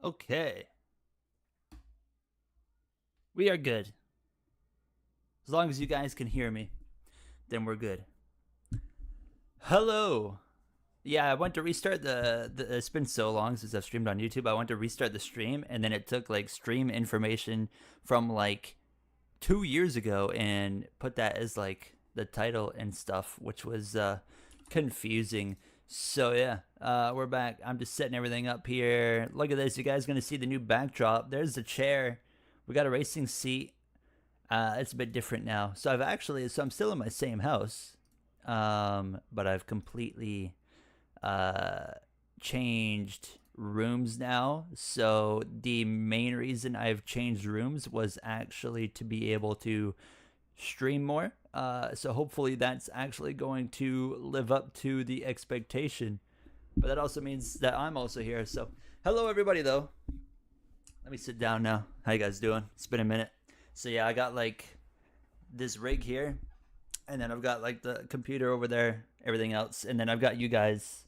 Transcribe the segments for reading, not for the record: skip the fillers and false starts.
Okay. We are good. As long as you guys can hear me, then we're good. Hello. Yeah, I went to restart it's been so long since I've streamed on YouTube. I went to restart the stream, and then it took like stream information from like 2 years ago and put that as like the title and stuff, which was confusing. So yeah, we're back. I'm just setting everything up here. Look at this. You guys gonna see the new backdrop. There's the chair. We got a racing seat. It's a bit different now. So I'm still in my same house, but I've completely changed rooms now. So the main reason I've changed rooms was actually to be able to stream more. So hopefully that's actually going to live up to the expectation. But that also means that I'm also here. So hello everybody though. Let me sit down now. How you guys doing? It's been a minute. So yeah, I got like this rig here, and then I've got like the computer over there, everything else, and then I've got you guys.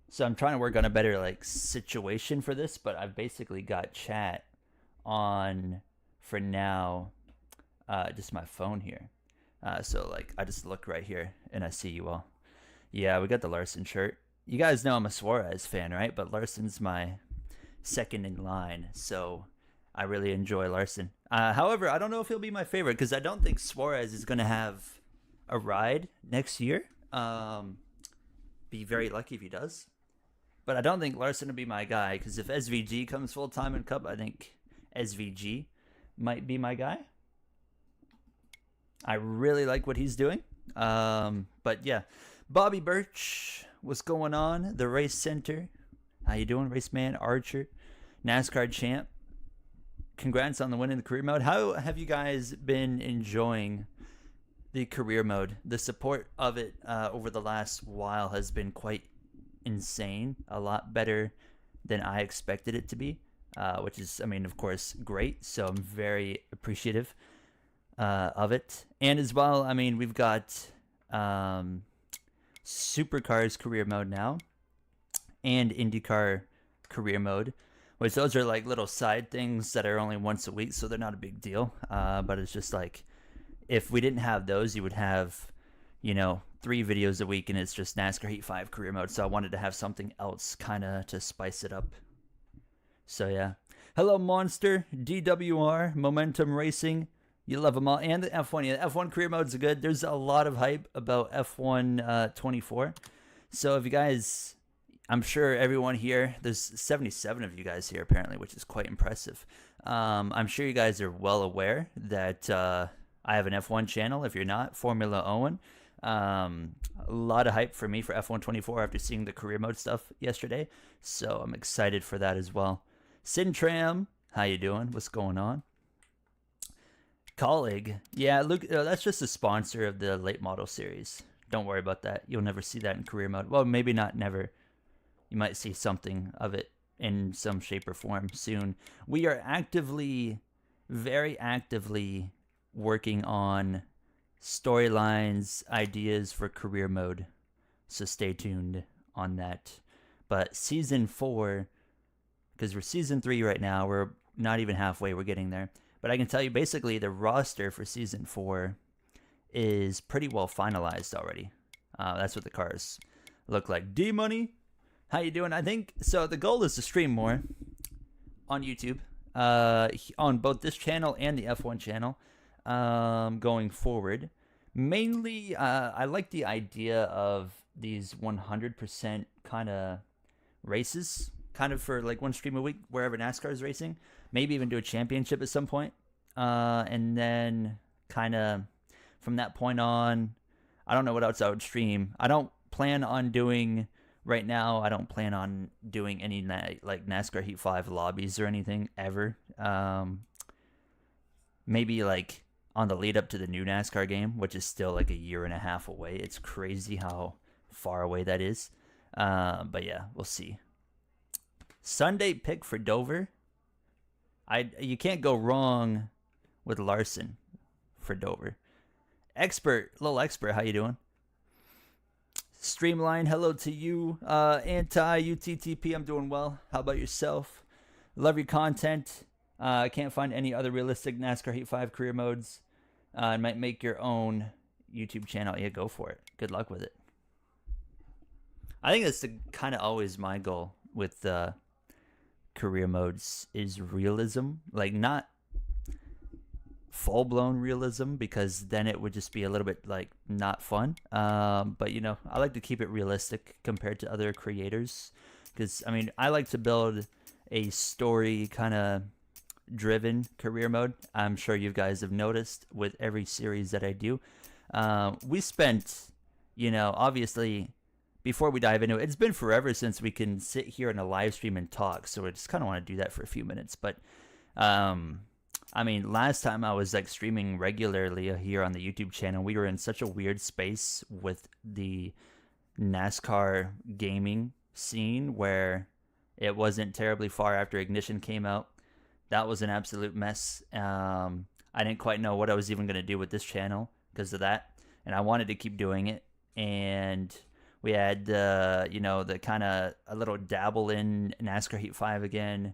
So I'm trying to work on a better like situation for this, but I've basically got chat on for now, just my phone here. So like I just look right here and I see you all. Yeah, we got the Larson shirt. You guys know I'm a Suarez fan, right? But Larson's my second in line, so I really enjoy Larson. However, I don't know if he'll be my favorite because I don't think Suarez is going to have a ride next year. Be very lucky if he does. But I don't think Larson will be my guy because if SVG comes full time in Cup, I think SVG might be my guy. I really like what he's doing. But yeah, Bobby Birch, what's going on? The Race Center. How you doing, Race Man? Archer, NASCAR champ. Congrats on the win in the career mode. How have you guys been enjoying the career mode? The support of it over the last while has been quite insane. A lot better than I expected it to be, which is, I mean, of course, great. So I'm very appreciative of it. And as well, I mean, we've got Supercars career mode now and IndyCar career mode, which those are like little side things that are only once a week, so they're not a big deal. But it's just like, if we didn't have those, you would have, 3 videos a week, and it's just NASCAR Heat 5 career mode. So I wanted to have something else kind of to spice it up. So yeah. Hello, Monster, DWR, Momentum Racing. You love them all. And the F1. Yeah, the F1 career modes are good. There's a lot of hype about F1 24. So if you guys... I'm sure everyone here, there's 77 of you guys here apparently, which is quite impressive. I'm sure you guys are well aware that I have an F1 channel. If you're not, Formula Owen. A lot of hype for me for F1 24 after seeing the career mode stuff yesterday. So I'm excited for that as well. Sintram, how you doing? What's going on? Colleague, yeah, look, that's just a sponsor of the late model series. Don't worry about that. You'll never see that in career mode. Well, maybe not never. You might see something of it in some shape or form soon. We are very actively working on storylines, ideas for career mode. So stay tuned on that. But season 4, because we're season 3 right now, we're not even halfway, we're getting there. But I can tell you basically the roster for season 4 is pretty well finalized already. That's what the cars look like. D-Money. How you doing? I think so. The goal is to stream more on YouTube, on both this channel and the F1 channel, going forward. Mainly, I like the idea of these 100% kind of races, kind of for like one stream a week wherever NASCAR is racing. Maybe even do a championship at some point, and then kind of from that point on, I don't know what else I would stream. I don't plan on doing. Right now, I don't plan on doing any like NASCAR Heat 5 lobbies or anything ever. Maybe like on the lead up to the new NASCAR game, which is still like a year and a half away. It's crazy how far away that is. But yeah, we'll see. Sunday pick for Dover. You can't go wrong with Larson for Dover. Little expert, how you doing? Streamline, hello to you. Anti-UTTP, I'm doing well. How about yourself? Love your content. I can't find any other realistic NASCAR Heat 5 career modes. I might make your own YouTube channel. Yeah, go for it. Good luck with it. I think that's kind of always my goal with career modes is realism. Like, not full-blown realism, because then it would just be a little bit like not fun. But you know, I like to keep it realistic compared to other creators, because I mean, I like to build a story kind of driven career mode. I'm sure you guys have noticed with every series that I do. We spent, you know, obviously, before we dive into it, it's been forever since we can sit here in a live stream and talk, so I just kind of want to do that for a few minutes. But I mean, last time I was like streaming regularly here on the YouTube channel, we were in such a weird space with the NASCAR gaming scene where it wasn't terribly far after Ignition came out. That was an absolute mess. I didn't quite know what I was even going to do with this channel because of that, and I wanted to keep doing it. And we had, you know, the kind of a little dabble in NASCAR Heat 5 again.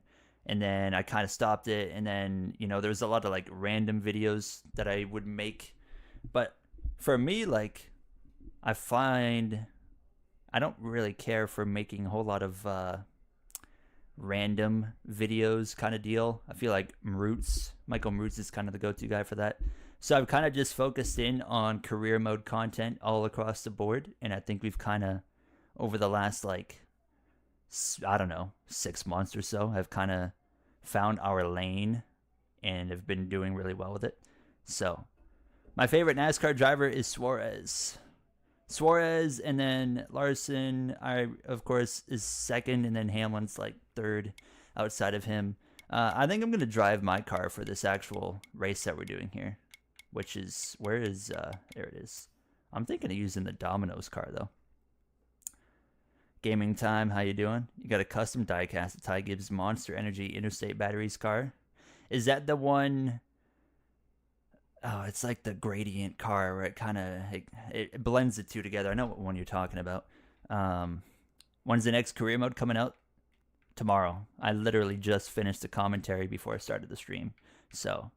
And then I kind of stopped it. And then, you know, there was a lot of like random videos that I would make. But for me, like, I find I don't really care for making a whole lot of random videos kind of deal. I feel like Michael Marutz is kind of the go-to guy for that. So I've kind of just focused in on career mode content all across the board. And I think we've kind of, over the last, like, I don't know, 6 months or so, have kind of found our lane and have been doing really well with it. So my favorite NASCAR driver is Suarez, and then Larson, of course, is second, and then Hamlin's like third outside of him. I think I'm going to drive my car for this actual race that we're doing here, which is, there it is. I'm thinking of using the Domino's car, though. Gaming Time, how you doing? You got a custom diecast of Ty Gibbs Monster Energy Interstate Batteries car. Is that the one? Oh, it's like the gradient car where it kind of it blends the two together. I know what one you're talking about. When's the next career mode coming out? Tomorrow. I literally just finished the commentary before I started the stream. So,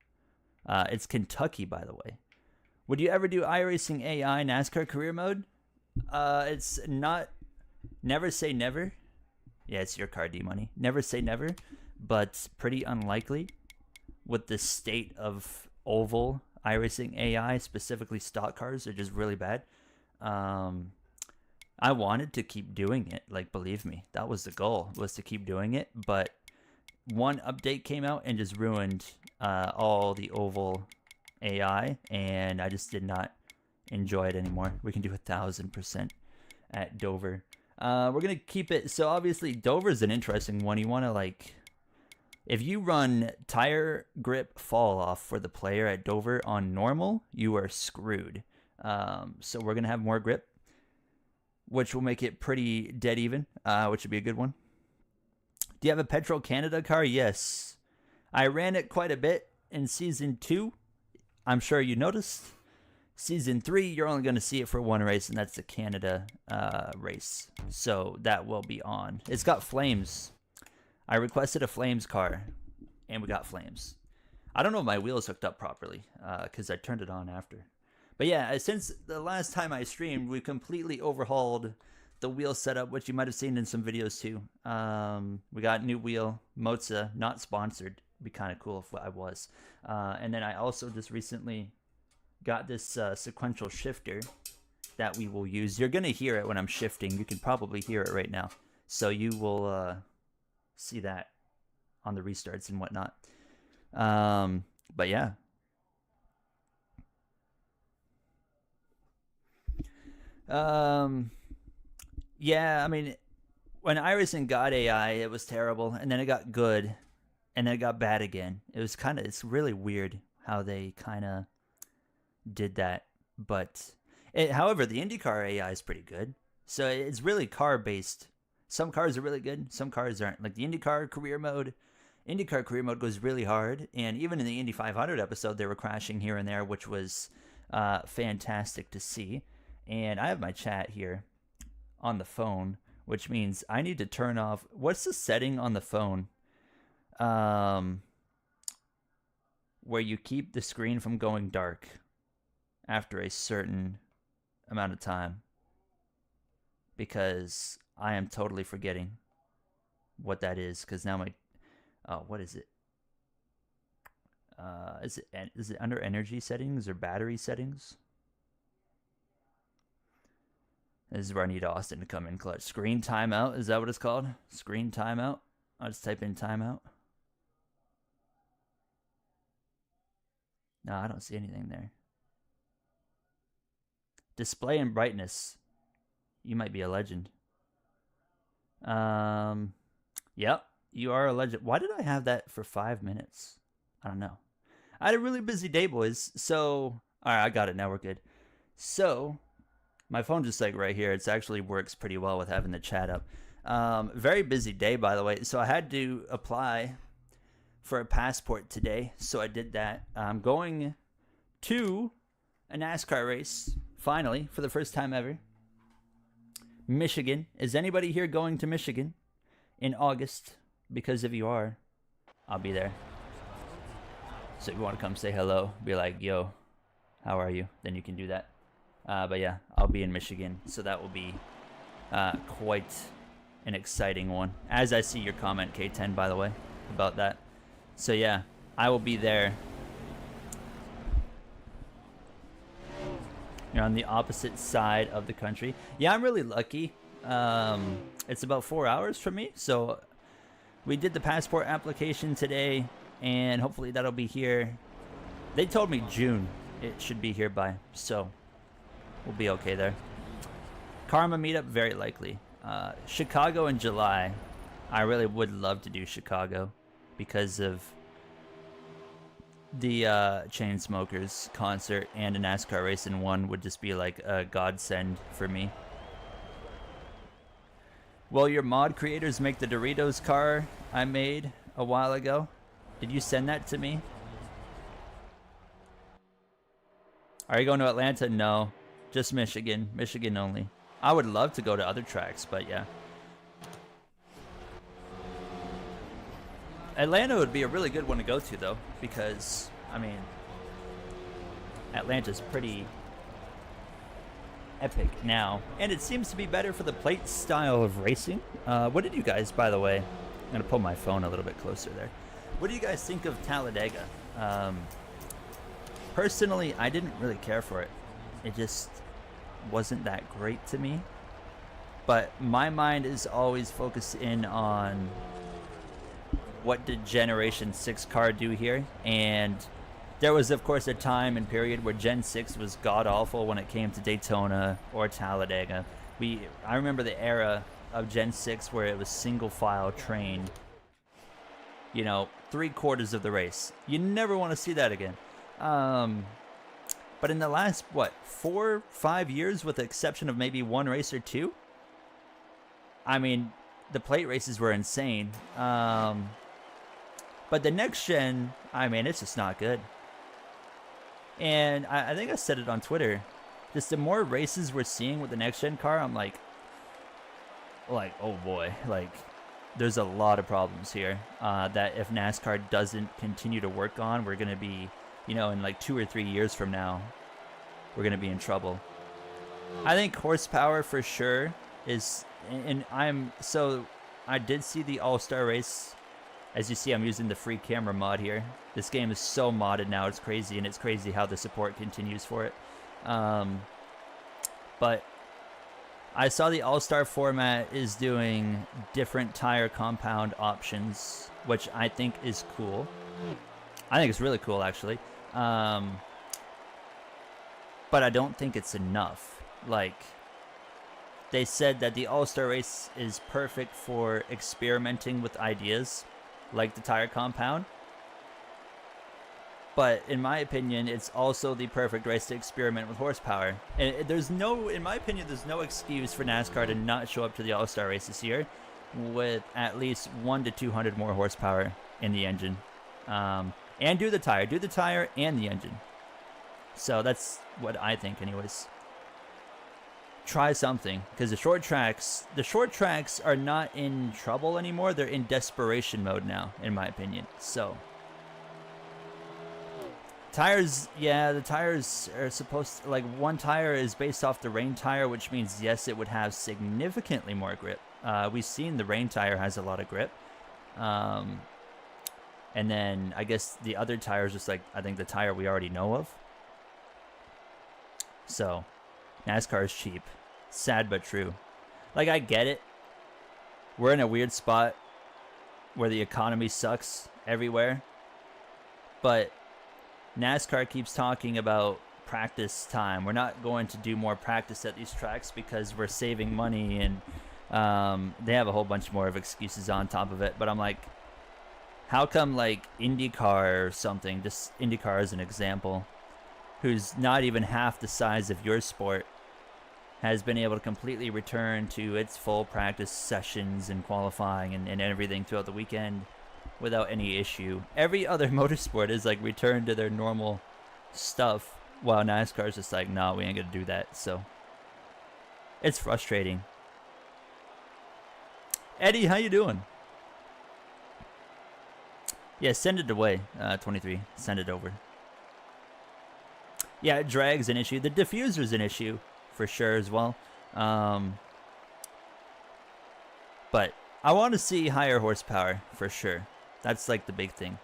it's Kentucky, by the way. Would you ever do iRacing AI NASCAR career mode? It's not. Never say never. Yeah, it's your car, D-Money. Never say never, but pretty unlikely with the state of oval iRacing AI, specifically stock cars, are just really bad. I wanted to keep doing it. Like, believe me, that was the goal, was to keep doing it. But one update came out and just ruined all the oval AI, and I just did not enjoy it anymore. We can do 1,000% at Dover. We're going to keep it. So obviously Dover's an interesting one. You want to, like, if you run tire grip fall off for the player at Dover on normal, you are screwed. So we're going to have more grip, which will make it pretty dead even, which would be a good one. Do you have a Petrol Canada car? Yes. I ran it quite a bit in Season 2. I'm sure you noticed. Season 3, you're only going to see it for one race, and that's the Canada race. So that will be on. It's got flames. I requested a flames car, and we got flames. I don't know if my wheels hooked up properly, because I turned it on after. But yeah, since the last time I streamed, we completely overhauled the wheel setup, which you might have seen in some videos too. We got new wheel, Moza, not sponsored. It'd be kind of cool if I was. And then I also just recently got this sequential shifter that we will use. You're going to hear it when I'm shifting. You can probably hear it right now. So you will see that on the restarts and whatnot. But yeah. Yeah, I mean, when iRacing got AI, it was terrible, and then it got good, and then it got bad again. It's really weird how they kind of did that. But however, the IndyCar AI is pretty good. So it's really car based. Some cars are really good, some cars aren't. Like the IndyCar career mode goes really hard, and even in the Indy 500 episode, they were crashing here and there, which was fantastic to see. And I have my chat here on the phone, which means I need to turn off. What's the setting on the phone? where you keep the screen from going dark after a certain amount of time, because I am totally forgetting what that is, because now my what is it? Is it under energy settings or battery settings? This is where I need Austin to come in clutch. Screen timeout, is that what it's called? Screen timeout? I'll just type in timeout. No, I don't see anything there. Display and brightness. You might be a legend. Yep, you are a legend. Why did I have that for 5 minutes? I don't know. I had a really busy day, boys. So, all right, I got it. Now we're good. So, my phone just like right here. It actually works pretty well with having the chat up. Very busy day, by the way. So I had to apply for a passport today. So I did that. I'm going to a NASCAR race, finally, for the first time ever. Michigan. Is anybody here going to Michigan in August? Because if you are, I'll be there. So if you want to come say hello, be like, yo, how are you? Then you can do that. But yeah, I'll be in Michigan. So that will be quite an exciting one. As I see your comment, K10, by the way, about that. So yeah, I will be there. You're on the opposite side of the country. Yeah, I'm really lucky. It's about 4 hours from me. So we did the passport application today, and hopefully that'll be here. They told me June it should be here by, so we'll be okay there. Karma meetup, very likely. Chicago in July. I really would love to do Chicago because of the Chainsmokers concert, and a NASCAR race in one would just be like a godsend for me. Well, your mod creators make the Doritos car I made a while ago. Did you send that to me? Are you going to Atlanta? No, just Michigan. Michigan only. I would love to go to other tracks, but yeah. Atlanta would be a really good one to go to, though, because, I mean, Atlanta's pretty epic now, and it seems to be better for the plate style of racing. What did you guys, by the way, I'm going to pull my phone a little bit closer there. What do you guys think of Talladega? Personally, I didn't really care for it. It just wasn't that great to me. But my mind is always focused in on what did Generation 6 car do here, and there was of course a time and period where Gen 6 was god-awful when it came to Daytona or Talladega. I remember the era of Gen 6 where it was single file train, you know, 3/4 of the race. You never want to see that again. But in the last, 4-5 years, with the exception of maybe one race or two, I mean, the plate races were insane. But the next gen, I mean, it's just not good. And I think I said it on Twitter. Just the more races we're seeing with the next gen car, I'm like, oh boy, like, there's a lot of problems here that if NASCAR doesn't continue to work on, we're going to be, you know, in like 2 or 3 years from now, we're going to be in trouble. I think horsepower for sure is, and I did see the All-Star race. As you see, I'm using the free camera mod here. This game is so modded now, it's crazy, and it's crazy how the support continues for it. But I saw the All-Star format is doing different tire compound options, which I think is cool. I think it's really cool, actually. But I don't think it's enough. Like, they said that the All-Star race is perfect for experimenting with ideas, like the tire compound. But in my opinion, it's also the perfect race to experiment with horsepower. And in my opinion, there's no excuse for NASCAR to not show up to the All-Star race this year with at least 100 to 200 more horsepower in the engine. And do the tire and the engine. So that's what I think anyways. try something, because the short tracks are not in trouble anymore. They're in desperation mode now, in my opinion. So tires, yeah, the tires are supposed to, like, one tire is based off the rain tire, which means yes, it would have significantly more grip. We've seen the rain tire has a lot of grip. And then I guess the other tire is just like, I think the tire we already know of. So NASCAR is cheap. Sad but true. Like, I get it. We're in a weird spot where the economy sucks everywhere. But NASCAR keeps talking about practice time. We're not going to do more practice at these tracks because we're saving money, and they have a whole bunch more of excuses on top of it. But I'm like, how come, like, IndyCar or something, just IndyCar as an example, who's not even half the size of your sport, has been able to completely return to its full practice sessions and qualifying and everything throughout the weekend without any issue. Every other motorsport is like returned to their normal stuff, while NASCAR is just like, no, we ain't gonna do that. So it's frustrating. Eddie, how you doing? Yeah, send it away. 23, send it over. Yeah, drag's an issue. The diffuser's an issue for sure as well. But I want to see higher horsepower for sure. That's like the big thing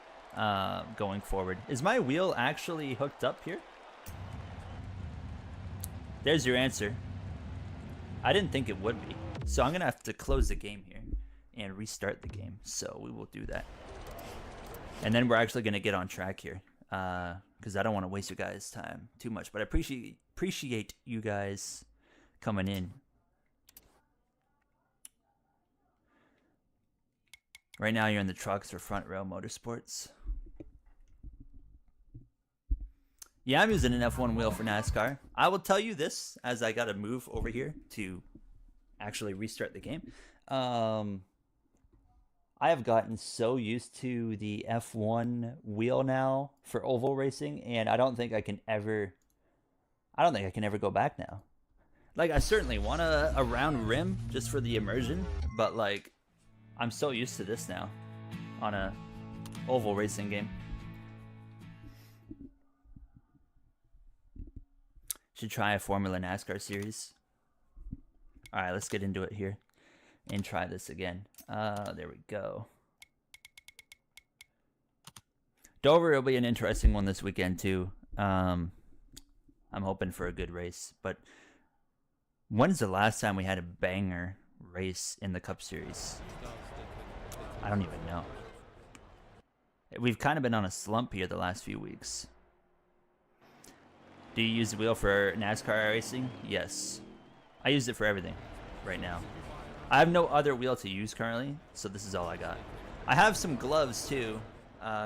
going forward. Is my wheel actually hooked up here? There's your answer. I didn't think it would be. So I'm going to have to close the game here and restart the game. So we will do that. And then we're actually going to get on track here. Because I don't want to waste you guys' time too much. But I appreciate you guys coming in. Right now you're in the trucks or front row motorsports. Yeah, I'm using an F1 wheel for NASCAR. I will tell you this as I got to move over here to actually restart the game. I have gotten so used to the F1 wheel now for oval racing, and I don't think I can ever go back now. Like, I certainly want a round rim just for the immersion, but like, I'm so used to this now on a oval racing game. Should try a Formula NASCAR series. All right, let's get into it here and try this again. There we go. Dover will be an interesting one this weekend too. I'm hoping for a good race. But when's the last time we had a banger race in the Cup Series? I don't even know. We've kind of been on a slump here the last few weeks. Do you use the wheel for NASCAR racing? Yes. I use it for everything right now. I have no other wheel to use currently, so this is all I got. I have some gloves too,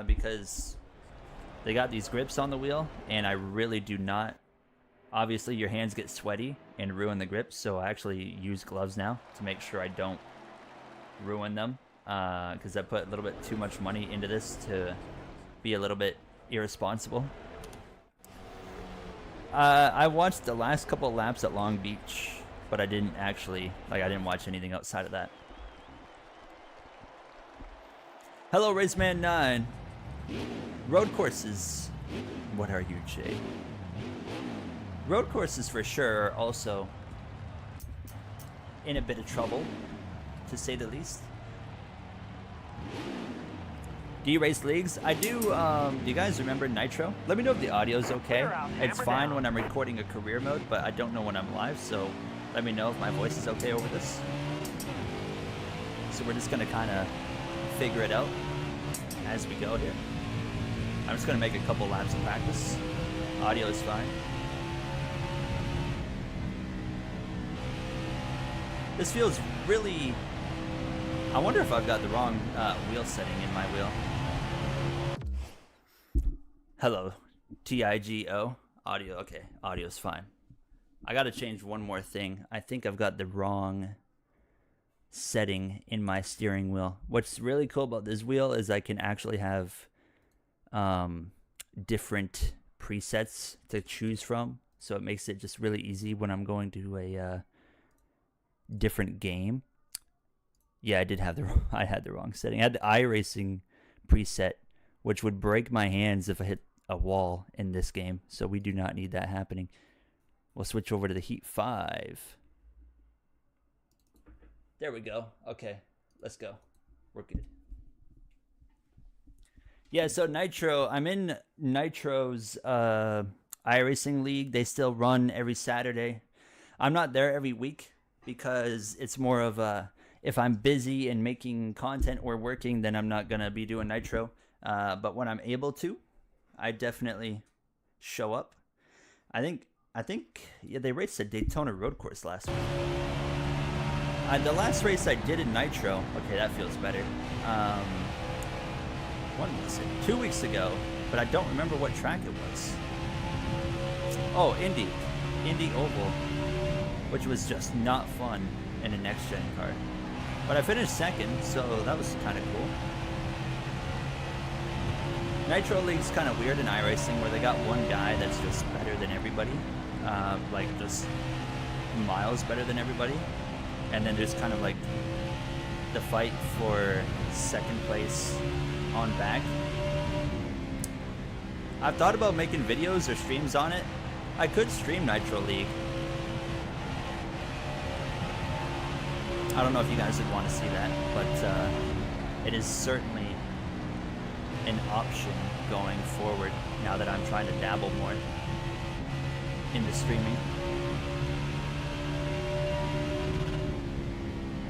because they got these grips on the wheel, and I really do not. Obviously, your hands get sweaty and ruin the grips, so I actually use gloves now to make sure I don't ruin them, because I put a little bit too much money into this to be a little bit irresponsible. I watched the last couple of laps at Long Beach, but I didn't actually, I didn't watch anything outside of that. Hello, Raceman9. Road courses. What are you, Jay? Road courses for sure are also in a bit of trouble, to say the least. Do you race leagues? I do. Do you guys remember Nitro? Let me know if the audio's okay. It's fine when I'm recording a career mode, but I don't know when I'm live, so let me know if my voice is okay over this. So we're just gonna kind of figure it out as we go here. I'm just gonna make a couple laps of practice. Audio is fine. This feels really... I wonder if I've got the wrong wheel setting in my wheel. Hello, TIGO. Audio, okay, audio's fine. I gotta change one more thing. I think I've got the wrong setting in my steering wheel. What's really cool about this wheel is I can actually have different presets to choose from. so it makes it just really easy when I'm going to a different game. Yeah, I had the wrong setting. I had the iRacing preset, which would break my hands if I hit a wall in this game. So we do not need that happening. We'll switch over to the Heat 5. There we go. Okay, let's go. We're good. Yeah, so Nitro, I'm in Nitro's iRacing League. They still run every Saturday. I'm not there every week because it's more of a, if I'm busy and making content or working, then I'm not going to be doing Nitro. But when I'm able to, I definitely show up. I think yeah, they raced a Daytona road course last week. The last race I did in Nitro, okay, that feels better. When was it? 2 weeks ago, but I don't remember what track it was. Oh, Indy Oval, which was just not fun in a next-gen car. But I finished second, so that was kind of cool. Nitro League's kind of weird in iRacing, where they got one guy that's just better than everybody, like just miles better than everybody, and then there's kind of like the fight for second place on back. I've thought about making videos or streams on it. I could stream Nitro League. I don't know if you guys would want to see that, but it is certainly an option going forward now that I'm trying to dabble more into streaming.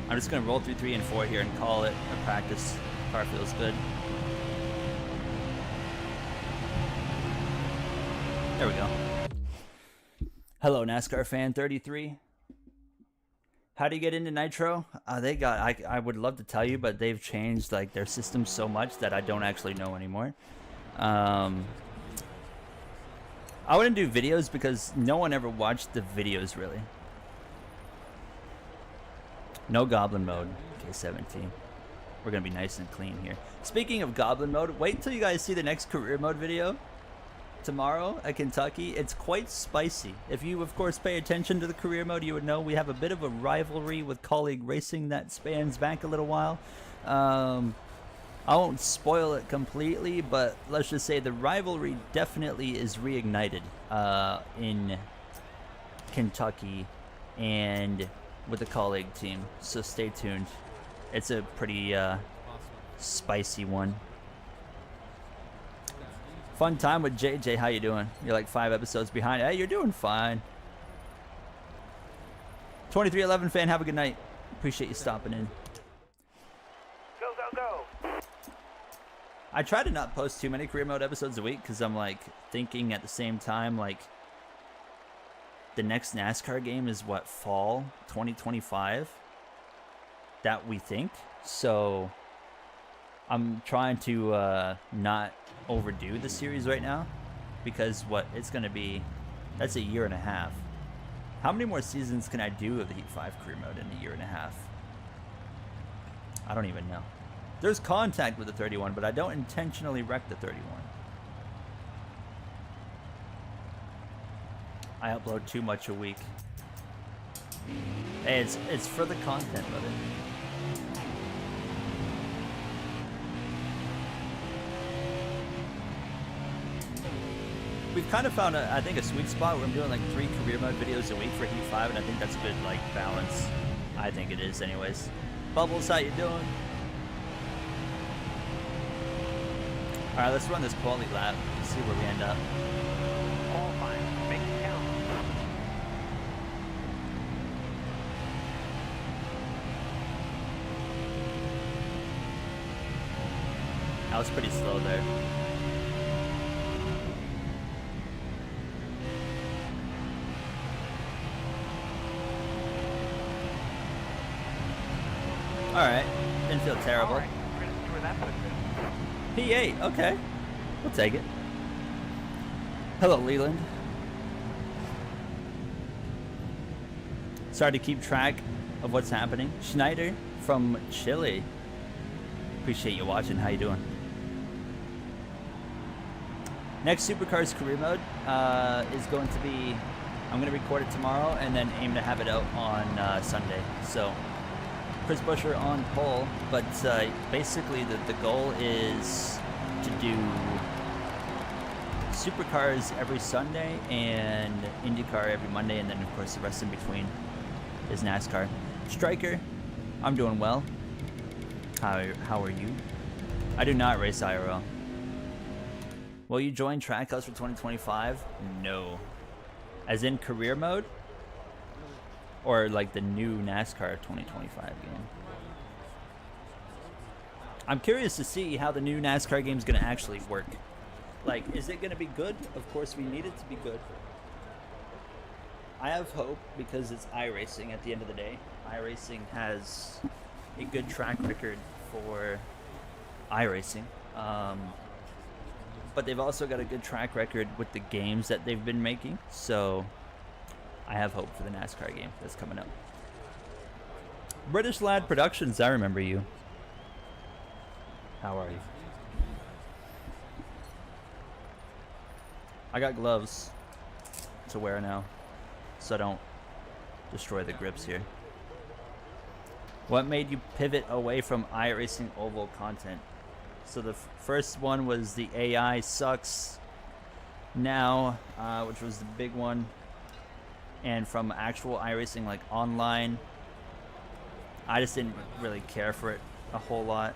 I'm just going to roll through 3 and 4 here and call it a practice. Car feels good. There we go. Hello, NASCAR fan 33. How do you get into Nitro? I would love to tell you, but they've changed like their system so much that I don't actually know anymore. I wouldn't do videos because no one ever watched the videos really. No Goblin mode. Okay, 17. We're gonna be nice and clean here. Speaking of Goblin mode, wait till you guys see the next career mode video tomorrow at Kentucky. It's quite spicy. If you, of course, pay attention to the career mode, you would know we have a bit of a rivalry with Colleague Racing that spans back a little while. I won't spoil it completely, but let's just say the rivalry definitely is reignited in Kentucky and with the Colleague team. So stay tuned. It's a pretty spicy one. Fun time with JJ. How you doing? You're like 5 episodes behind. Hey, you're doing fine. 2311 fan, have a good night. Appreciate you stopping in. Go, go, go. I try to not post too many career mode episodes a week because I'm like thinking at the same time like the next NASCAR game is what, fall 2025 that we think. So I'm trying to not overdo the series right now because what it's going to be, that's a year and a half. How many more seasons can I do of the Heat 5 career mode in a year and a half? I don't even know. There's contact with the 31, but I don't intentionally wreck the 31. I upload too much a week. Hey, it's for the content, brother. We've kind of found, I think, a sweet spot where I'm doing like 3 career mode videos a week for Heat 5, and I think that's a good like balance. I think it is anyways. Bubbles, how you doing? Alright, let's run this quality lap and see where we end up. All fine. Make it count. I was pretty slow there. Alright, didn't feel terrible. All right. We're gonna see where that puts us. P8, okay. We'll take it. Hello, Leland. Sorry to keep track of what's happening. Schneider from Chile. Appreciate you watching. How you doing? Next Supercars career mode is going to be I'm gonna record it tomorrow and then aim to have it out on Sunday. So Chris Buescher on pole, but basically the goal is to do Supercars every Sunday and IndyCar every Monday, and then of course the rest in between is NASCAR. Striker, I'm doing well. How are you? I do not race IRL. Will you join Trackhouse for 2025? No. As in career mode? Or like the new NASCAR 2025 game? I'm curious to see how the new NASCAR game is going to actually work. Like, is it going to be good? Of course, we need it to be good. I have hope because it's iRacing at the end of the day. iRacing has a good track record for iRacing. But they've also got a good track record with the games that they've been making. So I have hope for the NASCAR game that's coming up. British Lad Productions, I remember you. How are you? I got gloves to wear now, so I don't destroy the grips here. What made you pivot away from iRacing oval content? So the first one was the AI sucks now, which was the big one. And from actual iRacing, like online, I just didn't really care for it a whole lot.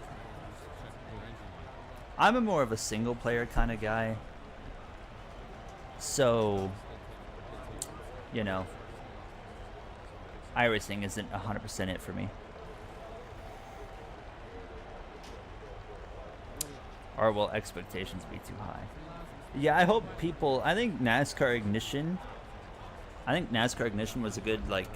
I'm a more of a single player kind of guy. So, you know, iRacing isn't 100% it for me. Or will expectations be too high? Yeah, I hope people... I think NASCAR Ignition was a good, like,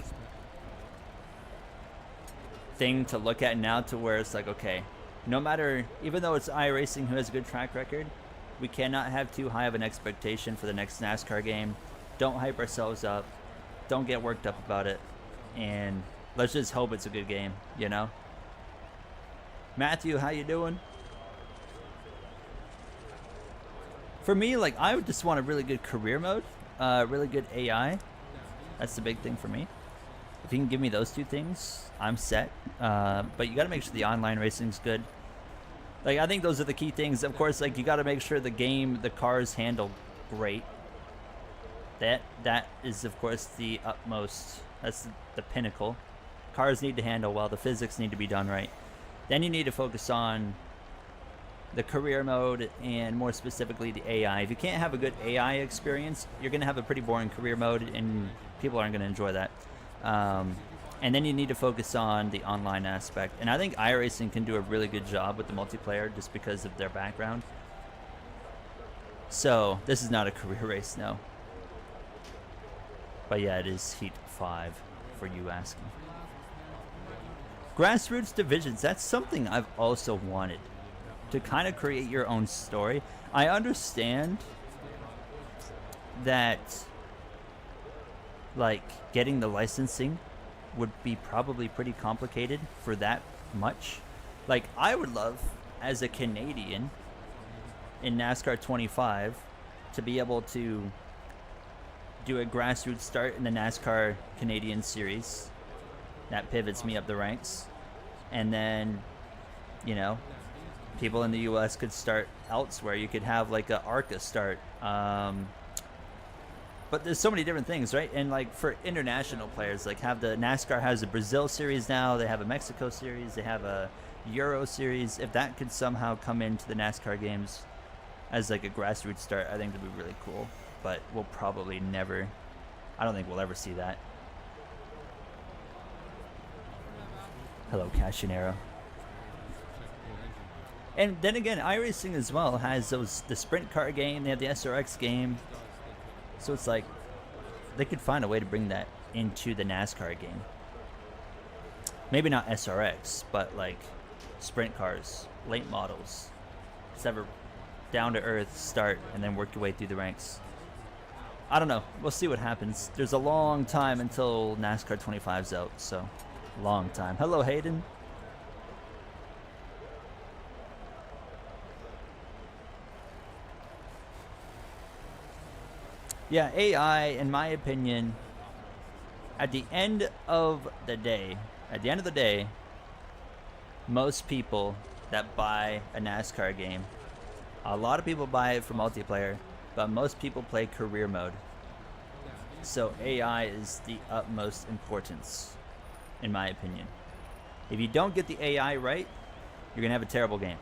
thing to look at now, to where it's like, okay, no matter... Even though it's iRacing who has a good track record, we cannot have too high of an expectation for the next NASCAR game. Don't hype ourselves up. Don't get worked up about it. And let's just hope it's a good game, you know? Matthew, how you doing? For me, like, I would just want a really good career mode, really good AI. That's the big thing for me. If you can give me those two things, I'm set. But you got to make sure the online racing's good. Like, I think those are the key things. Of course, like, you got to make sure the cars handle great. That is, of course, the utmost. That's the pinnacle. Cars need to handle well. The physics need to be done right. Then you need to focus on the career mode, and more specifically the AI. If you can't have a good AI experience, you're going to have a pretty boring career mode, and people aren't going to enjoy that. And then you need to focus on the online aspect. And I think iRacing can do a really good job with the multiplayer just because of their background. So this is not a career race, no. But yeah, it is Heat 5 for you asking. Grassroots divisions, that's something I've also wanted. To kind of create your own story. I understand that, like, getting the licensing would be probably pretty complicated for that much. Like, I would love, as a Canadian in NASCAR 25, to be able to do a grassroots start in the NASCAR Canadian Series. That pivots me up the ranks. And then, you know, people in the U.S. could start elsewhere. You could have like a ARCA start. But there's so many different things, right? And like for international players, like have the NASCAR has a Brazil series now. They have a Mexico series. They have a Euro series. If that could somehow come into the NASCAR games as like a grassroots start, I think that'd be really cool. But we'll probably never, I don't think we'll ever see that. Hello, Cashinero. And then again, iRacing as well has the sprint car game. They have the SRX game. So it's like they could find a way to bring that into the NASCAR game. Maybe not SRX, but like sprint cars, late models. Just have a down to earth start and then work your way through the ranks. I don't know. We'll see what happens. There's a long time until NASCAR 25's out, so long time. Hello, Hayden. Yeah, AI, in my opinion, at the end of the day, most people that buy a NASCAR game, a lot of people buy it for multiplayer, but most people play career mode. So AI is the utmost importance, in my opinion. If you don't get the AI right, you're gonna have a terrible game.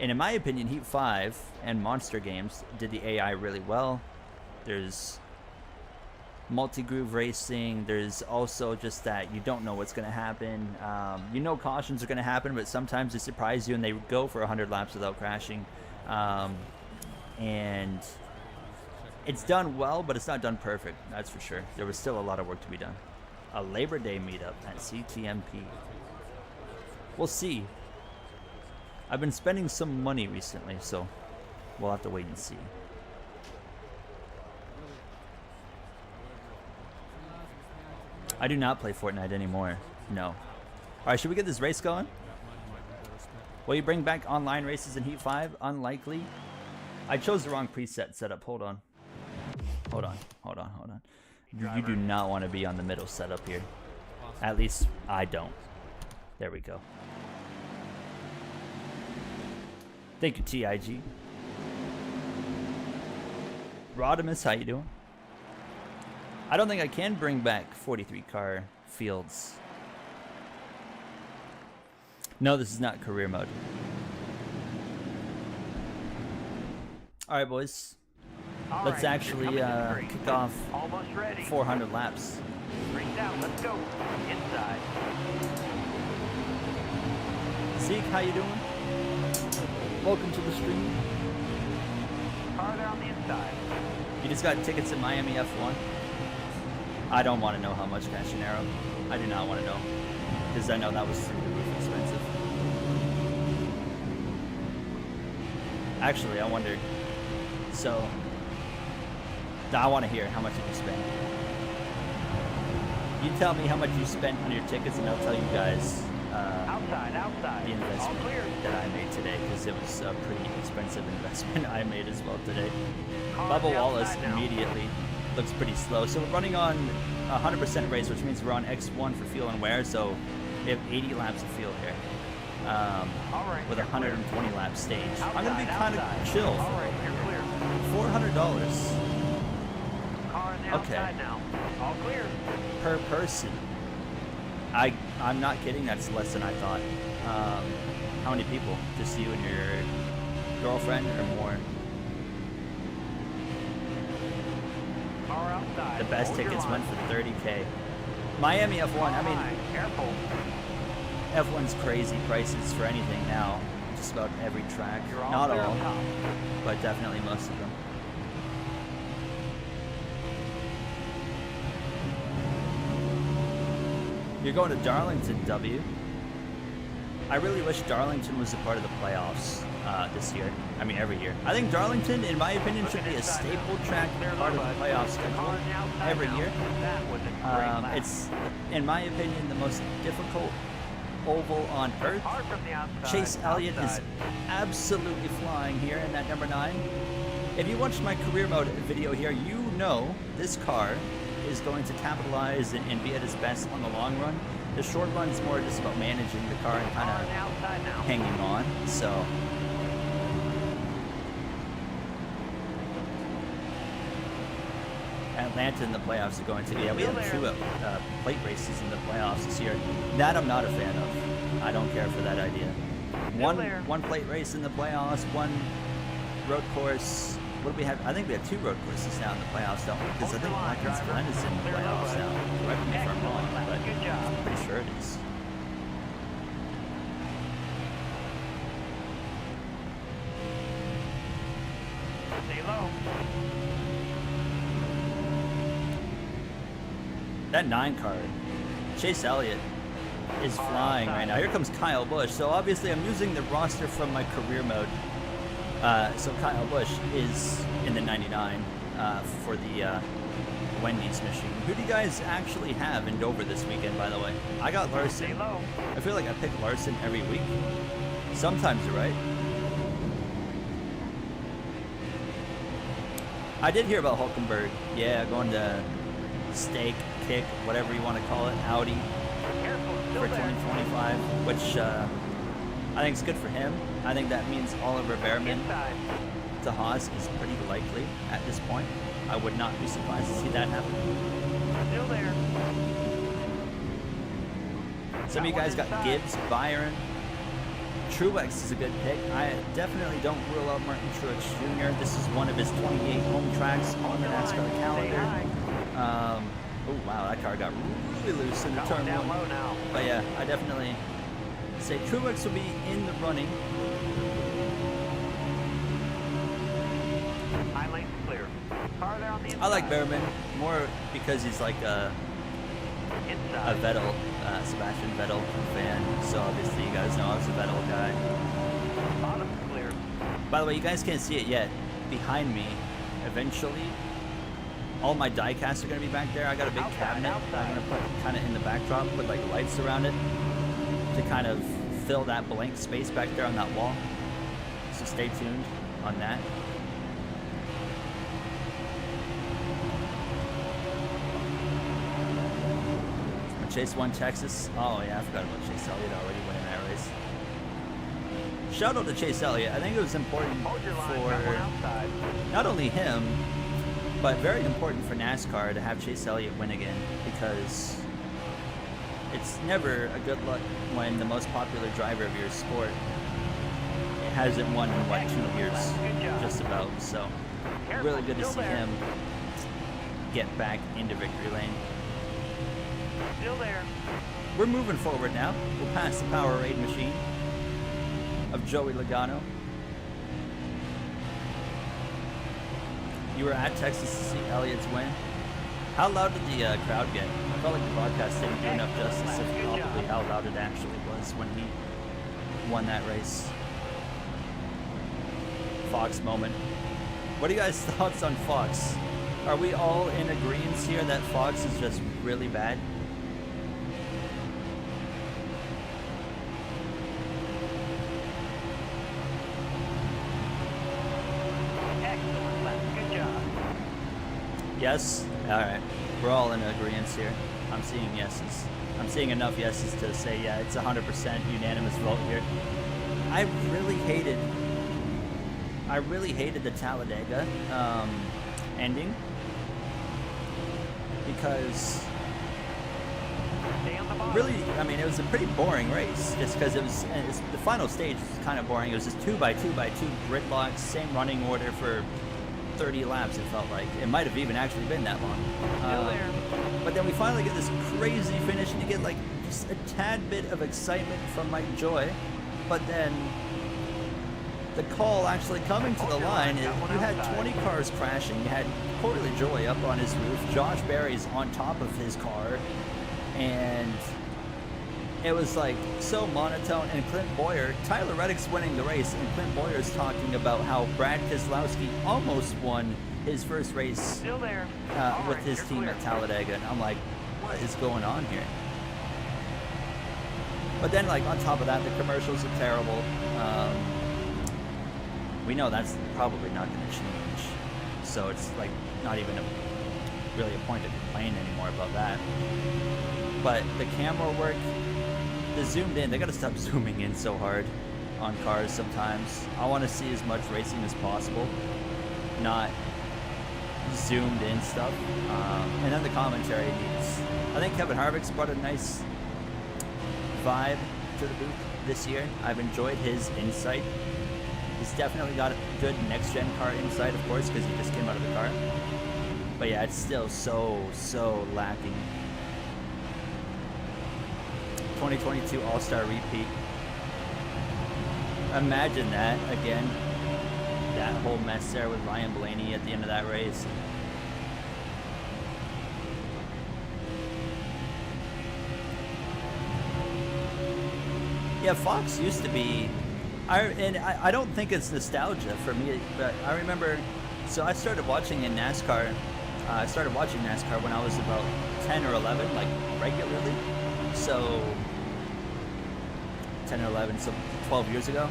And in my opinion, Heat 5 and Monster games did the AI really well. There's multi-groove racing. There's also just that you don't know what's going to happen. You know cautions are going to happen, but sometimes they surprise you and they go for 100 laps without crashing. And it's done well, but it's not done perfect, that's for sure. There was still a lot of work to be done. A Labor Day meetup at CTMP. We'll see. I've been spending some money recently, so we'll have to wait and see. I do not play Fortnite anymore. No. Alright, should we get this race going? Will you bring back online races in Heat 5? Unlikely. I chose the wrong preset setup. Hold on. Hold on. You do not want to be on the middle setup here. At least I don't. There we go. Thank you, TIG. Rodimus, how you doing? I don't think I can bring back 43 car fields. No, this is not career mode. Alright, boys. Let's actually kick off 400 laps. Out. Let's go. Inside. Zeke, how you doing? Welcome to the stream. Car there on the inside. You just got tickets at Miami F1? I don't want to know how much, Cashinero. I do not want to know. Because I know that was through the roof expensive. Actually, I wonder. So, I want to hear how much did you spend. You tell me how much you spent on your tickets and I'll tell you guys outside. The investment that I made today, because it was a pretty expensive investment I made as well today. Bubba Wallace immediately looks pretty slow. So we're running on 100% race, which means we're on X1 for fuel and wear. So we have 80 laps of fuel here with a 120 lap stage. I'm going to be kind of chill. $400. Okay. All clear. Per person. I'm not kidding, that's less than I thought. How many people? Just you and your girlfriend or more? The best tickets went for $30K. Miami F1, I mean, careful. F1's crazy prices for anything now. Just about every track. Not all, but definitely most of them. You're going to Darlington, W. I really wish Darlington was a part of the playoffs this year. I mean, every year. I think Darlington, in my opinion, should be a staple track part of the playoff schedule every year. It's, in my opinion, the most difficult oval on Earth. Chase Elliott is absolutely flying here in that number 9. If you watched my career mode video here, you know this car is going to capitalize and be at its best on the long run. The short run is more just about managing the car and kind of hanging on. So Atlanta in the playoffs are going to be. Yeah, we have 2 plate races in the playoffs this year. That I'm not a fan of. I don't care for that idea. One plate race in the playoffs, 1 road course. What do we have? I think we have 2 road courses now in the playoffs, don't we? Because I think Watkins Glen is in the playoffs now. Correct me if I'm wrong, but I'm pretty sure it is. Stay low. That 9 car, Chase Elliott, is flying right now. Here comes Kyle Busch. So obviously I'm using the roster from my career mode. So Kyle Busch is in the 99 for the Wendy's machine. Who do you guys actually have in Dover this weekend, by the way? I got Larson. I feel like I pick Larson every week. Sometimes you're right. I did hear about Hulkenberg. Yeah, going to stake, kick, whatever you want to call it, Audi Careful, still for there. 2025, which I think is good for him. I think that means Oliver Behrman Inside. to Haas is pretty likely at this point. I would not be surprised to see that happen. Still there. Some of you guys got Gibbs, Byron. Truex is a good pick. I definitely don't rule out Martin Truex Jr. This is one of his 28 home tracks on the NASCAR Say calendar. hi. Oh wow, that car got really loose in the Got turn one down one. low now. But yeah, I definitely say Truex will be in the running. High lane's clear. Car there on the inside. I like Behrman more because he's like a Inside. Vettel, Sebastian Vettel fan. So obviously you guys know I was a Vettel guy. Bottom's clear. By the way, you guys can't see it yet. Behind me, eventually, all my die casts are going to be back there. I got a big Outside, cabinet that I'm outside. going to put kind of in the backdrop with like lights around it to kind of fill that blank space back there on that wall. So stay tuned on that. Chase won Texas. Oh yeah, I forgot about Chase Elliott already winning that race. Shout out to Chase Elliott. I think it was important Hold your line. Got one for outside. not only him, but very important for NASCAR to have Chase Elliott win again, because it's never a good look when the most popular driver of your sport hasn't won in what, 2 years, Good job. just about. So Careful, really good to still see there. him get back into victory lane. Still there. We're moving forward now. We'll pass the Powerade machine of Joey Logano. You were at Texas to see Elliott's win. How loud did the crowd get? I felt like the broadcast didn't do enough justice of Good probably job. how loud it actually was when he won that race. Fox moment. What are you guys' thoughts on Fox? Are we all in agreement here that Fox is just really bad? Excellent left. Good job. Yes? Alright. We're all in agreement here. I'm seeing yeses. I'm seeing enough yeses to say, yeah, it's 100% unanimous vote here. I really hated the Talladega ending, because Stay on the bottom. really, I mean, it was a pretty boring race, just because the final stage was kind of boring. It was just 2x2x2 gridlocks, same running order for 30 laps, it felt like. It might have even actually been that long. Still there. But then we finally get this crazy finish, and you get like just a tad bit of excitement from Mike Joy. But then the call actually coming to the line, you had 20 cars crashing. You had Corey LaJoy up on his roof. Josh Berry's on top of his car. And it was like so monotone. And Clint Boyer, Tyler Reddick's winning the race, and Clint Boyer's talking about how Brad Keselowski almost won his first race Still there. with Alright, his you're team clear. at Talladega, and I'm like, what is going on here? But then, like, on top of that, the commercials are terrible. We know that's probably not going to change, so it's like not even really a point to complain anymore about that. But the camera work, the zoomed in, they got to stop zooming in so hard on cars sometimes. I want to see as much racing as possible, not zoomed in stuff. And then the commentary needs, I think Kevin Harvick's brought a nice vibe to the booth this year. I've enjoyed his insight. He's definitely got a good next-gen car insight, of course, because he just came out of the car. But yeah, it's still so lacking. 2022 All-Star repeat. Imagine that again. That whole mess there with Ryan Blaney at the end of that race. Yeah, Fox used to be. I don't think it's nostalgia for me, but I remember. So I started watching in NASCAR. I started watching NASCAR when I was about 10 or 11, like regularly. So 10 or 11, so 12 years ago.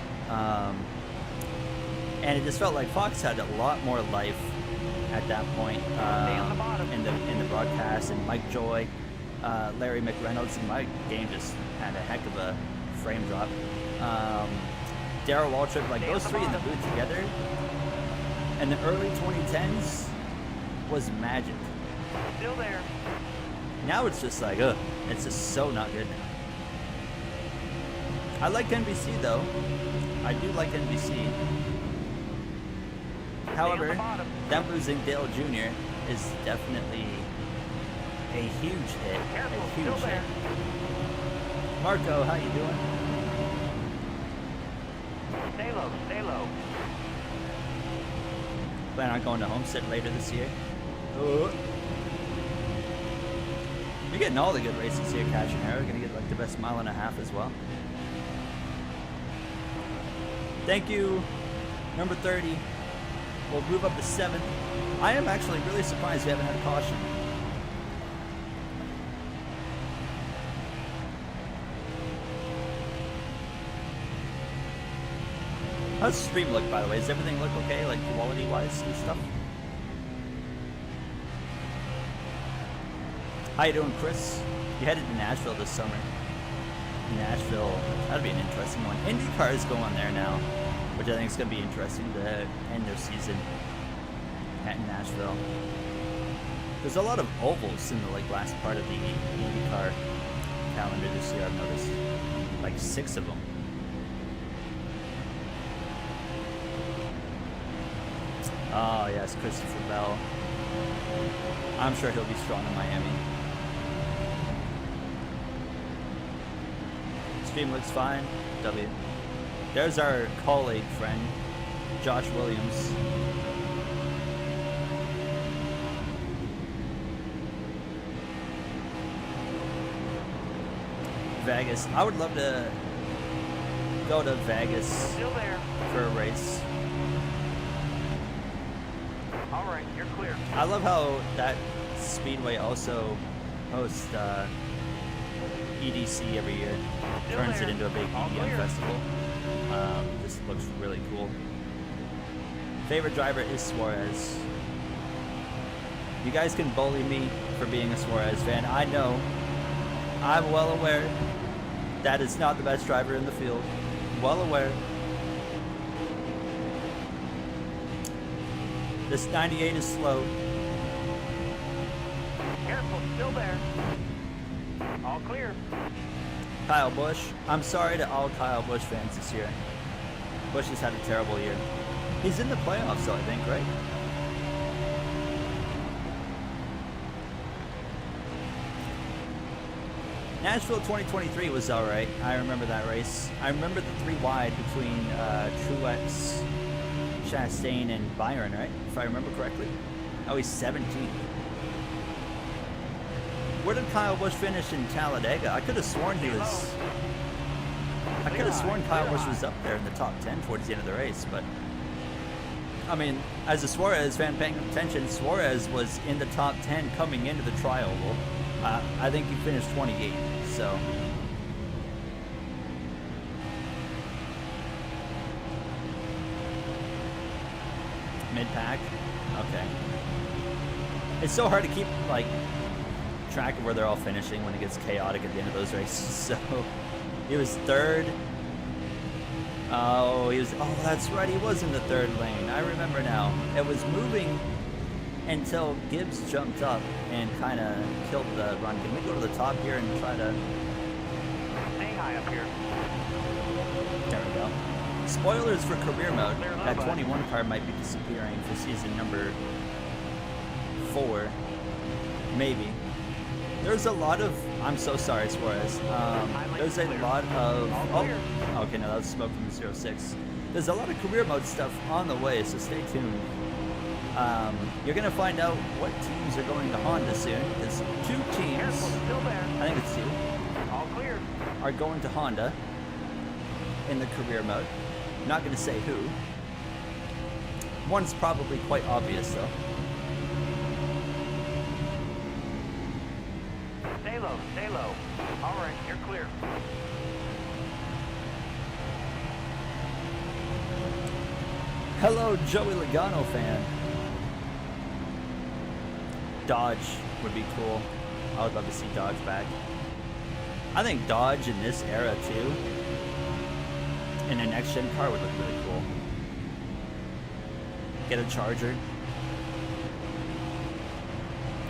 And it just felt like Fox had a lot more life at that point in the broadcast, and Mike Joy, Larry McReynolds, and my game just had a heck of a frame drop. Darrell Waltrip, like those three in the booth together in the early 2010s was magic. Still there. Now it's just like, ugh, it's just so not good now. I like NBC though. I do like NBC. However, them losing Dale Jr. is definitely a huge hit. Careful, A huge still hit. there. Marco, how you doing? Stay low, stay low. Plan on going to Homestead later this year. Oh. You're getting all the good races here, Cash and Arrow. You're gonna get like the best mile and a half as well. Thank you, number 30. We'll move up to 7th. I am actually really surprised we haven't had a caution. How's the stream look, by the way? Does everything look okay, like quality-wise and stuff? How you doing, Chris? You headed to Nashville this summer. Nashville, that'd be an interesting one. IndyCar is going there now, which I think is going to be interesting to end their season at Nashville. There's a lot of ovals in the last part of the IndyCar calendar this year, I've noticed. Like 6 of them. Oh yes, Christopher Bell. I'm sure he'll be strong in Miami. Stream looks fine. W. There's our colleague friend, Josh Williams. Vegas. I would love to go to Vegas Still there. for a race. All right, you're clear. I love how that speedway also hosts EDC every year. Still Turns there. it into a big All EDM clear. festival. This looks really cool. Favorite driver is Suarez. You guys can bully me for being a Suarez fan. I know. I'm well aware that is not the best driver in the field. Well aware. This 98 is slow. Careful, still there. All clear. Kyle Busch. I'm sorry to all Kyle Busch fans this year. Busch has had a terrible year. He's in the playoffs though, I think, right? Nashville 2023 was alright. I remember that race. I remember the 3 wide between Truex, Chastain, and Byron, right? If I remember correctly. Oh, he's 17th. Where did Kyle Busch finish in Talladega? I could have sworn he was... I could have sworn Kyle Busch was up there in the top 10 towards the end of the race, but... I mean, as a Suarez fan paying attention, Suarez was in the top 10 coming into the trial. I think he finished 28th, so... Mid-pack? Okay. It's so hard to keep, like, track of where they're all finishing when it gets chaotic at the end of those races. So, he was 3rd. Oh, that's right, he was in the 3rd lane. I remember now. It was moving until Gibbs jumped up and kind of killed the run. Can we go to the top here and try to... Stay high up here. There we go. Spoilers for career mode. That 21 car might be disappearing for season number 4. Maybe. There's a lot of... I'm so sorry, Suarez. There's a lot of... Oh, okay, no, that was smoke from the 06. There's a lot of career mode stuff on the way, so stay tuned. You're going to find out what teams are going to Honda soon, because 2 teams... Careful, still there. I think it's 2. All clear. Are going to Honda in the career mode. I'm not going to say who. One's probably quite obvious, though. Stay low, stay low. All right, you're clear. Hello, Joey Logano fan. Dodge would be cool. I would love to see Dodge back. I think Dodge in this era too, in a next gen car would look really cool. Get a Charger.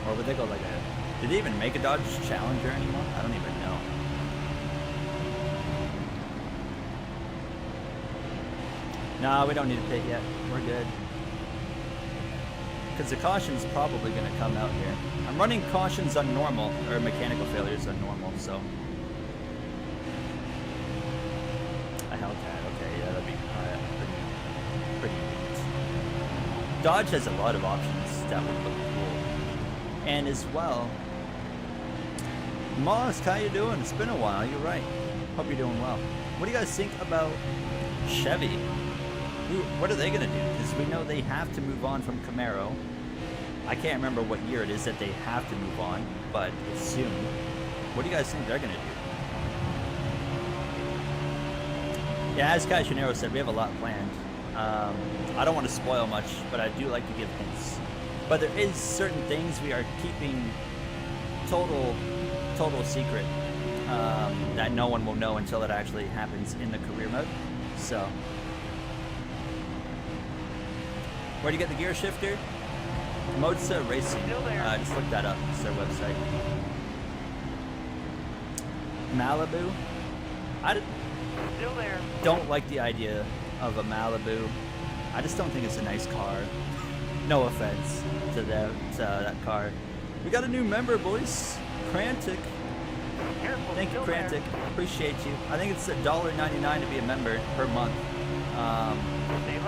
Or would they go like a... Did they even make a Dodge Challenger anymore? I don't even know. Nah, we don't need a pit yet. We're good. Because the caution's probably going to come out here. I'm running cautions on normal, or mechanical failures on normal, so... A Hellcat, okay, yeah, that'd be pretty neat. Dodge has a lot of options that would look cool. And as well... Mosk, how you doing? It's been a while, you're right. Hope you're doing well. What do you guys think about Chevy? What are they going to do? Because we know they have to move on from Camaro. I can't remember what year it is that they have to move on, but it's soon. What do you guys think they're going to do? Yeah, as Cachanero said, we have a lot planned. I don't want to spoil much, but I do like to give hints. But there is certain things we are keeping total secret that no one will know until it actually happens in the career mode. So... Where do you get the gear shifter? Modsa Racing. Just look that up. It's their website. Malibu. I don't like the idea of a Malibu. I just don't think it's a nice car. No offense to that car. We got a new member, boys. Crantic. Thank you, Crantic. Appreciate you. I think it's $1.99 to be a member per month.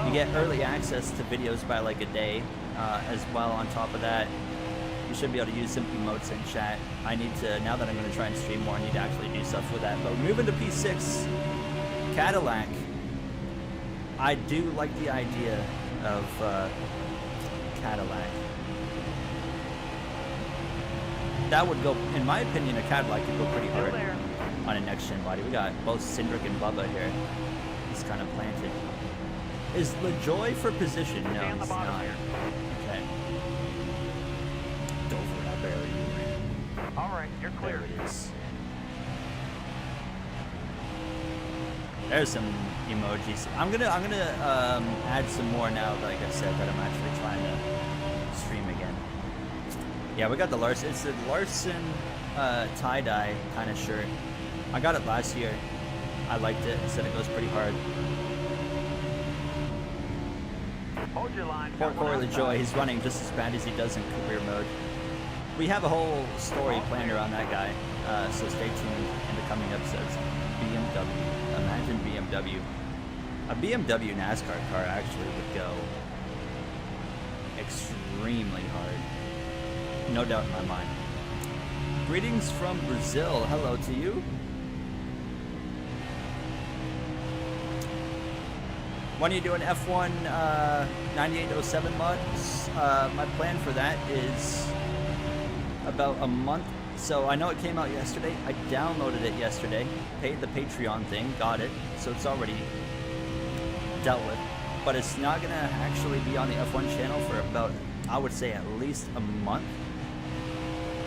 You get early access to videos by like a day as well. On top of that, you should be able to use simple emotes in chat. I need to, now that I'm going to try and stream more, I need to actually do stuff with that. But moving to P6, Cadillac. I do like the idea of Cadillac. That would go, in my opinion, a Cadillac could go pretty hard on a next-gen body. We got both Cindric and Bubba here. He's kind of planted. Is LaJoy for position? No, he's not. Okay. Dover, I barely knew. All right, you're clear. There it is. There's some emojis. I'm gonna add some more now. Like I said, that I'm actually trying to stream again. Yeah, we got the Larson. It's the Larson tie-dye kind of shirt. I got it last year. I liked it. It said it goes pretty hard. Hold your line. Poor Corey LaJoy, he's running just as bad as he does in career mode. We have a whole story planned around that guy, so stay tuned in the coming episodes. BMW. Imagine BMW. A BMW NASCAR car actually would go extremely hard. No doubt in my mind. Greetings from Brazil. Hello to you. When are you doing F1 9807 mods? My plan for that is about a month. So I know it came out yesterday. I downloaded it yesterday, paid the Patreon thing, got it. So it's already dealt with. But it's not going to actually be on the F1 channel for about, I would say, at least a month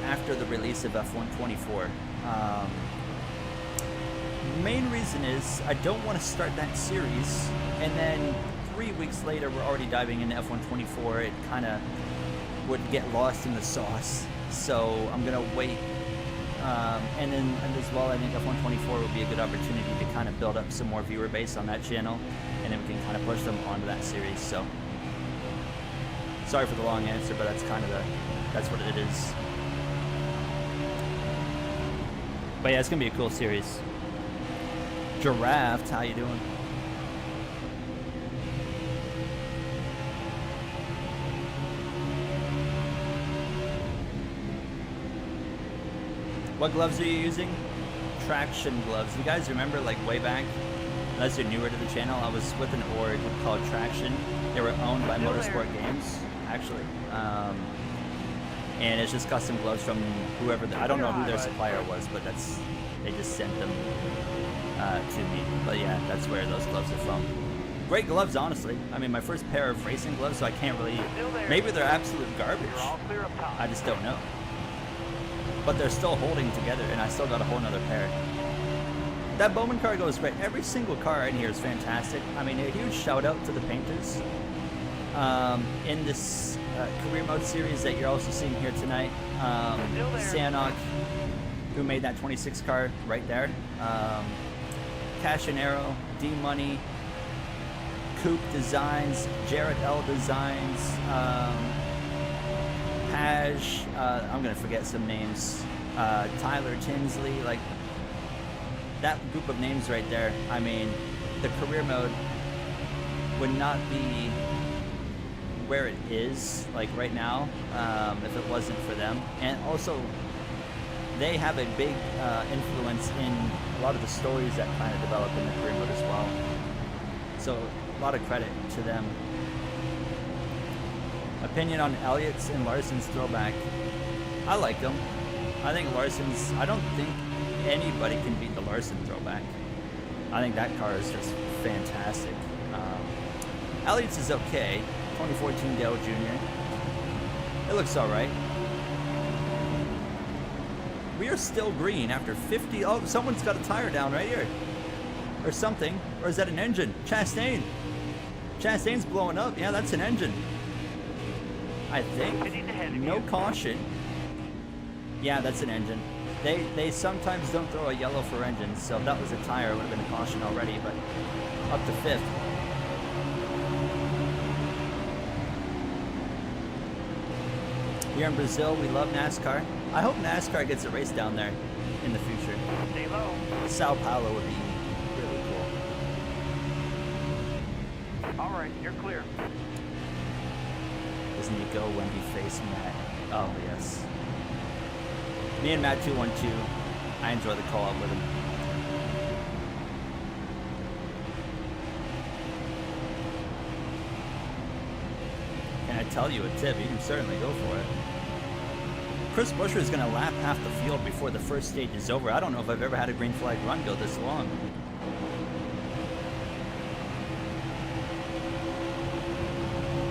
after the release of F1 24. Main reason is I don't want to start that series and then 3 weeks later we're already diving into F1 24. It kind of would get lost in the sauce, so I'm gonna wait, and as well I think F1 24 will be a good opportunity to kind of build up some more viewer base on that channel, and then we can kind of push them onto that series. So sorry for the long answer, but that's kind of that's what it is. But yeah, it's gonna be a cool series. Giraffe, how you doing? What gloves are you using? Traction gloves. You guys remember, like, way back, unless you're newer to the channel, I was with an org called Traction. They were owned by Motorsport Games, actually. And it's just custom gloves from whoever, I don't know who their supplier was, but they just sent them to me. But yeah, that's where those gloves are from. Great gloves, honestly. I mean, my first pair of racing gloves, so I can't really... Still there. Maybe they're absolute garbage. You're all clear up top. I just don't know. But they're still holding together, and I still got a whole nother pair. That Bowman car goes great. Every single car in here is fantastic. I mean, a huge shout out to the painters. In this career mode series that you're also seeing here tonight. Sanok, who made that 26 car right there. Cashinero, D-Money, Coop Designs, Jared L Designs, Paj, I'm gonna forget some names, Tyler Tinsley, like that group of names right there. I mean, the career mode would not be where it is like right now if it wasn't for them. And also, they have a big influence in a lot of the stories that kind of develop in the career mode as well. So a lot of credit to them. Opinion on Elliott's and Larson's throwback. I like them. I think Larson's, I don't think anybody can beat the Larson throwback. I think that car is just fantastic. Elliott's is okay. 2014 Dale Jr. It looks alright. We are still green after 50. Oh, someone's got a tire down right here. Or something. Or is that an engine? Chastain. Chastain's blowing up. Yeah, that's an engine. I think. No caution. Yeah, that's an engine. They sometimes don't throw a yellow for engines, so if that was a tire, it would have been a caution already, but up to 5th. Here in Brazil, we love NASCAR. I hope NASCAR gets a race down there in the future. Stay low. Sao Paulo would be really cool. All right, you're clear. Doesn't he go when he faced Matt? Oh, yes. Me and Matt 212, I enjoy the call-up with him. Can I tell you a tip? You can certainly go for it. Chris Buescher is going to lap half the field before the first stage is over. I don't know if I've ever had a green flag run go this long.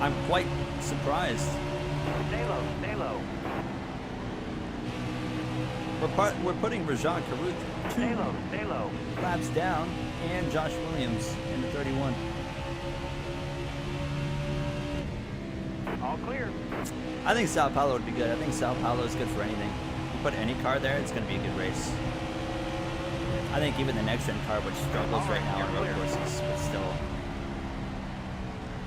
I'm quite surprised. Stay low, stay low. We're putting Rajat Karuth Stay low, stay low. laps down, and Josh Williams in the 31. All clear. I think Sao Paulo would be good. I think Sao Paulo is good for anything. You put any car there, it's going to be a good race. I think even the next gen car, which struggles right now on road courses, would still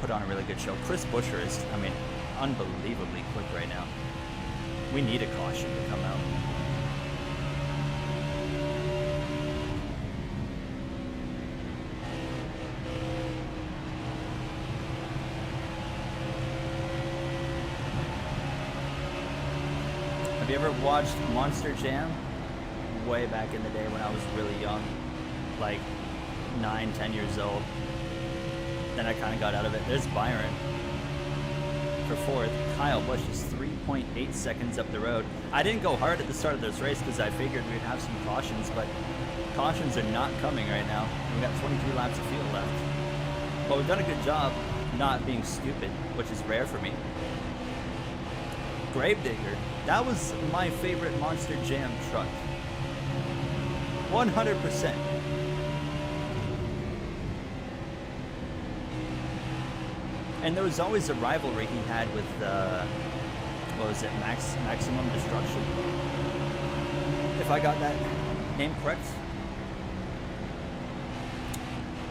put on a really good show. Chris Buescher is, I mean, unbelievably quick right now. We need a caution to come out. Have you ever watched Monster Jam? Way back in the day when I was really young, like 9, 10 years old. Then I kind of got out of it. There's Byron for 4th. Kyle Busch is 3.8 seconds up the road. I didn't go hard at the start of this race because I figured we'd have some cautions, but cautions are not coming right now. We've got 23 laps of field left. But we've done a good job not being stupid, which is rare for me. Gravedigger. That was my favorite Monster Jam truck. 100%. And there was always a rivalry he had with, what was it, Maximum Destruction? If I got that name correct.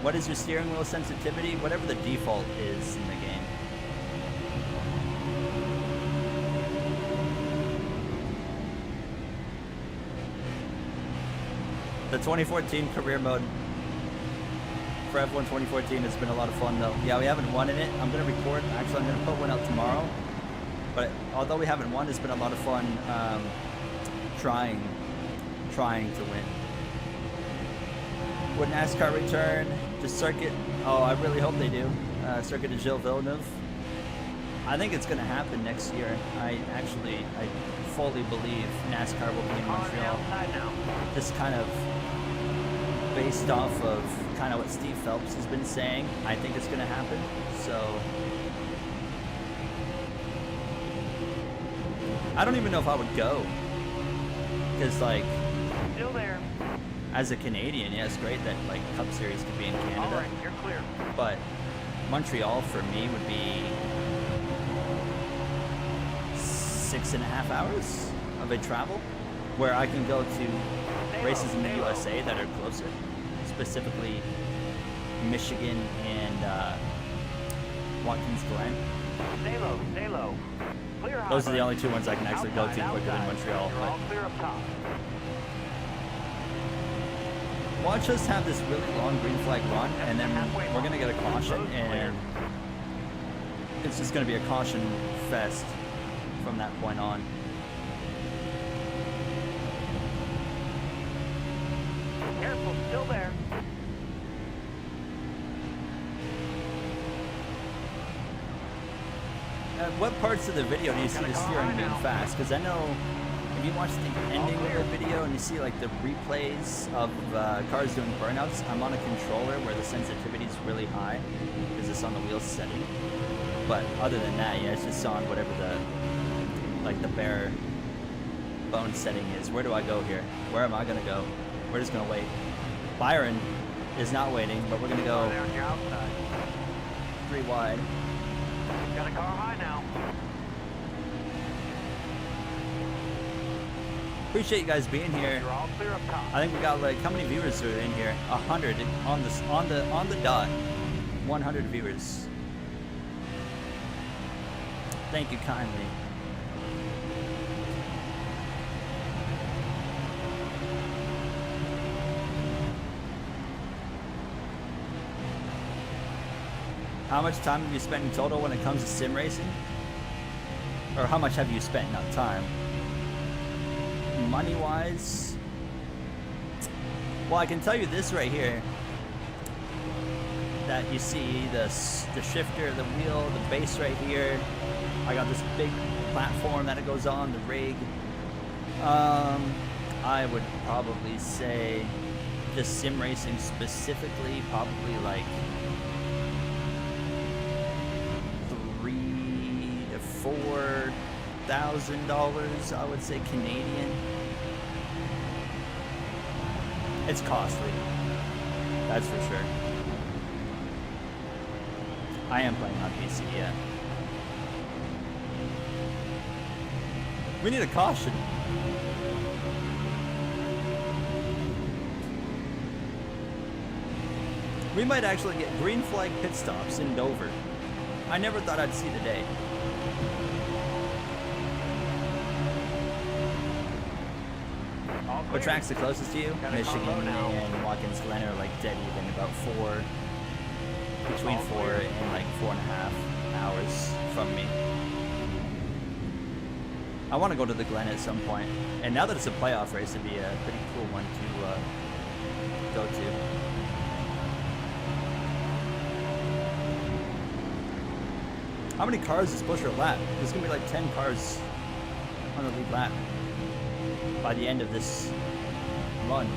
What is your steering wheel sensitivity? Whatever the default is in the game. The 2014 career mode for F1 2014 has been a lot of fun though. Yeah, we haven't won in it. I'm going to record. Actually, I'm going to put one out tomorrow. But although we haven't won, it's been a lot of fun trying to win. Would NASCAR return to circuit? Oh, I really hope they do. Circuit de Gilles Villeneuve. I think it's going to happen next year. I fully believe NASCAR will be in Montreal. This kind of based off of kind of what Steve Phelps has been saying, I think it's going to happen. So I don't even know if I would go, because like, Still there. as a Canadian, yeah, it's great that like Cup Series could be in Canada. All right, you're clear. But Montreal for me would be 6.5 hours of a travel, where I can go to races in the USA that are closer, specifically Michigan and Watkins Glen. Stay low, stay low. Clear high. Those are the only two ones I can actually go to Outside, quicker than outside. Montreal. You're all clear up top. Watch us have this really long green flag run, and then we're going to get a caution, and it's just going to be a caution fest from that point on. Careful, still there. What parts of the video do you see the steering being fast? Because I know if you watch the ending of the video and you see like the replays of cars doing burnouts, I'm on a controller where the sensitivity is really high because it's on the wheel setting. But other than that, yeah, it's just on whatever the bare bone setting is. Where do I go here? Where am I gonna go? We're just gonna wait. Byron is not waiting, but we're gonna go There on your outside. 3 wide. Got a car high now. Appreciate you guys being here. You're all clear up top. I think we got like, how many viewers are in here? 100 on the dot. 100 viewers. Thank you kindly. How much time have you spent in total when it comes to sim racing? Or how much have you spent, not time? Money-wise? Well, I can tell you this right here. That you see the shifter, the wheel, the base right here. I got this big platform that it goes on, the rig. I would probably say just sim racing specifically, probably like $3,000 to $4,000, I would say Canadian. It's costly, that's for sure. I am playing on PC, yeah. We need a caution. We might actually get green flag pit stops in Dover. I never thought I'd see the day. What track's the closest to you? Michigan and Watkins Glen are like dead even, about between 4 and like 4.5 hours from me. I want to go to the Glen at some point, and now that it's a playoff race, it'd be a pretty cool one to go to. How many cars is pushed per lap? There's gonna be like 10 cars on the lead lap by the end of this run.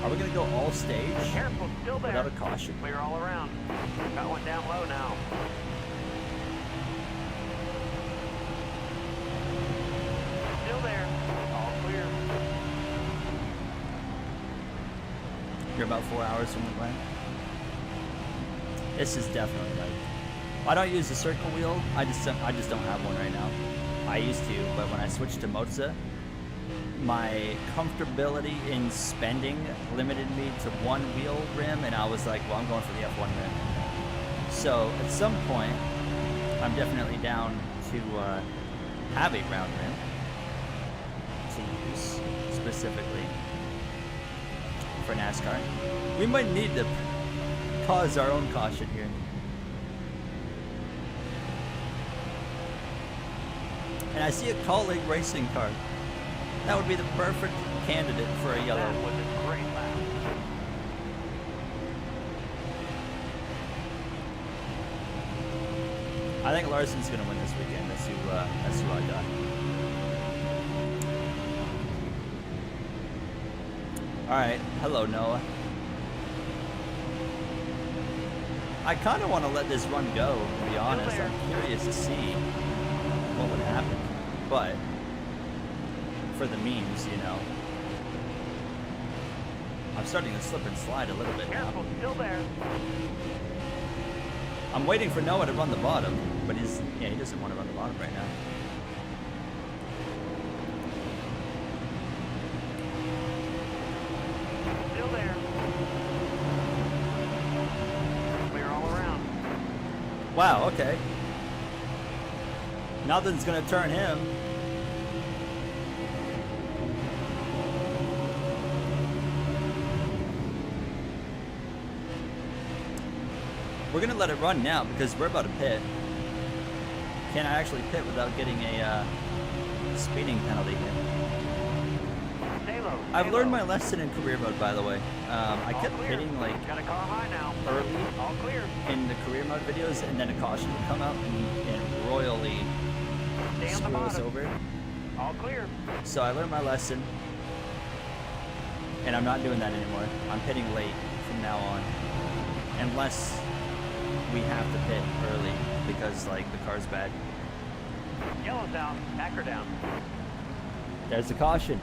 Are we gonna go all stage? Careful, still there. Without a caution? Clear all around. Got one down low now. Still there. All clear. You're about 4 hours from the Glen. This is definitely like, I don't use the circle wheel. I just don't have one right now. I used to, but when I switched to Moza, my comfortability in spending limited me to one wheel rim, and I was like, well, I'm going for the F1 rim. So at some point, I'm definitely down to have a round rim to use specifically for NASCAR. We might need to cause our own caution here. And I see a colleague racing car. That would be the perfect candidate for a yellow. That was a great lap. I think Larson's gonna win this weekend. That's who I got. Alright, hello Noah. I kind of want to let this run go, to be honest. I'm curious to see what would happen. But, for the memes, you know. I'm starting to slip and slide a little bit now. Careful, still there. I'm waiting for Noah to run the bottom, but he doesn't want to run the bottom right now. Still there. Clear all around. Wow, okay. Nothing's gonna turn him. We're gonna let it run now because we're about to pit. Can I actually pit without getting a speeding penalty? Stay low. I've learned my lesson in career mode, by the way. I kept pitting like Got a car high now. early All clear. in the career mode videos, and then a caution would come out and royally Stay on the screw us bottom. over. All clear. So I learned my lesson, and I'm not doing that anymore. I'm pitting late from now on, unless we have to pit early because like the car's bad. Yellow's out. Backer down. There's the caution.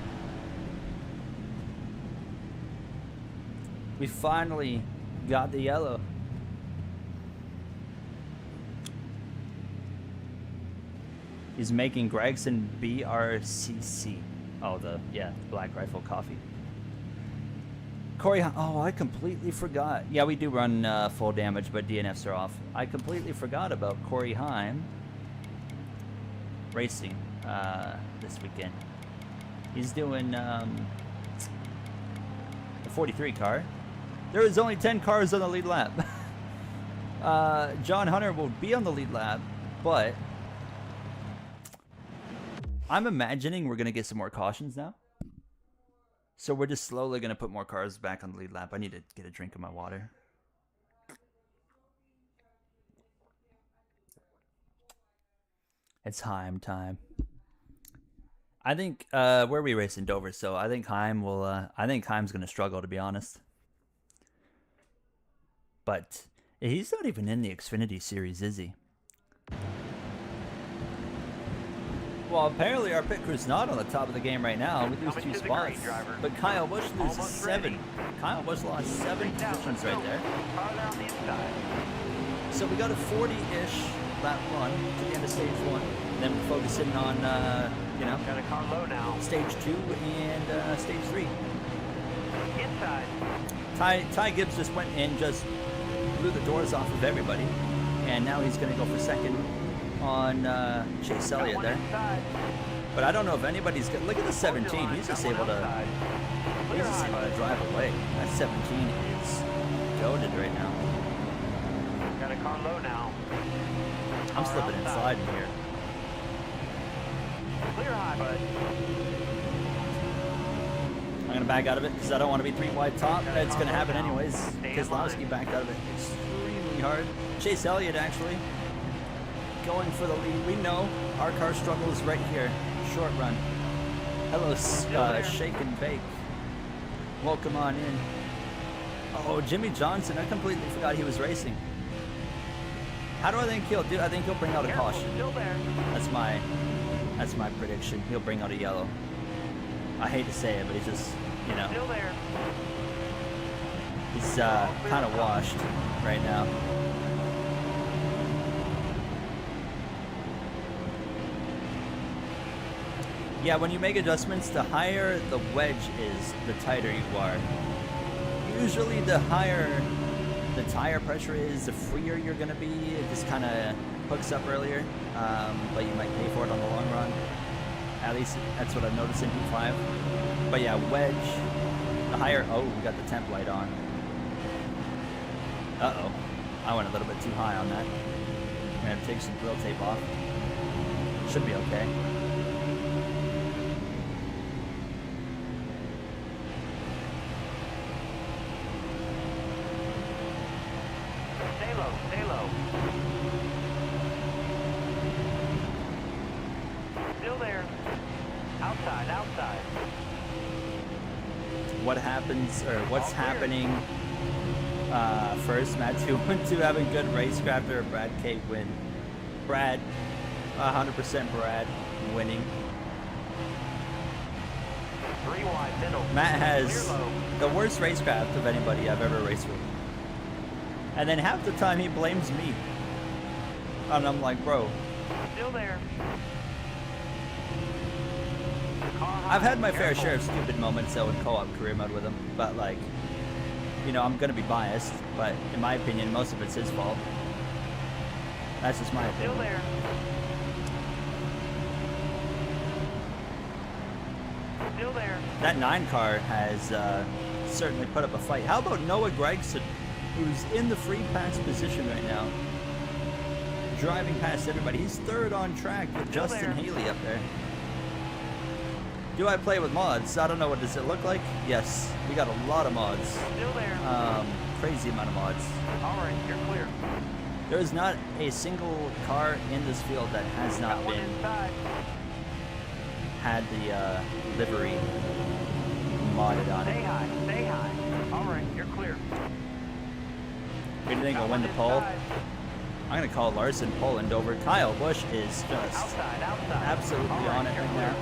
We finally got the yellow. He's making Gregson BRCC. Oh, the Black Rifle Coffee. Corey, oh, I completely forgot. Yeah, we do run full damage, but DNFs are off. I completely forgot about Corey Heim racing this weekend. He's doing the 43 car. There is only 10 cars on the lead lap. John Hunter will be on the lead lap, but I'm imagining we're going to get some more cautions now. So we're just slowly going to put more cars back on the lead lap. I need to get a drink of my water. It's Heim time. I think where we race in Dover, so I think Heim will. I think Heim's going to struggle, to be honest. But he's not even in the Xfinity Series, is he? Well, apparently our pit crew's not on the top of the game right now. We lose 2 spots. But Kyle Busch loses 7. Kyle Busch lost 7 positions right there. Farther on the inside. So we got a 40-ish lap run to the end of stage 1. Then we're focusing on, you know, Got a car low now. stage 2 and stage 3. Inside. Ty Gibbs just went and just blew the doors off of everybody. And now he's going to go for second on Chase Got Elliott one there. inside. But I don't know if anybody's good. Look at the 17. He's just able to drive away. That 17 is goated right now. Got a car low now. I'm slipping and sliding here. Clear high, bud. I'm gonna back out of it because I don't want to be 3 wide top. It's gonna happen anyways. Stay in Keselowski line. backed out of it extremely hard. Chase Elliott actually going for the lead. We know our car struggles right here. Short run. Hello, Shake and Bake. Welcome on in. Oh, Jimmy Johnson. I completely forgot he was racing. How do I think he'll do? I think he'll bring out a Careful, caution. still there. That's my prediction. He'll bring out a yellow. I hate to say it, but he's just, you know, Still there. he's kind of washed right now. Yeah, when you make adjustments, the higher the wedge is, the tighter you are. Usually the higher the tire pressure is, the freer you're going to be. It just kind of hooks up earlier, but you might pay for it on the long run. At least that's what I've noticed in P5. But yeah, wedge, the higher... Oh, we got the temp light on. Uh-oh. I went a little bit too high on that. I'm going to take some grill tape off. Should be okay. Stay low, stay low. Still there. Outside, outside. what happens or what's happening first. Matt 212 having good racecraft or Brad K win. Brad, 100% Brad winning. 3 wide middle. Matt has Clear low. the worst racecraft of anybody I've ever raced with. And then half the time he blames me. And I'm like, bro. Still there. I've had my fair share of stupid moments though in co-op career mode with him. But like, you know, I'm gonna be biased. But in my opinion, most of it's his fault. That's just my Still opinion. there. Still there. That 9 car has certainly put up a fight. How about Noah Gregson, who's in the free pass position right now? Driving past everybody. He's third on track with Still Justin there. Haley up there. Do I play with mods? I don't know. What does it look like? Yes, we got a lot of mods. Still there. Crazy amount of mods. All right, you're clear. There is not a single car in this field that has not Got one been inside. had the livery modded on Stay it. high. Stay high. All right, you're clear. Who do you think will Got win one the pole? inside. I'm gonna call Larson Poland over. Kyle Busch is just Outside. Outside. absolutely All right, on it you're right clear. now.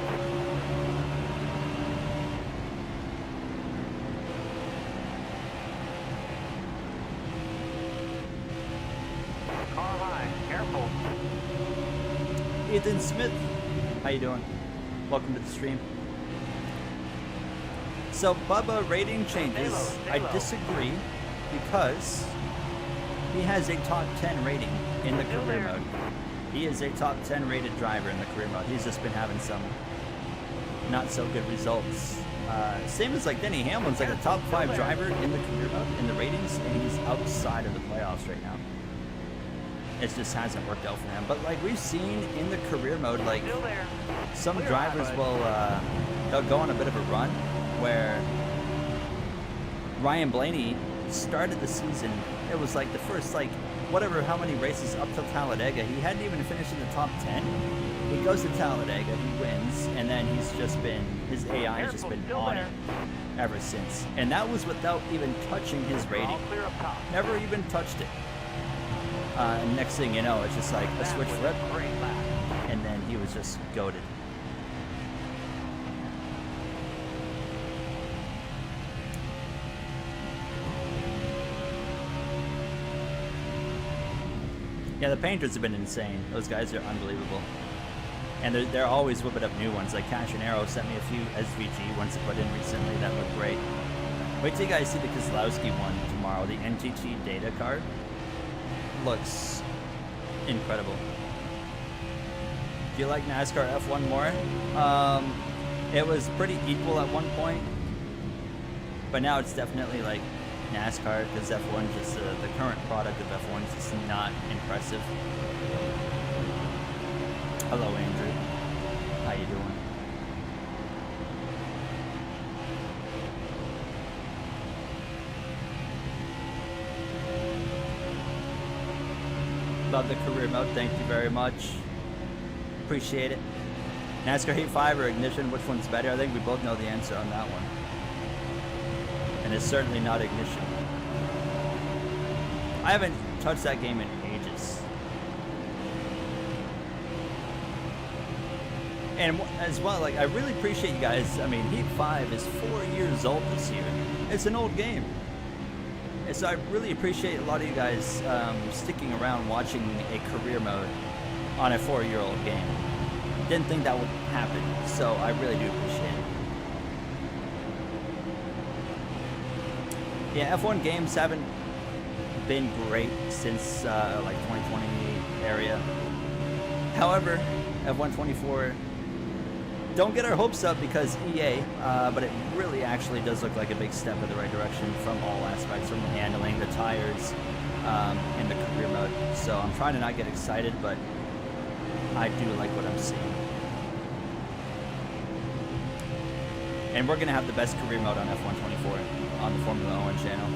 Car high. Careful. Ethan Smith, how you doing? Welcome to the stream. So Bubba rating changes. Stay I low. disagree because he has a top 10 rating in the Still career there. mode. He is a top 10 rated driver in the career mode. He's just been having some not so good results. Same as like Denny Hamlin's like a top 5 driver in the career mode in the ratings, and he's outside of the playoffs right now. It just hasn't worked out for him. But like we've seen in the career mode, like Still there. some Clear drivers high, will they'll go on a bit of a run where Ryan Blaney started the season. It was like the first like whatever how many races up till Talladega. He hadn't even finished in the top 10. He goes to Talladega, he wins, and then he's just been his AI has just Careful, been still on there. it ever since. And that was without even touching his All rating. clear up top. Never even touched it. And next thing you know, it's just like a That switch was flip, a great lap. and then he was just goated. Yeah, the painters have been insane. Those guys are unbelievable. And they're always whipping up new ones. Like Cash and Arrow sent me a few SVG ones to put in recently that look great. Wait till you guys see the Kozlowski one tomorrow. The NTT data card looks incredible. Do you like NASCAR F1 more? It was pretty equal at one point, but now it's definitely like NASCAR because F1 just the current product of F1 is just not impressive. Hello, Andrew. How you doing? Love the career mode. Thank you very much. Appreciate it. NASCAR Heat 5 or Ignition, which one's better? I think we both know the answer on that one. And it's certainly not Ignition. I haven't touched that game in ages. And as well, like, I really appreciate you guys. I mean, Heat 5 is 4 years old this year. It's an old game. And so I really appreciate a lot of you guys sticking around watching a career mode on a 4-year-old game. Didn't think that would happen, so I really do appreciate it. Yeah, F1 games haven't been great since like 2020 area. However, F1 24, don't get our hopes up because EA, but it really actually does look like a big step in the right direction from all aspects, from the handling, the tires, and the career mode. So I'm trying to not get excited, but I do like what I'm seeing. And we're going to have the best career mode on F1 24 on the Formula 1 channel.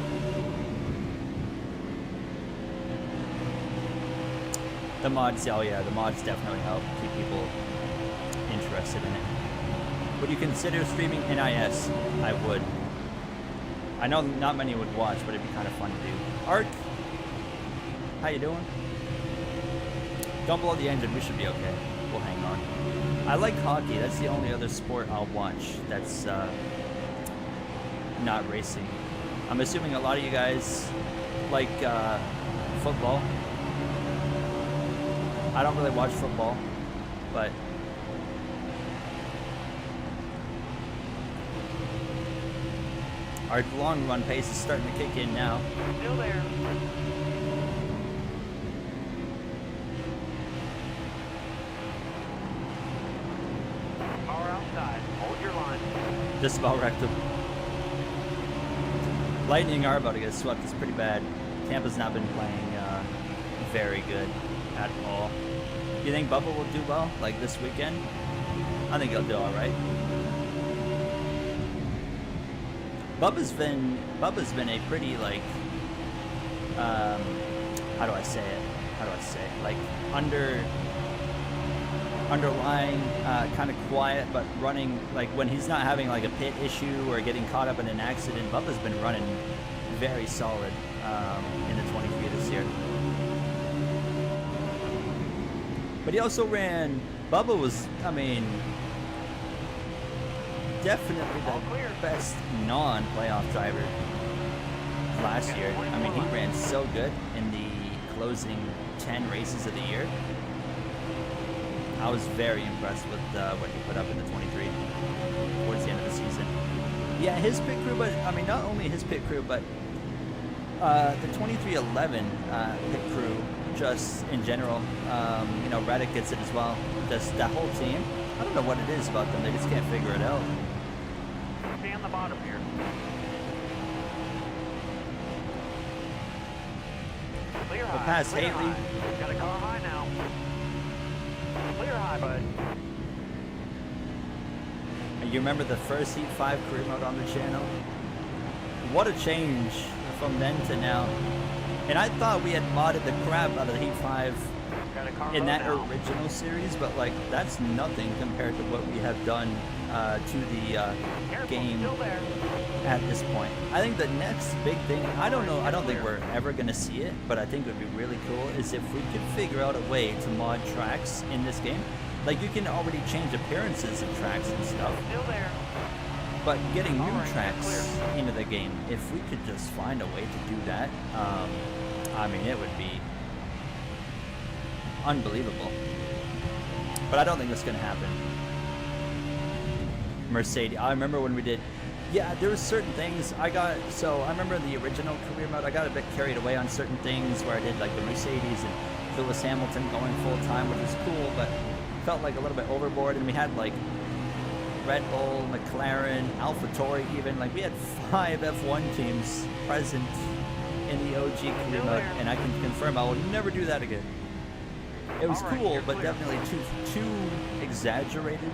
The mods, oh yeah, the mods definitely help keep people interested in it. Would you consider streaming NIS? I would. I know not many would watch, but it'd be kind of fun to do. Ark, how you doing? Don't blow the engine. We should be okay. We'll hang on. I like hockey. That's the only other sport I'll watch that's not racing. I'm assuming a lot of you guys like football. I don't really watch football, but our long run pace is starting to kick in now. Still there. Power outside. Hold your line. Just about wrecked him. Lightning are about to get swept. It's pretty bad. Tampa's not been playing very good at all. Do you think Bubba will do well, like this weekend? I think he'll do all right. Bubba's been a pretty like how do I say it? Like underlying, kind of quiet, but running, like when he's not having like a pit issue or getting caught up in an accident, Bubba's been running very solid in the 23 this year. But he also ran, Bubba was, I mean, definitely the best non-playoff driver last year. I mean, he ran so good in the closing 10 races of the year. I was very impressed with what he put up in the 23 towards the end of the season. Yeah, his pit crew, but I mean, not only his pit crew, but the 2311 pit crew, just in general. You know, Reddick gets it as well. Just that whole team. I don't know what it is about them. They just can't figure it out. Stay on the bottom here. Clear high. We'll pass clear Haley. high. Got a car high now. Clear high, bud. And you remember the first Heat 5 career mode on the channel? What a change from then to now. And I thought we had modded the crap out of the Heat 5 Got a car in that now. original series, but like that's nothing compared to what we have done to the Careful, game still there. at this point. I think the next big thing, I don't know, I don't think we're ever going to see it, but I think it would be really cool is if we could figure out a way to mod tracks in this game. Like you can already change appearances of tracks and stuff, Still there. but getting new Alright, tracks clear. into the game, if we could just find a way to do that, I mean, it would be unbelievable. But I don't think that's going to happen. Mercedes, I remember when we did, yeah, there was certain things I got, so I remember in the original career mode, I got a bit carried away on certain things where I did like the Mercedes and Lewis Hamilton going full time, which was cool, but felt like a little bit overboard. And we had like Red Bull, McLaren, AlphaTauri even, like we had 5 F1 teams present in the OG career mode, and I can confirm I will never do that again. It was Alright, cool, you're but clear. definitely too exaggerated.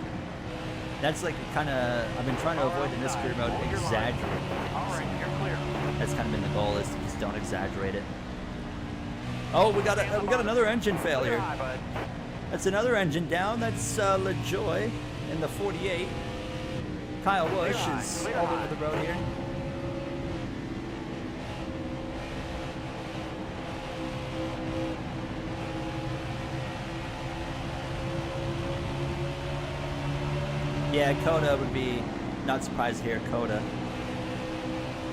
That's like kind of, I've been trying to avoid in this career mode, Hold your line. exaggerating All things. right, you're clear. That's kind of been the goal, is to just don't exaggerate it. Oh, we got another engine Clear failure. high, bud. That's another engine down. That's LaJoy in the 48. Kyle Busch high, is clear all high. over the road here. Yeah, Coda would be not surprised to hear Coda.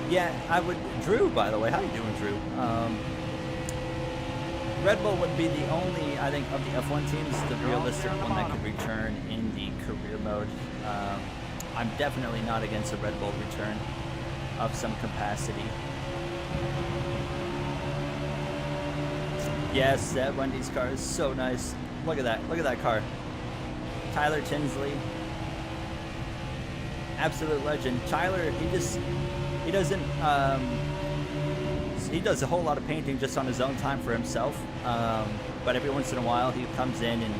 Yeah, I would. Drew, by the way, how you doing, Drew? Red Bull would be the only, I think, of the F1 teams, the realistic one that could return in the career mode. I'm definitely not against a Red Bull return of some capacity. Yes, that Wendy's car is so nice. Look at that. Look at that car. Tyler Tinsley. Absolute legend. Tyler, he doesn't, he does a whole lot of painting just on his own time for himself. But every once in a while he comes in and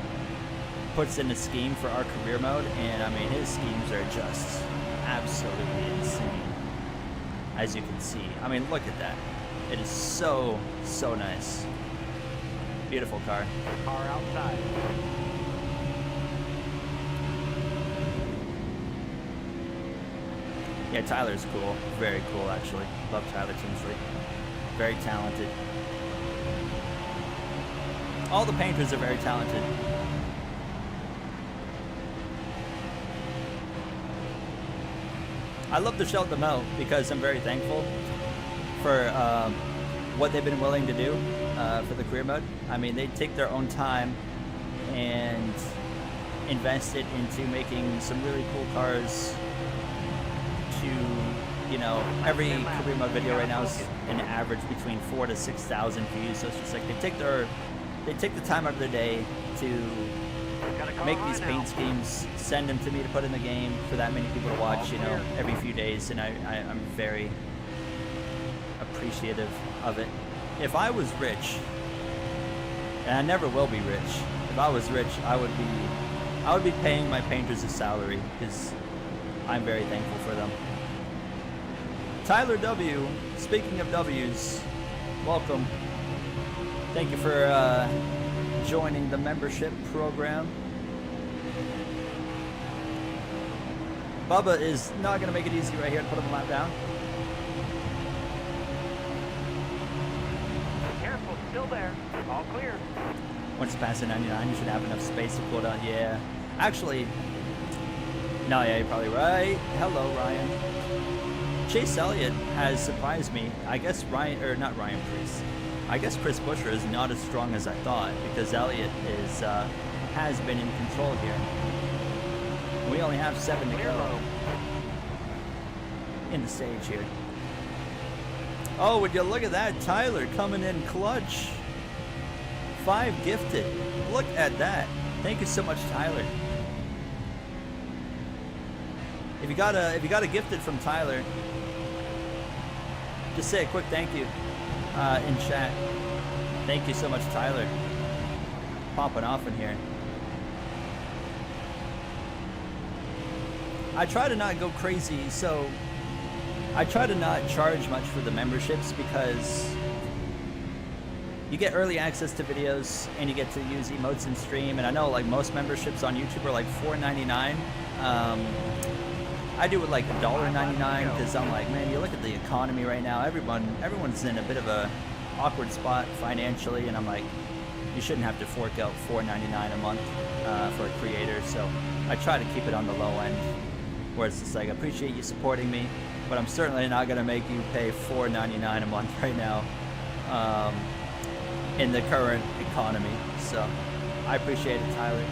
puts in a scheme for our career mode, and I mean his schemes are just absolutely insane, as you can see. I mean, look at that. It is so nice. Beautiful car. Car outside. Yeah, Tyler's cool. Very cool, actually. Love Tyler Tinsley. Very talented. All the painters are very talented. I love to shout them out because I'm very thankful for what they've been willing to do for the career mode. I mean, they take their own time and invest it into making some really cool cars to, you know, every career mode video right now is an average between 4,000 to 6,000 views. So it's just like they take the time out of their day to make these paint schemes, send them to me to put in the game for that many people to watch, you know, every few days, and I'm very appreciative of it. If I was rich, and I never will be rich, if I was rich, I would be paying my painters a salary because I'm very thankful for them. Tyler W, speaking of W's, welcome. Thank you for joining the membership program. Bubba is not going to make it easy right here to put him a lap down. Careful, still there. All clear. Once you pass the 99, you should have enough space to pull down. Yeah. Actually, no, yeah, you're probably right. Hello, Ryan. Chase Elliott has surprised me. I guess not Ryan Priest. I guess Chris Buescher is not as strong as I thought because Elliott has been in control here. We only have 7 to go in the stage here. Oh, would you look at that? Tyler coming in clutch. 5 gifted. Look at that. Thank you so much, Tyler. If you got a gifted from Tyler, just say a quick thank you in chat. Thank you so much, Tyler. Popping off in here. I try to not go crazy, so I try to not charge much for the memberships because you get early access to videos and you get to use emotes in stream. And I know like most memberships on YouTube are like $4.99. I do it like $1.99 because I'm like, man, you look at the economy right now. Everyone's in a bit of a awkward spot financially, and I'm like, you shouldn't have to fork out $4.99 a month for a creator. So I try to keep it on the low end, where it's just like, I appreciate you supporting me, but I'm certainly not gonna make you pay $4.99 a month right now in the current economy. So I appreciate it, Tyler.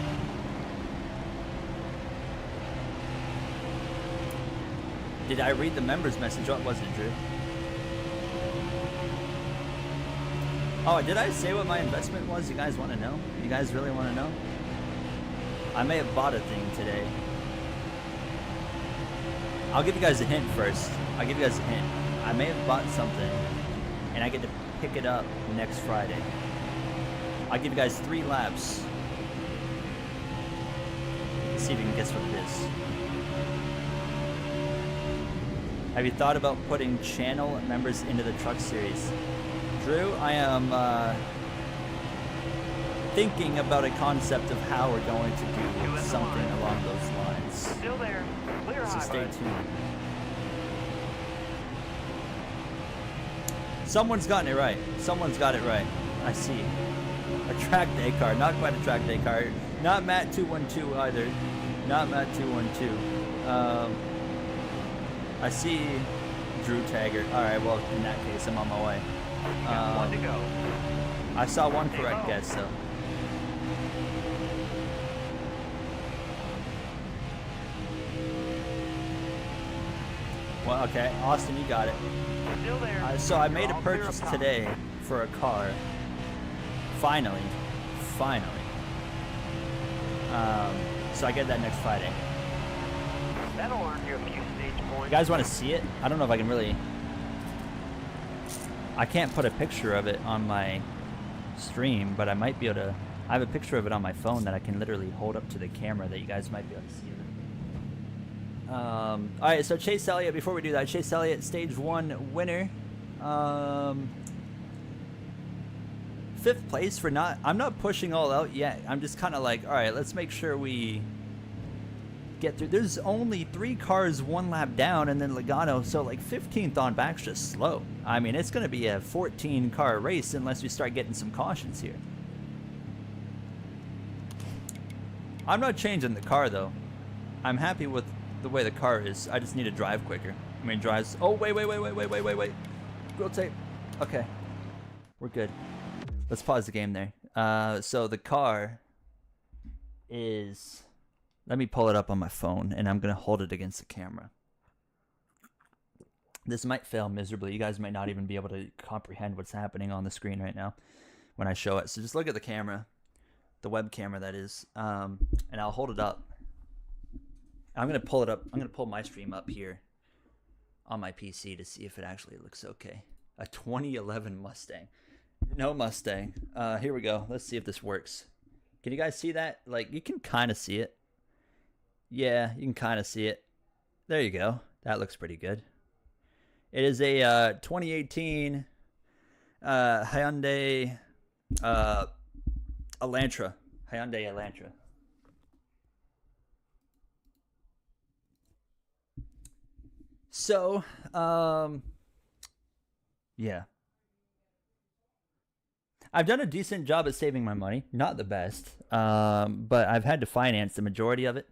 Did I read the members message? What was it, Drew? Oh, did I say what my investment was? You guys want to know? You guys really want to know? I may have bought a thing today. I'll give you guys a hint first. I'll give you guys a hint. I may have bought something, and I get to pick it up next Friday. I'll give you guys 3 laps. See if you can guess what it is. Have you thought about putting channel members into the truck series? Drew, I am thinking about a concept of how we're going to do something along those lines. Still there. Clear So high. stay tuned. Someone's gotten it right. Someone's got it right. I see. A track day car. Not quite a track day car. Not Matt 212 either. Not Matt 212. I see Drew Taggart. Alright, well, in that case, I'm on my way. Got 1 to go. I saw one correct guess, though. Well, okay. Austin, you got it. Still there. So I made You're a all clear purchase up top. today for a car. Finally. So I get that next Friday. That'll earn you a few stage points. You guys want to see it? I don't know if I can really... I can't put a picture of it on my stream, but I might be able to... I have a picture of it on my phone that I can literally hold up to the camera that you guys might be able to see it. Alright, so Chase Elliott, before we do that, Chase Elliott, stage 1 winner. 5th place for not... I'm not pushing all out yet. I'm just kind of like, alright, let's make sure we get through. There's only 3 cars 1 lap down, and then Logano, so like 15th on back's just slow. I mean, it's going to be a 14-car race unless we start getting some cautions here. I'm not changing the car, though. I'm happy with the way the car is. I just need to drive quicker. I mean, drives... Oh, wait. Grill tape. Okay. We're good. Let's pause the game there. So the car is... Let me pull it up on my phone, and I'm going to hold it against the camera. This might fail miserably. You guys might not even be able to comprehend what's happening on the screen right now when I show it. So just look at the camera, the web camera that is, and I'll hold it up. I'm going to pull it up. I'm going to pull my stream up here on my PC to see if it actually looks okay. A 2011 Mustang. No Mustang. Here we go. Let's see if this works. Can you guys see that? Like, you can kind of see it. Yeah, you can kind of see it. There you go. That looks pretty good. It is a 2018 Hyundai Elantra. Hyundai Elantra. So, yeah. I've done a decent job at saving my money. Not the best, but I've had to finance the majority of it.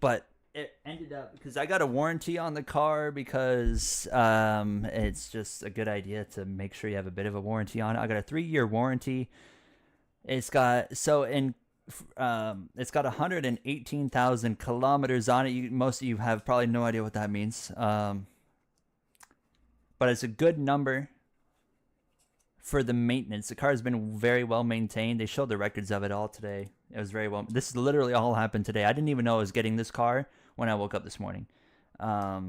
But it ended up, because I got a warranty on the car, because it's just a good idea to make sure you have a bit of a warranty on it. I got a 3-year warranty. It's got, it's got 118,000 kilometers on it. Most of you have probably no idea what that means. But it's a good number for the maintenance. The car has been very well maintained. They showed the records of it all today. It was very well. This is literally all happened today. I didn't even know I was getting this car when I woke up this morning. But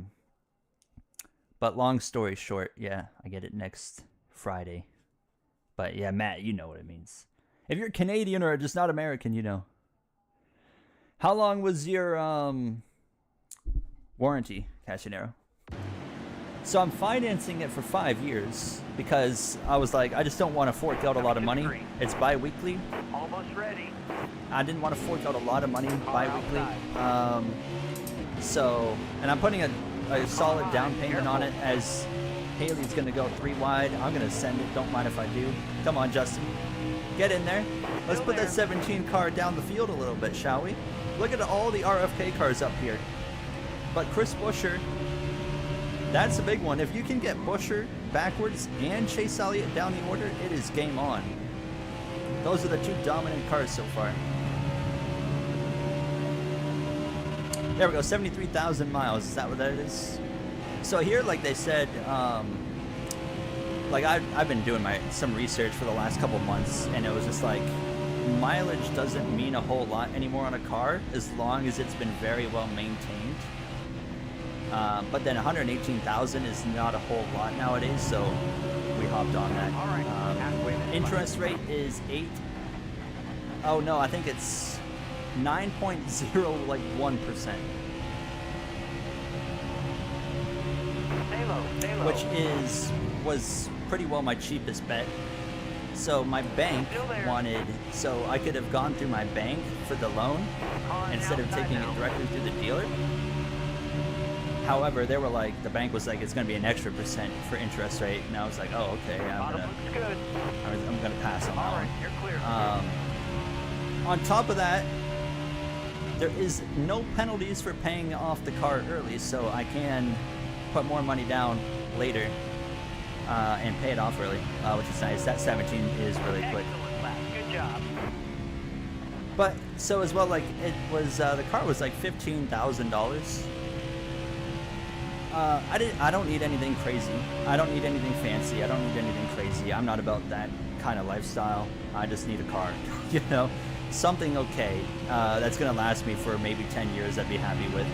long story short, yeah, I get it next Friday. But yeah, Matt, you know what it means. If you're Canadian or just not American, you know. How long was your warranty, Casinero? So I'm financing it for 5 years because I was like, I just don't want to fork out a lot of money. It's bi-weekly. Almost ready. I didn't want to fork out a lot of money bi-weekly. And I'm putting a solid down payment on it, as Haley's going to go 3 wide. I'm going to send it. Don't mind if I do. Come on, Justin. Get in there. Let's put that 17 car down the field a little bit, shall we? Look at all the RFK cars up here. But Chris Buescher, that's a big one. If you can get Buescher backwards and Chase Elliott down the order, it is game on. Those are the 2 dominant cars so far. There we go, 73,000 miles. Is that what that is? So here, like they said, like I've been doing some research for the last couple months, and it was just like, mileage doesn't mean a whole lot anymore on a car as long as it's been very well maintained. But then 118,000 is not a whole lot nowadays, so we hopped on that. All right. Interest rate is 8. Oh no, I think it's 9.01%, Stay low. which was pretty well my cheapest bet. So my bank wanted, so I could have gone through my bank for the loan instead of taking it directly through the dealer. However, they were like, the bank was like, it's going to be an extra % for interest rate, and I was like, oh, okay, I'm gonna pass on that All one. right, you're clear. On top of that, there is no penalties for paying off the car early, so I can put more money down later and pay it off early, which is nice. That 17 is really quick. Excellent lap. Good job. But so as well, like it was, the car was like $15,000. I don't need anything crazy. I don't need anything fancy. I don't need anything crazy. I'm not about that kind of lifestyle. I just need a car, you know, something okay that's gonna last me for maybe 10 years. I'd be happy with.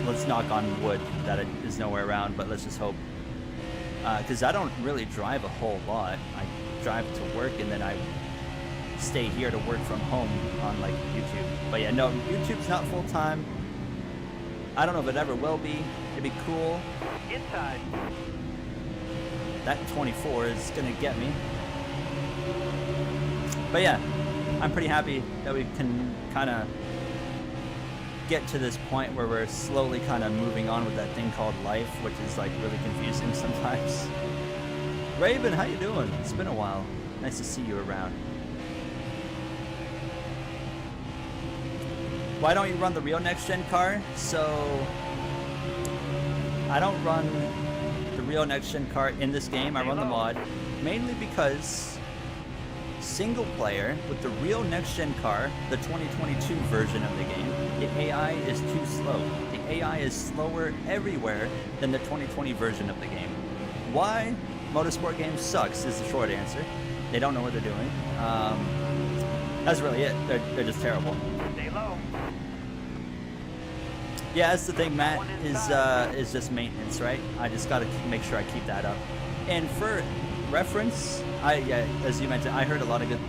Let's knock on wood that it is nowhere around, but let's just hope. Because I don't really drive a whole lot. I drive to work and then I stay here to work from home on like YouTube. But yeah, no, YouTube's not full time. I don't know if it ever will be. It'd be cool. Inside. That 24 is gonna get me. But yeah, I'm pretty happy that we can kind of get to this point where we're slowly kind of moving on with that thing called life, which is like really confusing sometimes. Raven, how you doing? It's been a while. Nice to see you around. Why don't you run the real next gen car? So I don't run the real next gen car in this game. I run the mod mainly because single player with the real next gen car, the 2022 version of the game, the AI is too slow. The AI is slower everywhere than the 2020 version of the game. Why? Motorsport game sucks is the short answer. They don't know what they're doing. That's really it. They're just terrible. Stay low. Yeah, that's the thing, Matt, is just maintenance, right? I just gotta make sure I keep that up. And for reference, yeah, as you mentioned, I heard a lot of good.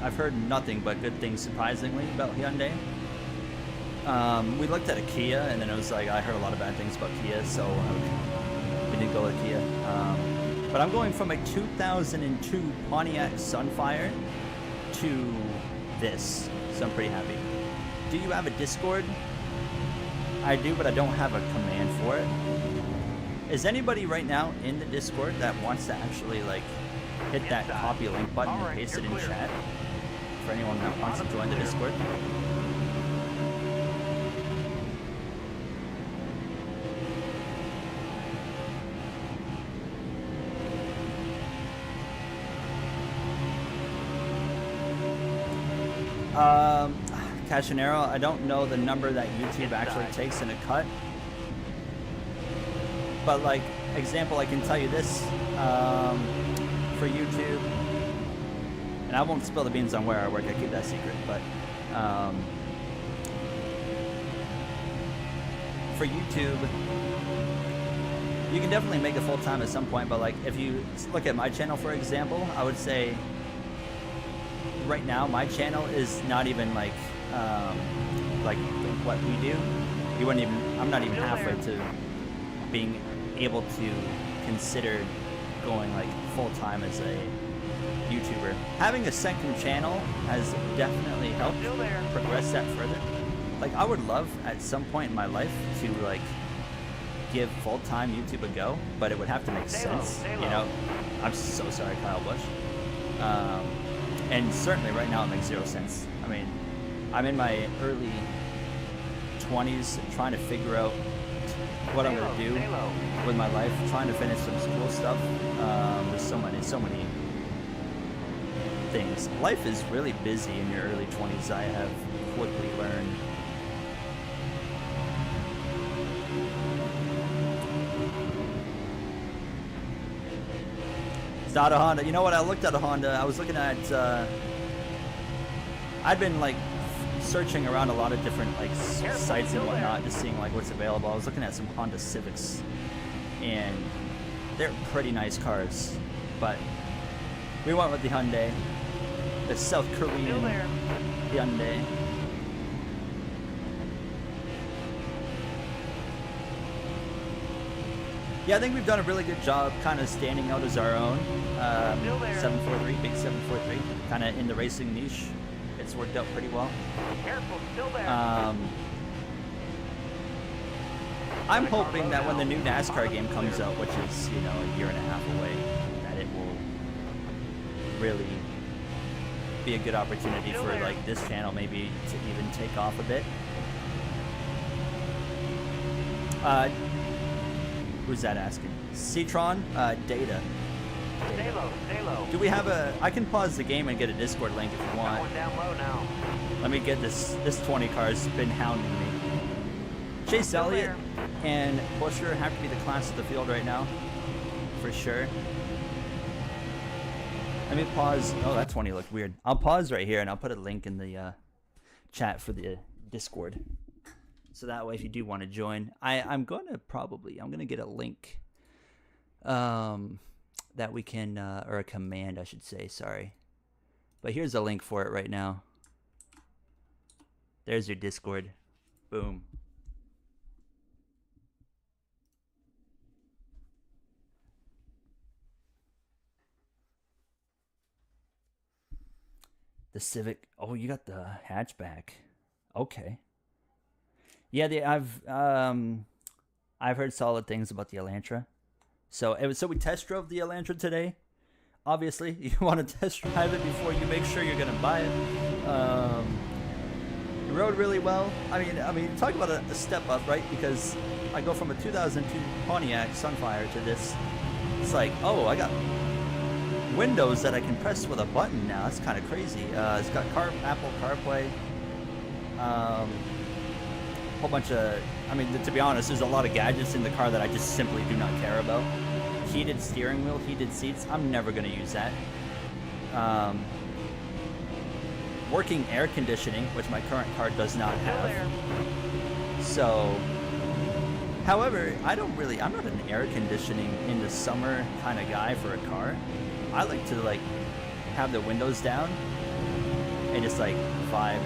I've heard nothing but good things, surprisingly, about Hyundai. We looked at a Kia, and then it was like I heard a lot of bad things about Kia, so we didn't go with Kia. But I'm going from a 2002 Pontiac Sunfire to this, so I'm pretty happy. Do you have a Discord? I do, but I don't have a command for it. Is anybody right now in the Discord that wants to actually like hit that copy link button and paste it in chat? For anyone that wants to join the Discord. Cashinero, I don't know the number that YouTube actually takes in a cut. But like, example, I can tell you this, for YouTube, and I won't spill the beans on where I work, I keep that secret, but for YouTube, you can definitely make it full-time at some point, but like, if you look at my channel, for example, I would say, right now, my channel is not even like what we do. You wouldn't even, I'm not even halfway to being able to consider going like full-time as a YouTuber. Having a second channel has definitely helped progress that further. Like, I would love at some point in my life to like give full-time YouTube a go, but it would have to make sense, you know. I'm so sorry, Kyle Busch. And certainly right now it makes zero sense. I mean, I'm in my early 20s trying to figure out what I'm going to do with my life, trying to finish some school stuff. There's so many things. Life is really busy in your early 20s, I have quickly learned. It's not a Honda. You know what? I looked at a Honda. I was looking at, I'd been like searching around a lot of different like sites and whatnot, just seeing like what's available. I was looking at some Honda Civics, and they're pretty nice cars, but we went with the Hyundai, the South Korean Hyundai. Yeah, I think we've done a really good job kind of standing out as our own. 743, big 743, kind of in the racing niche. It's worked out pretty well. Careful, still there. I'm hoping that when the new NASCAR game comes out, which is, you know, a year and a half away, that it will really be a good opportunity for like this channel maybe to even take off a bit. Who's that asking? Citron, Data. Stay low, stay low. Do we have a... I can pause the game and get a Discord link if you want. Going down low now. Let me get this 20 car's been hounding me. Chase Elliott and Busher have to be the class of the field right now. For sure. Let me pause. Oh, that 20 looked weird. I'll pause right here and I'll put a link in the chat for the Discord. So that way if you do want to join, I'm going to get a link. That we can, or a command, I should say, sorry. But here's a link for it right now. There's your Discord. Boom. The Civic. Oh, you got the hatchback. Okay. Yeah, I've heard solid things about the Elantra. So we test drove the Elantra today. Obviously, you want to test drive it before you make sure you're gonna buy it. It rode really well. I mean, talk about a step up, right? Because I go from a 2002 Pontiac Sunfire to this. It's like, oh, I got windows that I can press with a button now. That's kind of crazy. It's got Apple CarPlay. Whole bunch of, I mean, to be honest, there's a lot of gadgets in the car that I just simply do not care about. Heated steering wheel, heated seats, I'm never going to use that. Working air conditioning, which my current car does not have. So, however, I'm not an air conditioning in the summer kind of guy for a car. I like to have the windows down and just vibe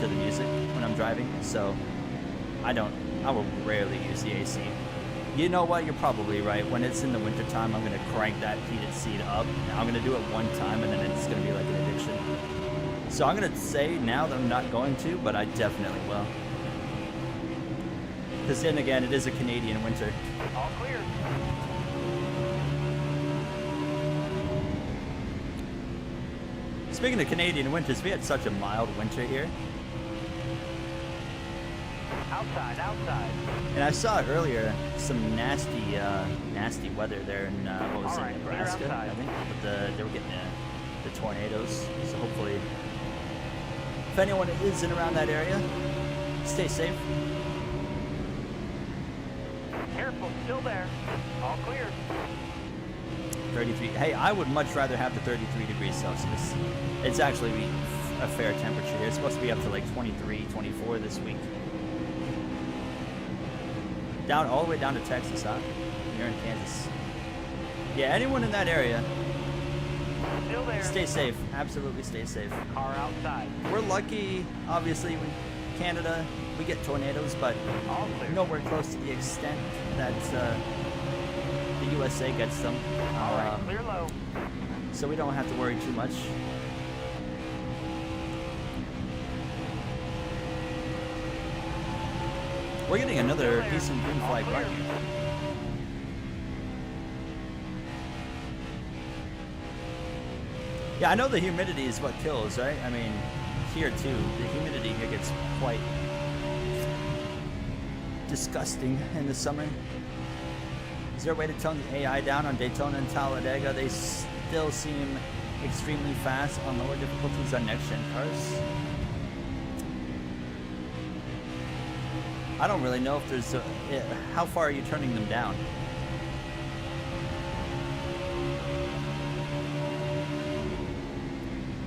to the music when I'm driving. So I will rarely use the AC. You know what? You're probably right. When it's in the wintertime, I'm going to crank that heated seat up. I'm going to do it one time, and then it's going to be like an addiction. So I'm going to say now that I'm not going to, but I definitely will. Because then again, it is a Canadian winter. All clear. Speaking of Canadian winters, we had such a mild winter here. Outside, outside. And I saw earlier some nasty weather there in what was it, Nebraska, I think. But they were getting the tornadoes. So hopefully, if anyone is in around that area, stay safe. Careful, still there. All clear. 33. Hey, I would much rather have the 33 degrees Celsius. It's actually a fair temperature here. It's supposed to be up to 23, 24 this week. Down all the way down to Texas, huh? You're in Kansas. Yeah, anyone in that area, Still there. stay safe. Absolutely stay safe. Car outside. We're lucky, obviously, Canada, we get tornadoes, but All clear. nowhere close to the extent that the USA gets them. All right, clear low. So we don't have to worry too much. We're getting another decent green flag run here. Yeah, I know the humidity is what kills, right? I mean, here too, the humidity here gets quite disgusting in the summer. Is there a way to tone the AI down on Daytona and Talladega? They still seem extremely fast on lower difficulties on next-gen cars. I don't really know if there's how far are you turning them down?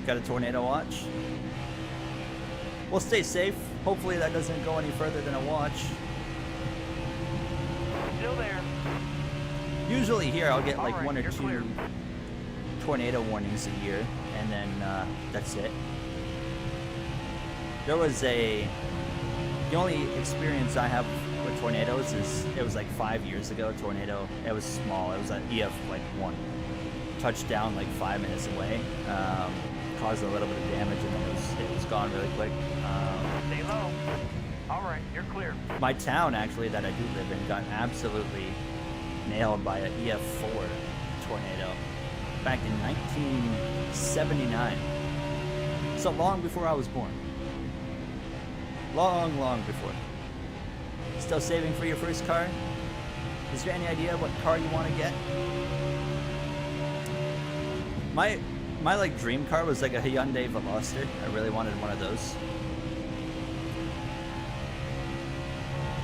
Got a tornado watch. We'll stay safe. Hopefully that doesn't go any further than a watch. Still there. Usually here I'll get like All right, one or you're two clear. tornado warnings a year, and then that's it. There was the only experience I have with tornadoes is it was like 5 years ago. Tornado. It was small. It was an EF1. Touched down like 5 minutes away. Caused a little bit of damage, and then it was gone really quick. Stay low. All right, you're clear. My town actually that I do live in got absolutely nailed by an EF4 tornado back in 1979. So long before I was born. Long, long before. Still saving for your first car? Is there any idea what car you want to get? My like dream car was like a Hyundai Veloster. I really wanted one of those.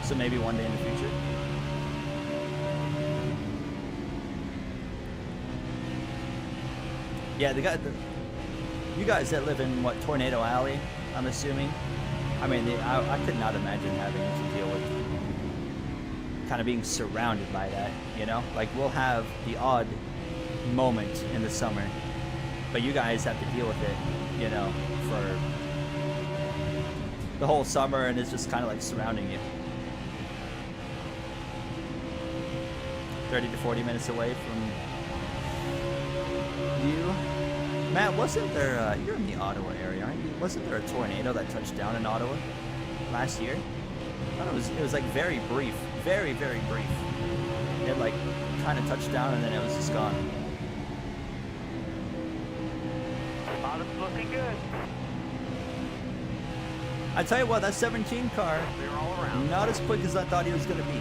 So maybe one day in the future. Yeah, you guys that live in what, Tornado Alley, I'm assuming. I mean, I could not imagine having to deal with kind of being surrounded by that, you know? Like, we'll have the odd moment in the summer, but you guys have to deal with it, you know, for the whole summer, and it's just kind of like surrounding you. 30 to 40 minutes away from you. Matt, wasn't there, you're in the Ottawa area, aren't you? Wasn't there a tornado that touched down in Ottawa last year? I thought it was like very brief, very brief. It like kind of touched down and then it was just gone. Bottom's looking good. I tell you what, that 17 car, Clear all around. not as quick as I thought he was going to be.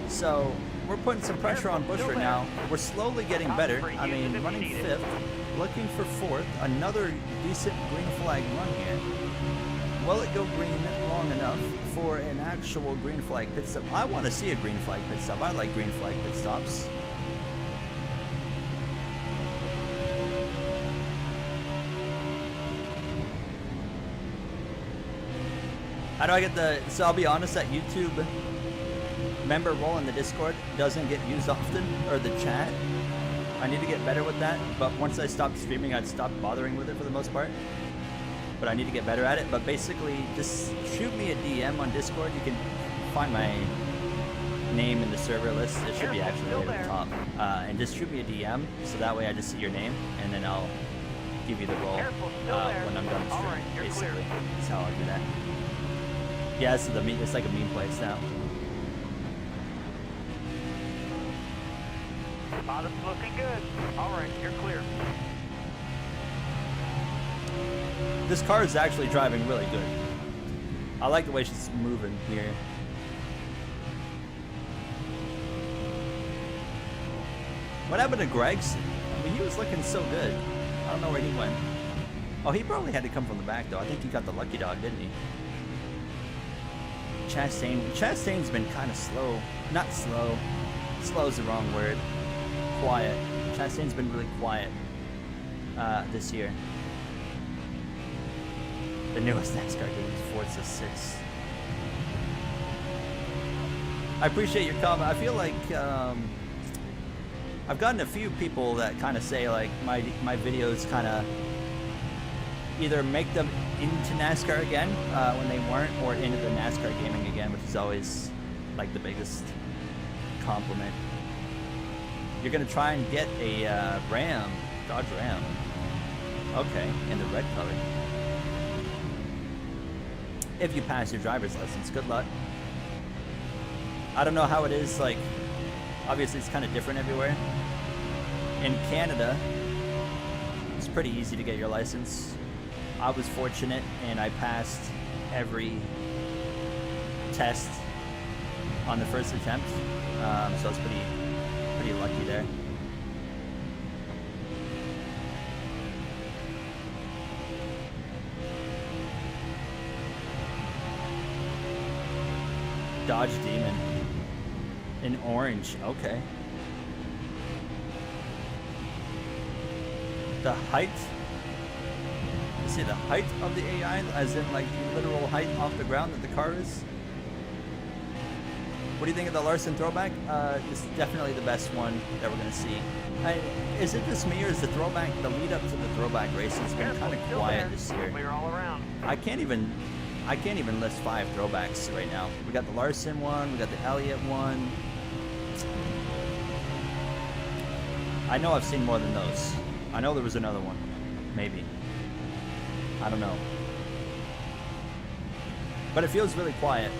So we're putting some pressure on Bush right now. We're slowly getting better. I mean, running 5th, looking for 4th, another decent green flag run here. Will it go green long enough for an actual green flag pit stop? I want to see a green flag pit stop. I like green flag pit stops. How do I get the... So I'll be honest, that YouTube member role in the Discord doesn't get used often, or the chat. I need to get better with that, but once I stopped streaming, I'd stop bothering with it for the most part. But I need to get better at it. But basically, just shoot me a DM on Discord. You can find my name in the server list. It should be actually right at the top. And just shoot me a DM, so that way I just see your name, and then I'll give you the role when I'm done streaming, basically. That's how I'll do that. Yeah, it's like a meme place now. Bottom's looking good. All right, you're clear. This car is actually driving really good. I like the way she's moving here. What happened to Gregson? I mean, he was looking so good. I don't know where he went. Oh, he probably had to come from the back, though. I think he got the lucky dog, didn't he? Chastain's been kind of slow. Not slow. Slow is the wrong word. Quiet. Chastain's been really quiet this year. The newest NASCAR game is Forza 6. I appreciate your comment. I feel like I've gotten a few people that kind of say like my videos kind of either make them into NASCAR again when they weren't, or into the NASCAR gaming again, which is always like the biggest compliment. You're gonna try and get a Dodge Ram. Okay, in the red color. If you pass your driver's license, good luck. I don't know how it is, like, obviously it's kind of different everywhere. In Canada, it's pretty easy to get your license. I was fortunate and I passed every test on the first attempt, so I was pretty lucky there. Dodge Demon in orange, okay. The height, you see the height of the AI, as in like the literal height off the ground that the car is. What do you think of the Larson throwback? It's definitely the best one that we're gonna see. Is it just me, or is the throwback, the lead up to the throwback race, has been kind of quiet this year? Clear all around. I can't even list 5 throwbacks right now. We got the Larson one, we got the Elliott one. I know I've seen more than those. I know there was another one, maybe. I don't know. But it feels really quiet.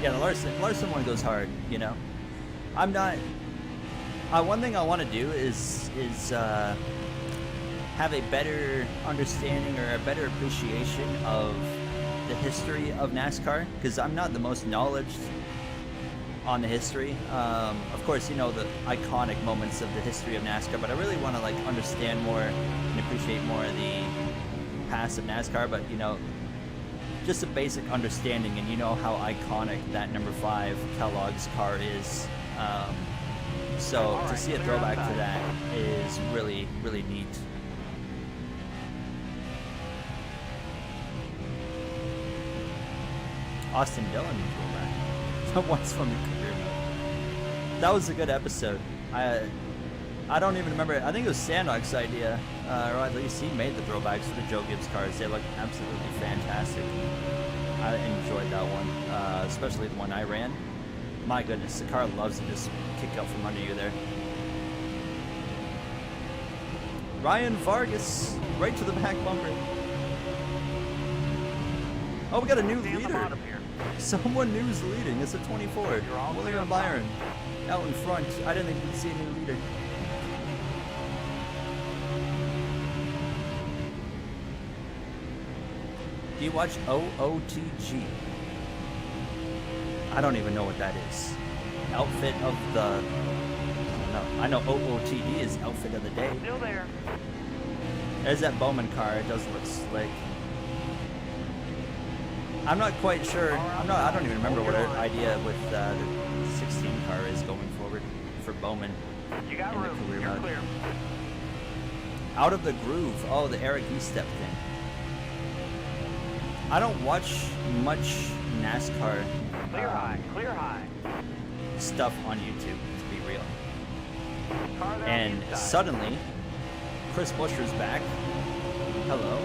Yeah, the Larson one goes hard, you know. I'm not. One thing I want to do is have a better understanding or a better appreciation of the history of NASCAR, because I'm not the most knowledgeable on the history. Of course, you know, the iconic moments of the history of NASCAR, but I really want to like understand more and appreciate more of the past of NASCAR. But you know, just a basic understanding, and you know how iconic that number 5 Kellogg's car is. So to see a throwback to that is really, really neat. Austin Dillon throwback. Once from the career mode. That was a good episode. I don't even remember. I think it was Sandrock's idea, or at least he made the throwbacks for the Joe Gibbs cars. They look absolutely fantastic. I enjoyed that one, especially the one I ran. My goodness, the car loves to just kick out from under you there. Ryan Vargas, right to the back bumper. Oh, we got a new Stay on the leader. bottom here. Someone new's leading. It's a 24. You're all clear William up Byron out in front. I didn't think we'd see a new leader. Do you watch OOTG? I don't even know what that is. Outfit of the... I know OOTD is outfit of the day. Still there. There's that Bowman car. It does look slick. I'm not quite sure. I don't even remember what our idea with the 16 car is going forward for Bowman. You got in the room. career You're mode. clear. Out of the groove. Oh, the Eric E-step thing. I don't watch much NASCAR Clear high. Clear high. stuff on YouTube, to be real. Car there on And the inside. suddenly, Chris Buescher's back. Hello.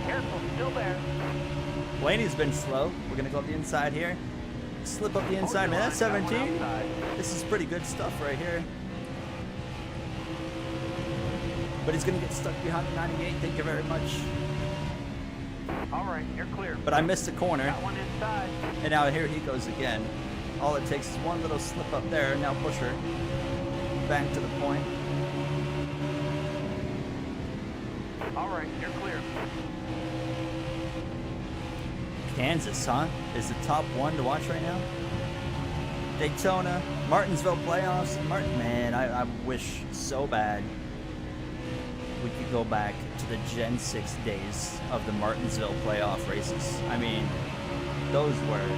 Careful. Still there. Blaney's been slow. We're gonna go up the inside here. Slip up the inside, man. That's Got one 17. outside. This is pretty good stuff right here. But he's gonna get stuck behind the 98. Thank you very much. All right. You're clear. But I missed the corner, Got one inside. and now here he goes again. All it takes is one little slip up there. Now Buescher back to the point. All right. You're clear. Kansas, huh? Is the top one to watch right now? Daytona, Martinsville playoffs. Man, I wish so bad we could go back to the Gen 6 days of the Martinsville playoff races. I mean, those were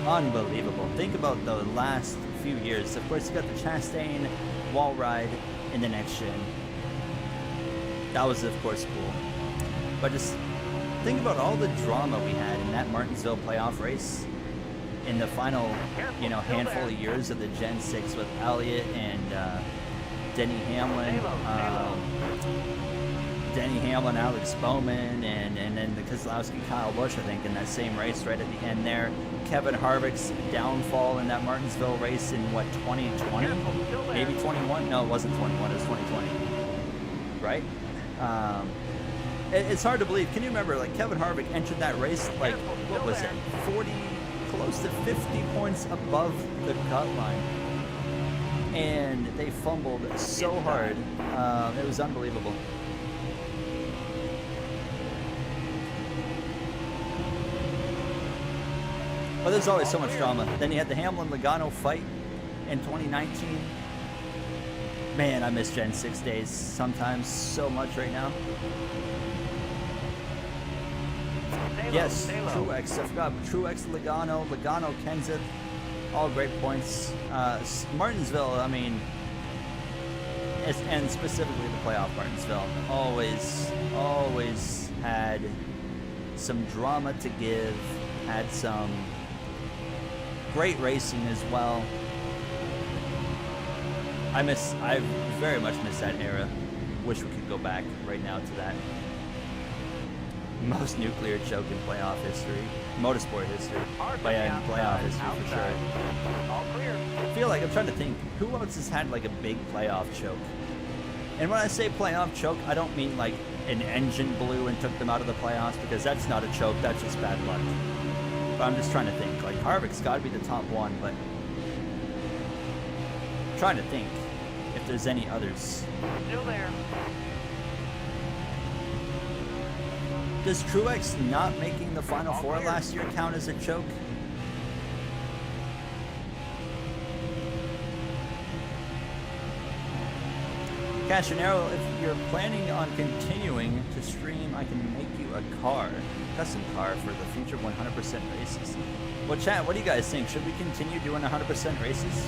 unbelievable. Think about the last few years. Of course, you got the Chastain wall ride in the next gen. That was, of course, cool. But just think about all the drama we had in that Martinsville playoff race in the final, handful of years of the Gen 6 with Elliott and Denny Hamlin. Denny Hamlin, Alex Bowman, and then the Keselowski, Kyle Busch, I think, in that same race right at the end there. Kevin Harvick's downfall in that Martinsville race in, 2020? Maybe 21? No, it wasn't 21, it was 2020. Right? It's hard to believe. Can you remember, Kevin Harvick entered that race, what was it? 40, close to 50 points above the cut line. And they fumbled so hard. It was unbelievable. But there's always so much drama. Then you had the Hamlin-Logano fight in 2019. Man, I miss Gen 6 days sometimes so much right now. Yes, Truex. I forgot. Truex, Logano, Kenseth. All great points. Martinsville, I mean, and specifically the playoff Martinsville, always had some drama to give, had some great racing as well. I very much miss that era. Wish we could go back right now to that. Most nuclear choke in playoff history, motorsport history, playoff history for sure. All clear. I feel like I'm trying to think who else has had a big playoff choke. And when I say playoff choke, I don't mean an engine blew and took them out of the playoffs, because that's not a choke, that's just bad luck. But I'm just trying to think. Harvick's got to be the top one, but I'm trying to think if there's any others. Still there. Does Truex not making the Final Four last year count as a choke? Cashinero, if you're planning on continuing to stream, I can make you a custom car for the future 100% races. Well, chat, what do you guys think? Should we continue doing 100% races?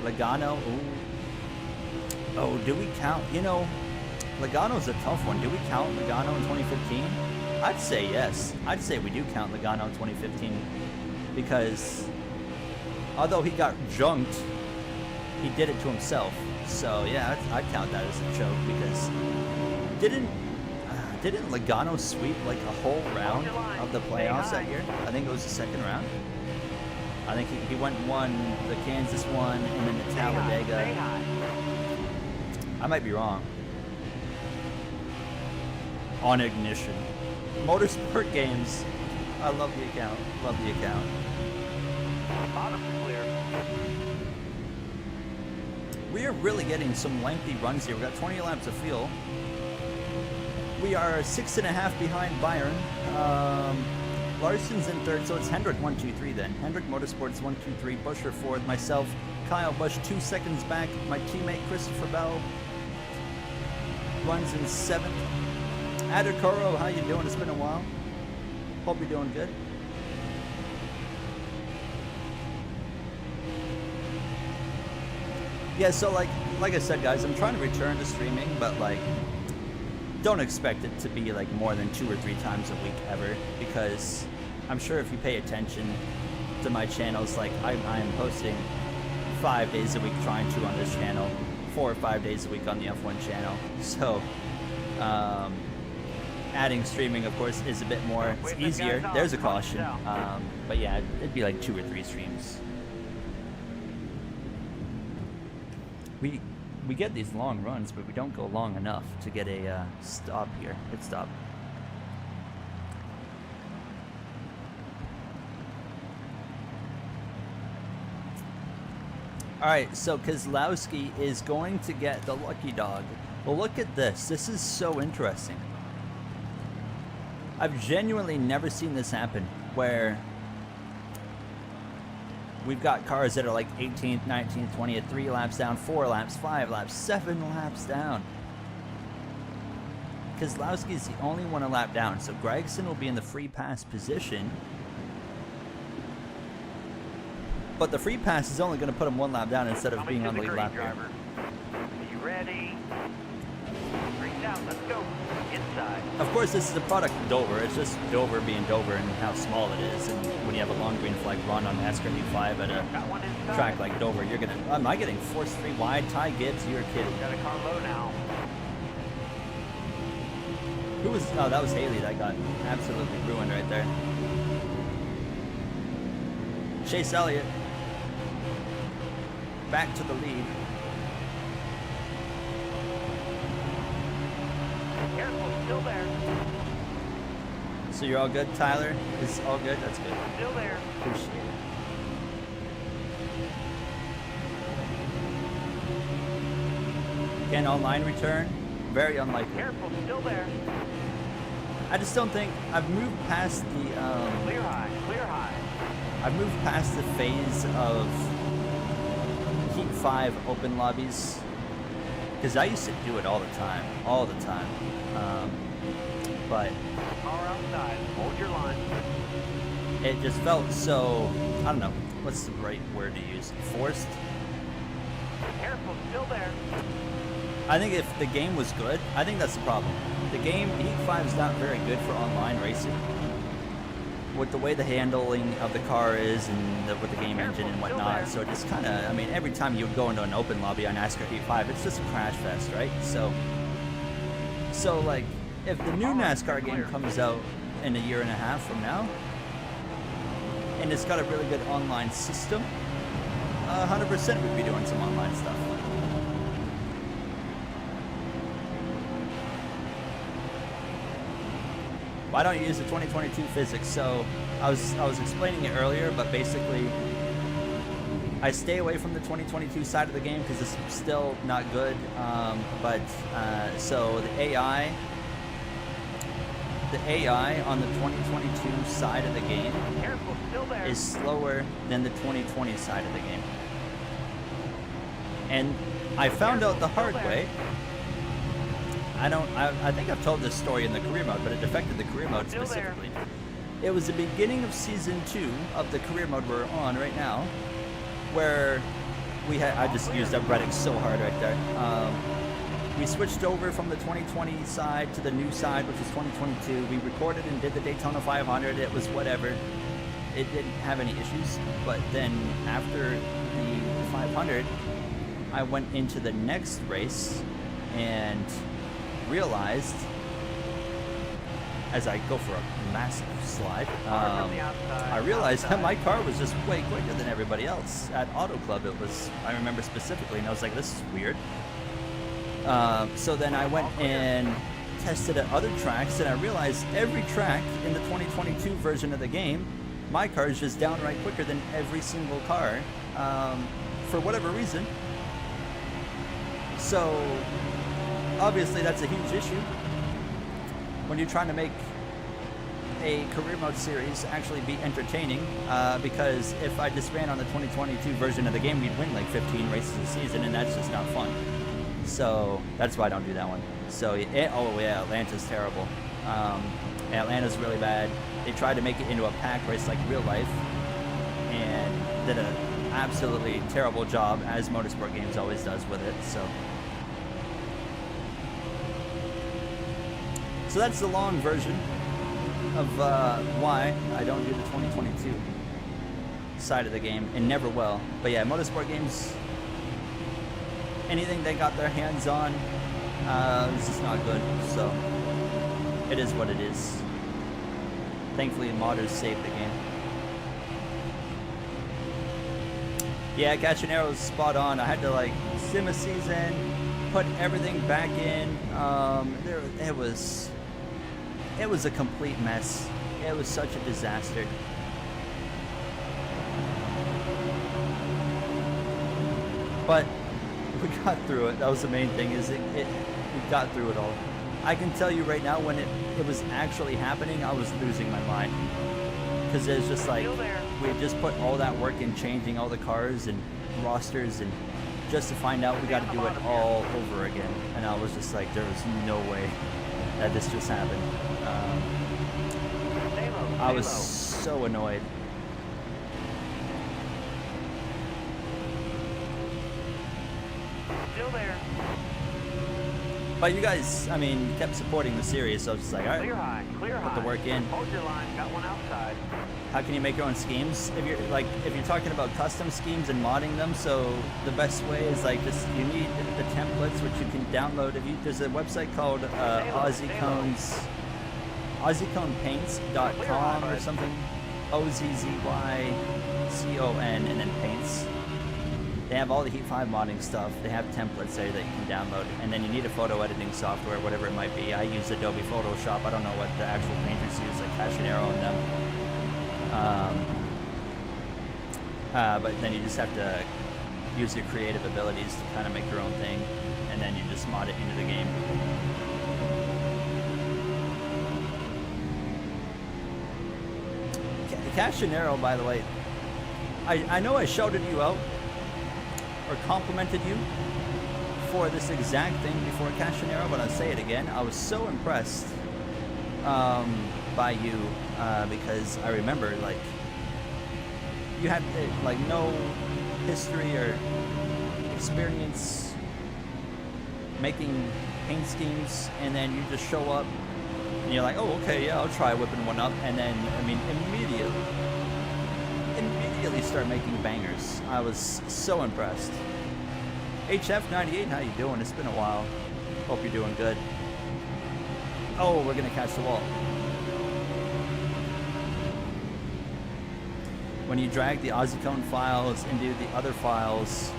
Logano, ooh. Oh, do we count? Logano's a tough one. Do we count Logano in 2015? I'd say yes. I'd say we do count Logano in 2015, because although he got junked, he did it to himself. So yeah, I'd count that as a choke, because Didn't Logano sweep like a whole round of the playoffs that year? I think it was the second round. I think he went and won the Kansas one and then the Talladega. I might be wrong. On Ignition. Motorsport Games. I love the account. Love the account. Bottom clear. We are really getting some lengthy runs here. We've got 20 laps of fuel. We are 6.5 behind Byron. Larson's in third, so it's Hendrick 1, 2, 3 then. Hendrick Motorsports 1, 2, 3. Busher fourth. Myself, Kyle Busch 2 seconds back. My teammate Christopher Bell runs in seventh. Adekoro, how you doing? It's been a while. Hope you're doing good. Yeah, so like I said, guys, I'm trying to return to streaming, but like, don't expect it to be like more than 2 or 3 times a week ever, because I'm sure if you pay attention to my channels, like I'm posting 5 days a week trying to on this channel, 4 or 5 days a week on the F1 channel. So adding streaming, of course, is a bit more, it's easier. There's a caution. But yeah, it'd be like 2 or 3 streams. We get these long runs, but we don't go long enough to get a stop here. Pit stop. Alright, so Keselowski is going to get the lucky dog. Well, look at this. This is so interesting. I've genuinely never seen this happen, where we've got cars that are like 18th, 19th, 20th, 3 laps down, 4 laps, 5 laps, 7 laps down. Keselowski is the only one a lap down, so Gregson will be in the free pass position. But the free pass is only going to put him 1 lap down instead of being on the lead lap here. Are you ready? Green down, let's go. Inside. Of course, this is a product of Dover. It's just Dover being Dover and how small it is. And when you have a long green flag run on NASCAR V5 at a track like Dover, you're going to... Am I getting forced 3 wide? Ty Gibbs, you're kidding. Got a car low now. Who was... Oh, that was Haley that got absolutely ruined right there. Chase Elliott. Back to the lead. Careful, still there. So you're all good, Tyler? Is all good? That's good. Still there. Appreciate it. Can online return? Very unlikely. Careful, still there. I just don't think I've moved past the Clear high, clear high. I've moved past the phase of Heat 5 open lobbies, because I used to do it all the time. But Car outside, hold your line. it just felt so, I don't know, what's the right word to use? Forced? Careful, still there. I think if the game was good, I think that's the problem. The game, Heat 5 is not very good for online racing. With the way the handling of the car is and with the game engine and whatnot, so it just kind of, I mean, every time you would go into an open lobby on NASCAR Heat 5, it's just a crash fest, right? So like, if the new NASCAR game comes out in a year and a half from now, and it's got a really good online system, 100% we'd be doing some online stuff. Why don't you use the 2022 physics? So I was explaining it earlier, but basically I stay away from the 2022 side of the game because it's still not good. So the AI on the 2022 side of the game is slower than the 2020 side of the game. And I found out the hard way. I think I've told this story in the career mode, but it affected the career mode specifically. It was the beginning of season 2 of the career mode we're on right now, where we had, I just used up Reddick so hard right there. We switched over from the 2020 side to the new side, which was 2022. We recorded and did the Daytona 500. It was whatever. It didn't have any issues. But then after the 500, I went into the next race and realized as I go for a massive slide, From the outside, I realized that outside. my car was just way quicker than everybody else. At Auto Club, it was, I remember specifically, and I was like, this is weird. So then I went and tested at other tracks, and I realized every track in the 2022 version of the game, my car is just downright quicker than every single car, for whatever reason. So obviously that's a huge issue when you're trying to make a career mode series actually be entertaining, because if I just ran on the 2022 version of the game, we'd win like 15 races a season, and that's just not fun. So that's why I don't do that one. So oh yeah, Atlanta's terrible. Atlanta's really bad. They tried to make it into a pack race like real life, and did an absolutely terrible job, as Motorsport Games always does with it. So that's the long version of why I don't do the 2022 side of the game, and never will. But yeah, Motorsport Games, anything they got their hands on, is just not good. So it is what it is. Thankfully, modders saved the game. Yeah, Cachonero's spot on. I had to like sim a season, put everything back in. It was a complete mess. It was such a disaster. But we got through it. That was the main thing, is we got through it all. I can tell you right now, when it was actually happening, I was losing my mind. Because it's just like, we had just put all that work in changing all the cars and rosters, and just to find out we got to do it all over again. And I was just like, there was no way that this just happened. I was so annoyed. Still there. But you guys, I mean, kept supporting the series, so I was just like, all Clear right, high, clear high. put the work in. Hold your line, got one outside. How can you make your own schemes? If you're talking about custom schemes and modding them, so the best way is like this: you need the templates, which you can download. There's a website called AussieConePaints.com or something. OZZYCON and then paints. They have all the Heat 5 modding stuff. They have templates there that you can download, and then you need a photo editing software, whatever it might be. I use Adobe Photoshop. I don't know what the actual painters use, like Cachanero and them. But then you just have to use your creative abilities to kind of make your own thing, and then you just mod it into the game. Cachanero, by the way, I know I shouted you out or complimented you for this exact thing before Cachanero, but I'll say it again. I was so impressed by you, because I remember, like, you had like no history or experience making paint schemes, and then you just show up and you're like, oh, okay, yeah, I'll try whipping one up, and then, I mean, immediately start making bangers. I was so impressed. HF98, how you doing? It's been a while. Hope you're doing good. Oh, we're gonna catch the wall. When you drag the AussieCone files into the other files,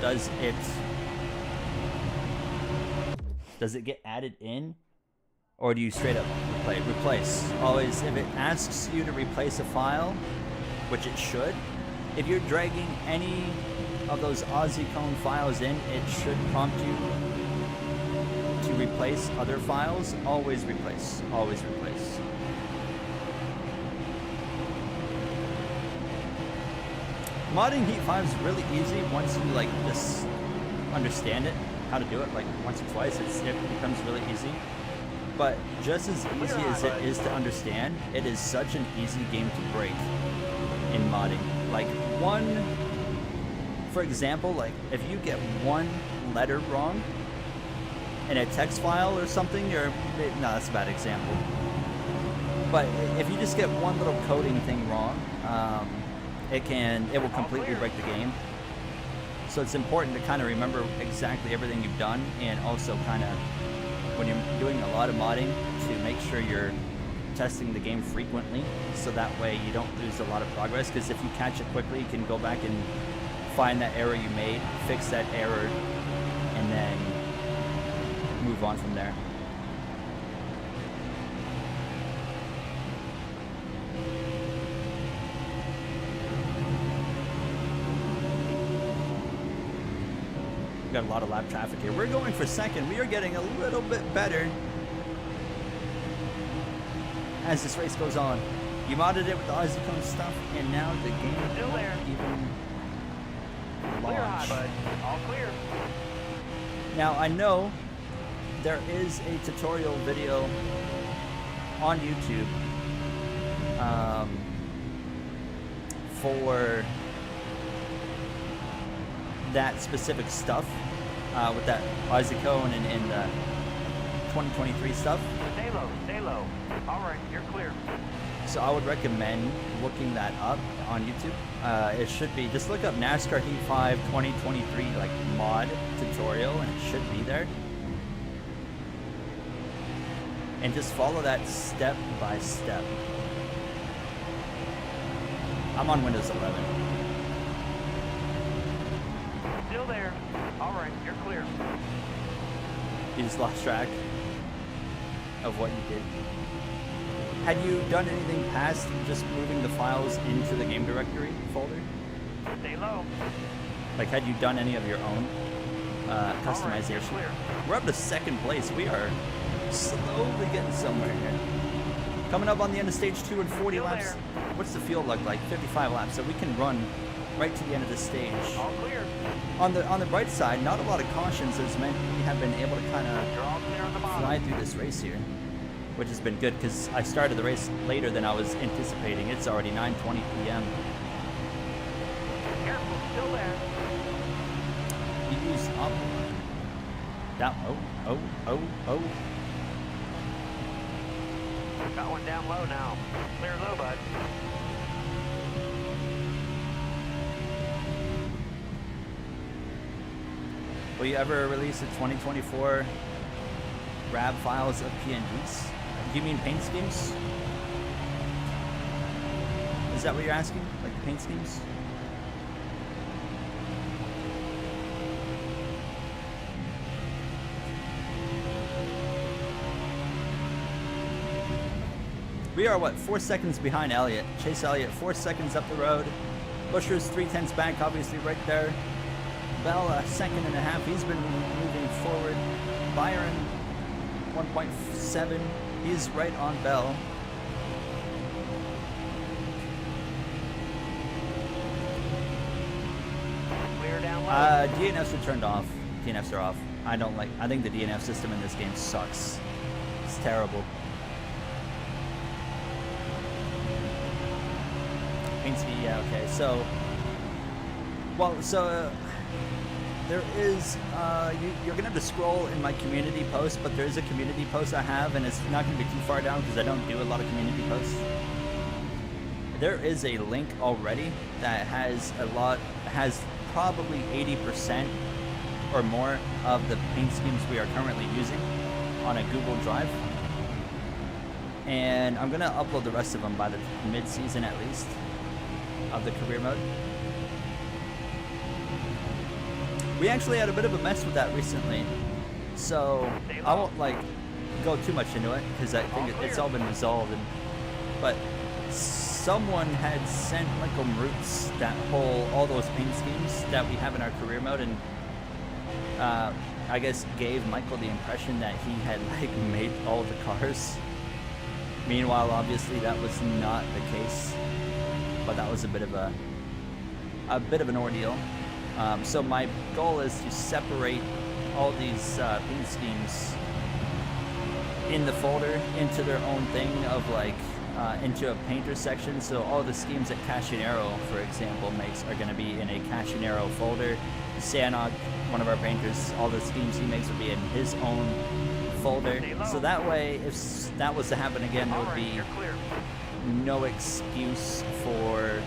does it get added in, or do you straight up replace? Always, if it asks you to replace a file, which it should, if you're dragging any of those AussieCone files in, it should prompt you to replace other files. Always replace. Always replace. Modding Heat 5 is really easy once you like just understand it, how to do it, like once or twice, it becomes really easy. But just as easy as it is to understand, it is such an easy game to break in modding. Like for example, like if you get one letter wrong in a text file or something, no, that's a bad example. But if you just get one little coding thing wrong, it will completely break the game. So it's important to kind of remember exactly everything you've done, and also kind of, when you're doing a lot of modding, to make sure you're testing the game frequently, so that way you don't lose a lot of progress, because if you catch it quickly, you can go back and find that error you made, fix that error, and then move on from there. We got a lot of lap traffic here. We're going for second. We are getting a little bit better as this race goes on. You modded it with the Aussie Cone stuff, and now the game Still there. even Clear high, launch. bud. All clear. Now I know there is a tutorial video on YouTube for that specific stuff with that Isaac Cone and the 2023 stuff. Stay low, stay low. All right, you're clear. So I would recommend looking that up on YouTube. It should be, just look up NASCAR Heat 5 2023 like mod tutorial, and it should be there. And just follow that step by step. I'm on Windows 11. Still there. All right, you're clear. You just lost track of what you did. Had you done anything past just moving the files into the game directory folder? Stay low. Like, had you done any of your own All right, you're customization? clear. We're up to second place. We are slowly getting somewhere here. Coming up on the end of stage 2 and 40 Still laps. there. What's the field look like? 55 laps, so we can run right to the end of the stage. All clear. On the bright side, not a lot of cautions has meant we have been able to kind of You're all clear on the bottom. fly through this race here, which has been good because I started the race later than I was anticipating. It's already 9:20 p.m. Careful, still there. You use up, down, oh. Got one down low now. Clear low, bud. Will you ever release a 2024 RAB files of PNGs? Do you mean paint schemes? Is that what you're asking? Like the paint schemes? We are, what, 4 seconds behind Elliott. Chase Elliott, 4 seconds up the road. Busher's 3/10 back, obviously right there. Bell, a second and a half. He's been moving forward. Byron, 1.7. He's right on Bell. Clear down low. DNFs are turned off. DNFs are off. I think the DNF system in this game sucks. It's terrible. Painski, yeah, okay. So, there is, you're going to have to scroll in my community post, but there is a community post I have, and it's not going to be too far down because I don't do a lot of community posts. There is a link already that has probably 80% or more of the paint schemes we are currently using on a Google Drive. And I'm going to upload the rest of them by the mid-season at least of the career mode. We actually had a bit of a mess with that recently, so I won't go too much into it because I think it's all been resolved. But someone had sent Michael Roots all those paint schemes that we have in our career mode, and I guess gave Michael the impression that he had made all the cars. Meanwhile, obviously that was not the case, but that was a bit of an ordeal. So my goal is to separate all these paint schemes in the folder into their own thing of into a painter section. So all the schemes that Cashinero, for example, makes are going to be in a Cashinero folder. Sanog, one of our painters, all the schemes he makes would be in his own folder. So that way, if that was to happen again, there would be no excuse for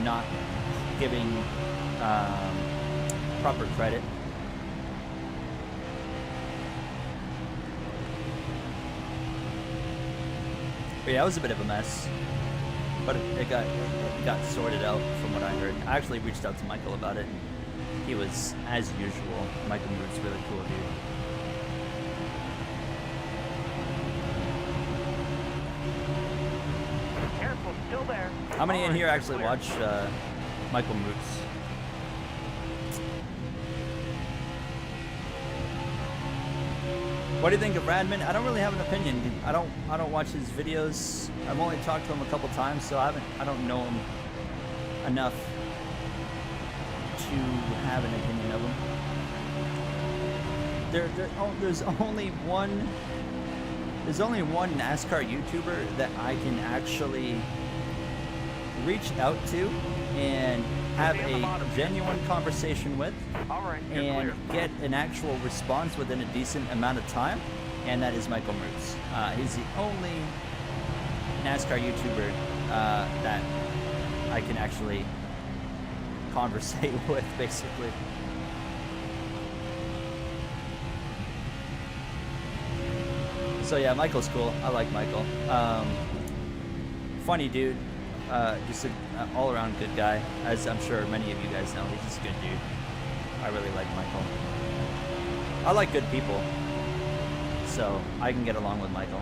not giving proper credit. But yeah, it was a bit of a mess. But it got sorted out from what I heard. I actually reached out to Michael about it. He was, as usual, Michael Moore's really cool dude. Careful, still there. How many in Alright, here you're actually clear. watch Michael Moots? What do you think of Radman? I don't really have an opinion. I don't watch his videos. I've only talked to him a couple times, so I don't know him enough to have an opinion of him. There's only one NASCAR YouTuber that I can actually reach out to and have a genuine conversation with Alright, you're and clear. get an actual response within a decent amount of time, and that is Michael Moots. He's the only NASCAR YouTuber that I can actually conversate with, basically. So yeah, Michael's cool. I like Michael. Funny dude. Just an all-around good guy, as I'm sure many of you guys know. He's just a good dude. I really like Michael. I like good people, so I can get along with Michael.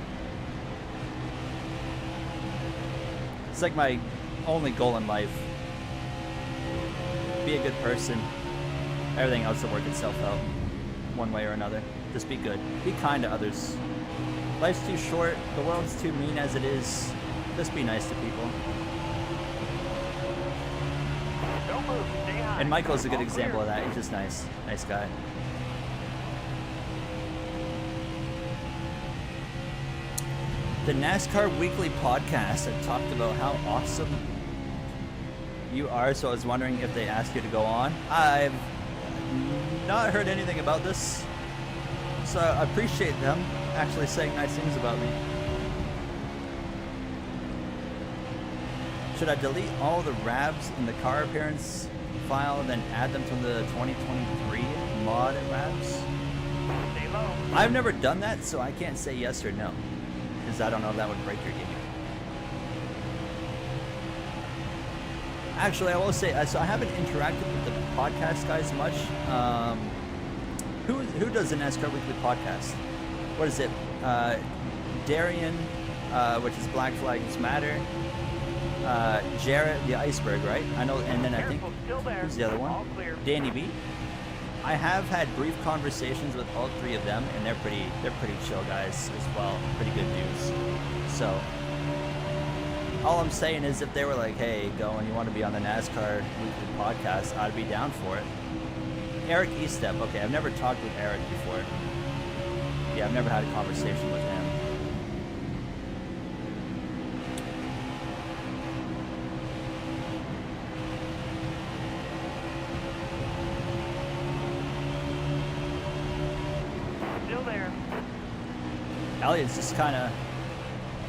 It's like my only goal in life. Be a good person. Everything else will work itself out, one way or another. Just be good. Be kind to others. Life's too short. The world's too mean as it is. Just be nice to people. Don't move, stay high. And Michael's a good All example clear. of that. He's just nice. Nice guy. The NASCAR Weekly Podcast had talked about how awesome you are, so I was wondering if they asked you to go on. I've not heard anything about this, so I appreciate them actually saying nice things about me. Should I delete all the RABs in the car appearance file, then add them to the 2023 mod RABs? Stay low. I've never done that, so I can't say yes or no, because I don't know if that would break your game. Actually, I will say, so I haven't interacted with the podcast guys much. Who does the NASCAR Weekly Podcast? What is it? Darian, which is Black Flags Matter. Jarrett, the Iceberg, right? I know, and then I think, Careful, still there. who's the other All one? clear. Danny B. I have had brief conversations with all three of them, and they're pretty chill guys as well. Pretty good dudes. So, all I'm saying is, if they were like, "Hey, go and you want to be on the NASCAR Weekly Podcast," I'd be down for it. Eric Estep. Okay, I've never talked with Eric before. Yeah, I've never had a conversation with him. Still there. Elliot's just kind of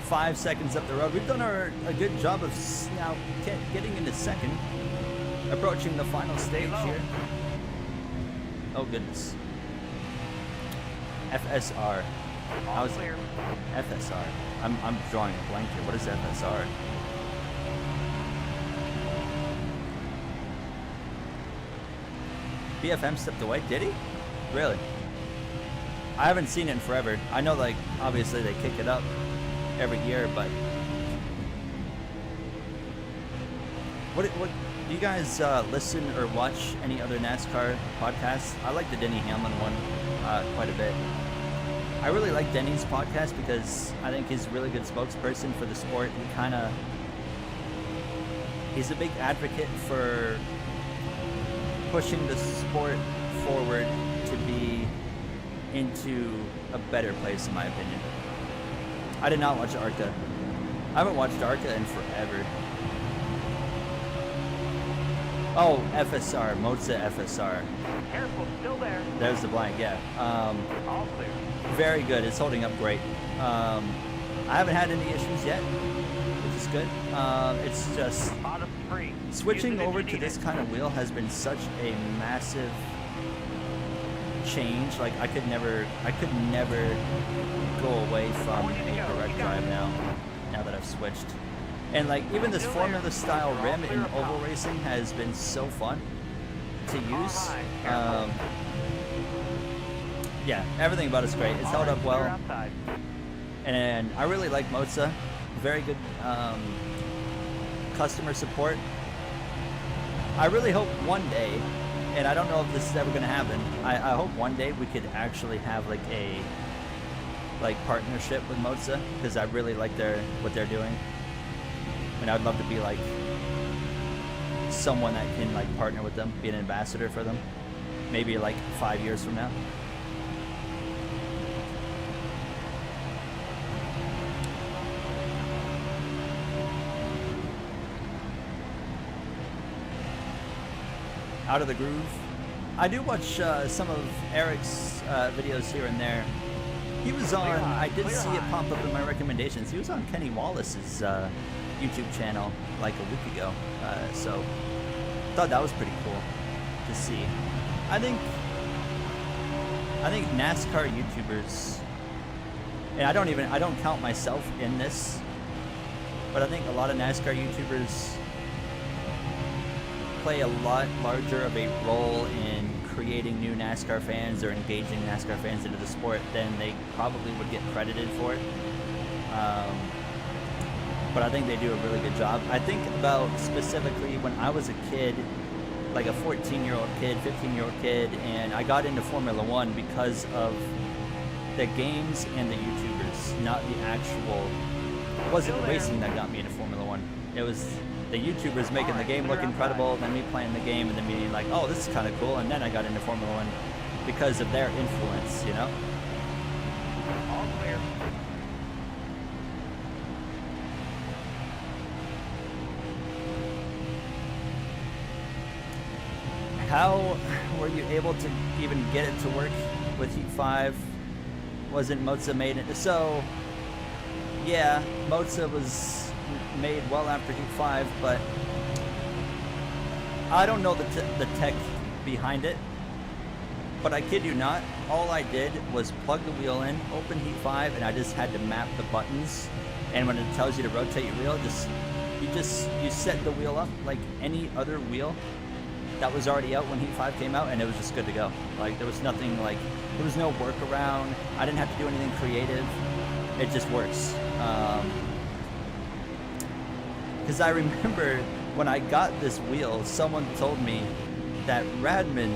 5 seconds up the road. We've done a good job of now getting into second, approaching the final stage here. Oh goodness. FSR. All How's clear. FSR? I'm drawing a blank here. What is FSR? BFM stepped away. Did he? Really? I haven't seen it in forever. I know, like, obviously they kick it up every year, but what do you guys listen or watch any other NASCAR podcasts? I like the Denny Hamlin one quite a bit. I really like Denny's podcast because I think he's a really good spokesperson for the sport. He's a big advocate for pushing the sport forward to be into a better place, in my opinion. I did not watch ARCA. I haven't watched ARCA in forever. Oh, FSR, Moza FSR. Careful, still there. There's the blank, yeah. All clear. Very good. It's holding up great. I haven't had any issues yet, which is good. It's just Bottom free. switching Use it if over you to need this it. kind of wheel has been such a massive change. Like I could never go away from a direct drive now. now that I've switched. And like even this formula style rim in oval racing has been so fun to use. Yeah, everything about it's great. It's held up well, and I really like Mozza. Very good customer support. I really hope one day, and I don't know if this is ever going to happen, I hope one day we could actually have like a partnership with Mozza, because I really like what they're doing. And I'd love to be like someone that can like partner with them, be an ambassador for them, maybe like 5 years from now. Out of the groove. I do watch some of Eric's videos here and there. He was on, I did see it pop up in my recommendations. He was on Kenny Wallace's YouTube channel like a week ago. So I thought that was pretty cool to see. I think NASCAR YouTubers, and I don't count myself in this, but I think a lot of NASCAR YouTubers play a lot larger of a role in creating new NASCAR fans or engaging NASCAR fans into the sport than they probably would get credited for it. But I think they do a really good job. I think about specifically when I was a kid, like a 14-year-old kid, 15-year-old kid, and I got into Formula One because of the games and the YouTubers, not the actual. It wasn't the racing that got me into Formula One. It was the YouTubers making the game look incredible, then me playing the game, and then being like, oh, this is kind of cool, and then I got into Formula One because of their influence, you know? All clear. How were you able to even get it to work with Heat 5? Wasn't Mozza made it? So, yeah, Mozza was made well after Heat 5, but I don't know the tech behind it. But I kid you not, all I did was plug the wheel in, open Heat 5, and I just had to map the buttons. And when it tells you to rotate your wheel, you set the wheel up like any other wheel that was already out when Heat 5 came out, and it was just good to go. Like, there was nothing, like, there was no workaround. I didn't have to do anything creative. It just works. Because I remember when I got this wheel, someone told me that Radman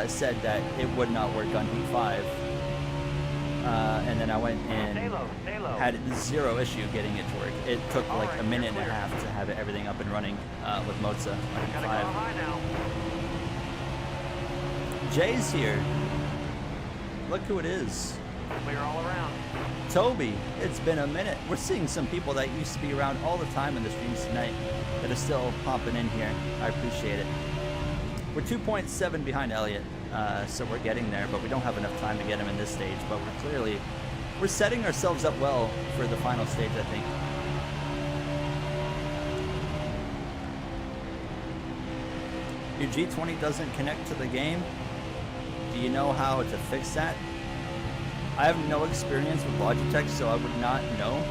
said that it would not work on Heat 5. And then I went and had zero issue getting it to work. It took like a minute and a half to have everything up and running with Mozza on Heat 5. Jay's here. Look who it is. Clear all around. Toby, it's been a minute. We're seeing some people that used to be around all the time in the streams tonight that are still popping in here. I appreciate it. We're 2.7 behind Elliott, so we're getting there, but we don't have enough time to get him in this stage. But we're setting ourselves up well for the final stage, I think. Your G20 doesn't connect to the game. Do you know how to fix that? I have no experience with Logitech, so I would not know.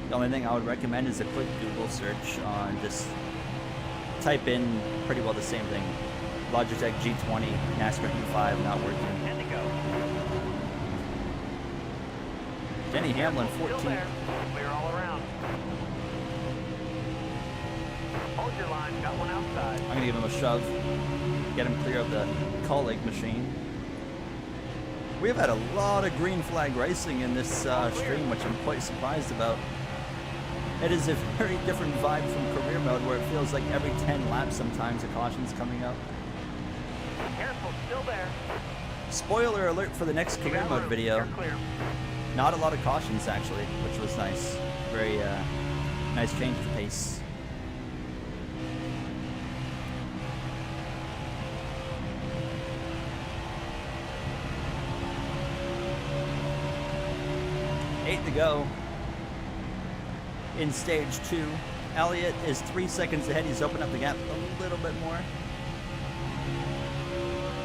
The only thing I would recommend is a quick Google search on just type in pretty well the same thing. Logitech G20, NASCAR Heat 5 not working. And to go. Denny Hamlin, 14. Still there. Clear all around. Hold your line. Got one outside. I'm going to give him a shove. Get him clear of the colleague machine. We have had a lot of green flag racing in this stream, which I'm quite surprised about. It is a very different vibe from career mode, where it feels like every 10 laps sometimes a caution's coming up. Careful, still there. Spoiler alert for the next career mode video. You're clear. Not a lot of cautions actually, which was nice. Very nice change of pace. Eight to go in stage 2. Elliott is 3 seconds ahead. He's opened up the gap a little bit more.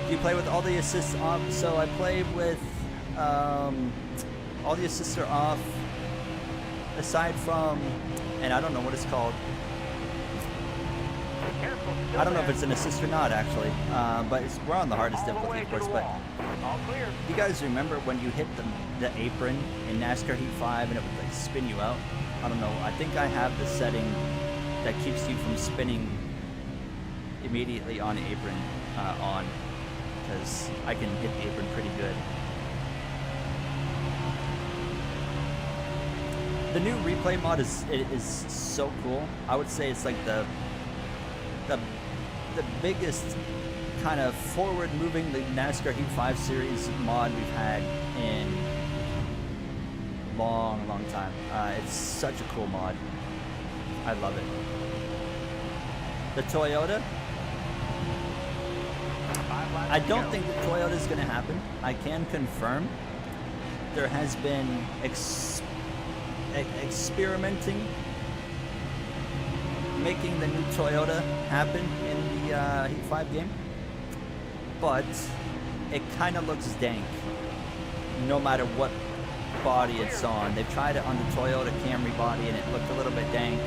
Do you play with all the assists off? So I play with all the assists are off. aside from, and I don't know what it's called. Careful, I don't know if it's an assist or not, actually. But we're on the hardest all the difficulty, way of to course. the But wall. All clear. you guys remember when you hit the apron in NASCAR Heat 5 and it would like spin you out? I don't know. I think I have the setting that keeps you from spinning immediately on the apron on, because I can hit the apron pretty good. The new replay mod is so cool. I would say it's like the biggest kind of forward-moving the NASCAR Heat 5 series mod we've had in a long time. It's such a cool mod. I love it. The Toyota. 5 laps I to don't go. think the Toyota is going to happen. I can confirm there has been experimenting making the new Toyota happen in the Heat 5 game, but it kind of looks dank no matter what body it's on. They've tried it on the Toyota Camry body and it looked a little bit dank.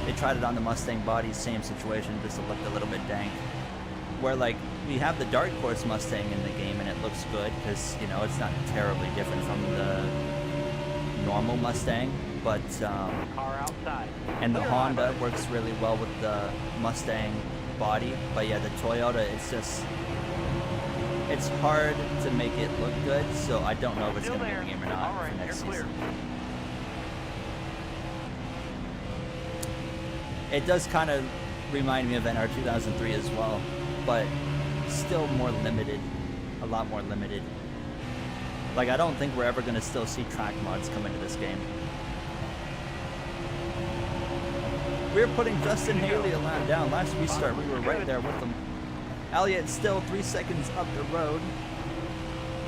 They tried it on the Mustang body, same situation, just it looked a little bit dank. Where like we have the Dark Horse Mustang in the game and it looks good because, you know, it's not terribly different from the normal Mustang, but Car outside. and the Clear Honda highway. works really well with the Mustang body. But yeah, the Toyota, it's hard to make it look good, so I don't know if it's Still going to be there. in the game or not All right, for next you're clear. season. It does kind of remind me of NR 2003 as well, but still more limited, a lot more limited. Like, I don't think we're ever going to still see track mods come into this game. We're putting Justin Haley a lap down. Last restart, we were right there with them. Elliott still 3 seconds up the road.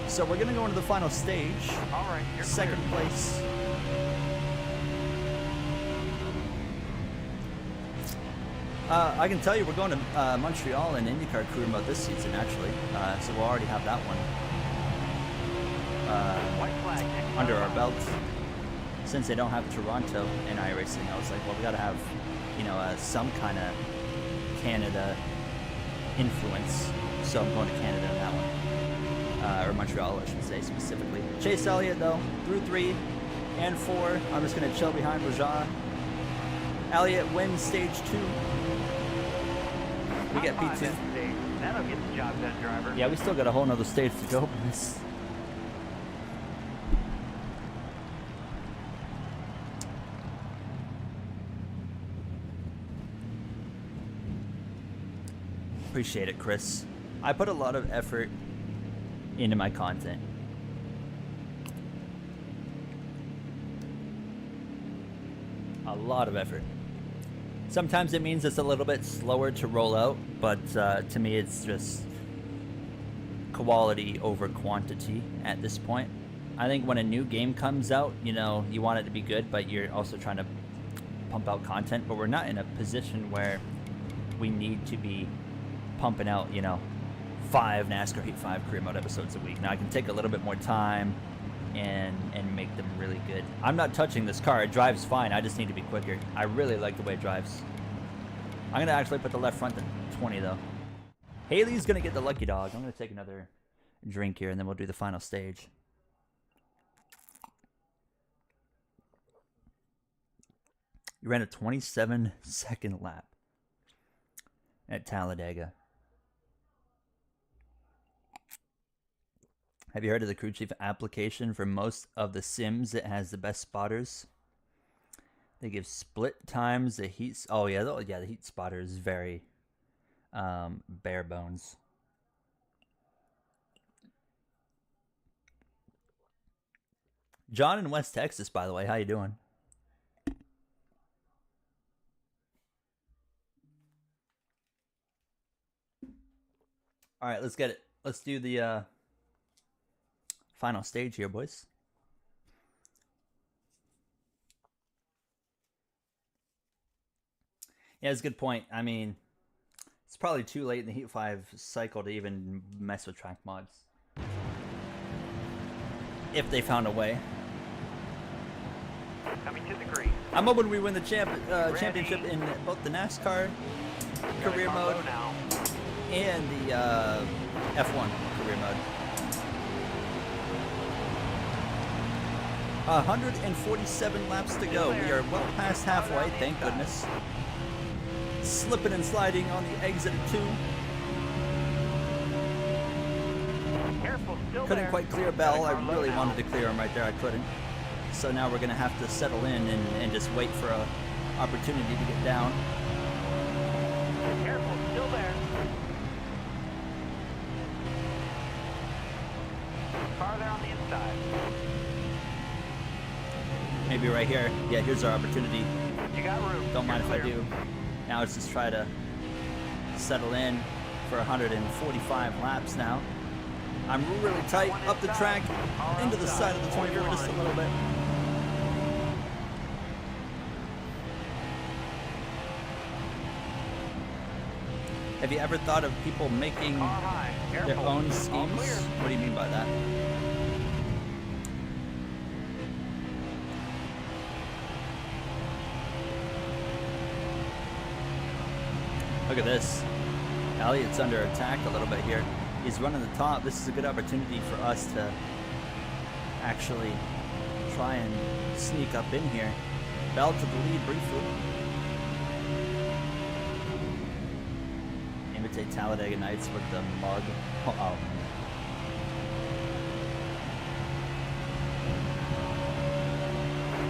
So we're going to go into the final stage. All right, you're Second clear. place. I can tell you we're going to Montreal in IndyCar career mode this season, actually. So we'll already have that one White flag. next under stop. our belt. Since they don't have Toronto in iRacing, I was like, well, we got to have, you know, some kind of Canada influence. So I'm going to Canada in that one. Or Montreal, I should say, specifically. Chase Elliott, though, through 3 and 4. I'm just going to chill behind Raja. Elliott wins stage 2. We get Top 5 P2. at stage. That'll get the job done, driver. Yeah, we still got a whole nother stage to go, boys. Appreciate it, Chris. I put a lot of effort into my content. A lot of effort. Sometimes it means it's a little bit slower to roll out, but to me it's just quality over quantity at this point. I think when a new game comes out, you know, you want it to be good, but you're also trying to pump out content, but we're not in a position where we need to be pumping out, you know, 5 NASCAR Heat 5 career mode episodes a week. Now I can take a little bit more time and make them really good. I'm not touching this car. It drives fine. I just need to be quicker. I really like the way it drives. I'm going to actually put the left front to 20, though. Haley's going to get the lucky dog. I'm going to take another drink here, and then we'll do the final stage. You ran a 27-second lap at Talladega. Have you heard of the crew chief application? For most of the sims, it has the best spotters. They give split times. The heat. Oh yeah, the heat spotter is very bare bones. John in West Texas, by the way, how you doing? All right, let's get it. Let's do the final stage here, boys. Yeah, it's a good point. I mean, it's probably too late in the Heat 5 cycle to even mess with track mods. If they found a way. Coming to the green. I'm hoping we win the championship in both the NASCAR career mode Now. and the F1 career mode. 147 laps to go. We are well past halfway, thank goodness. Slipping and sliding on the exit of 2. Careful, still Couldn't there. quite clear Bell. I Got a car low really now. wanted to clear him right there. I couldn't. So now we're going to have to settle in and just wait for a opportunity to get down. Careful, still there. Car there on the inside. Maybe right here. Yeah, here's our opportunity. You got room. Don't mind if You're I clear. do. Now let's just try to settle in for 145 laps now. I'm really tight up the track into the side of the 24 just a little bit. Have you ever thought of people making Car high. Careful. their own All schemes? clear. What do you mean by that? Look at this. Elliott's under attack a little bit here. He's running the top. This is a good opportunity for us to actually try and sneak up in here. Bell to the lead briefly. Imitate Talladega Nights with the mug. Oh.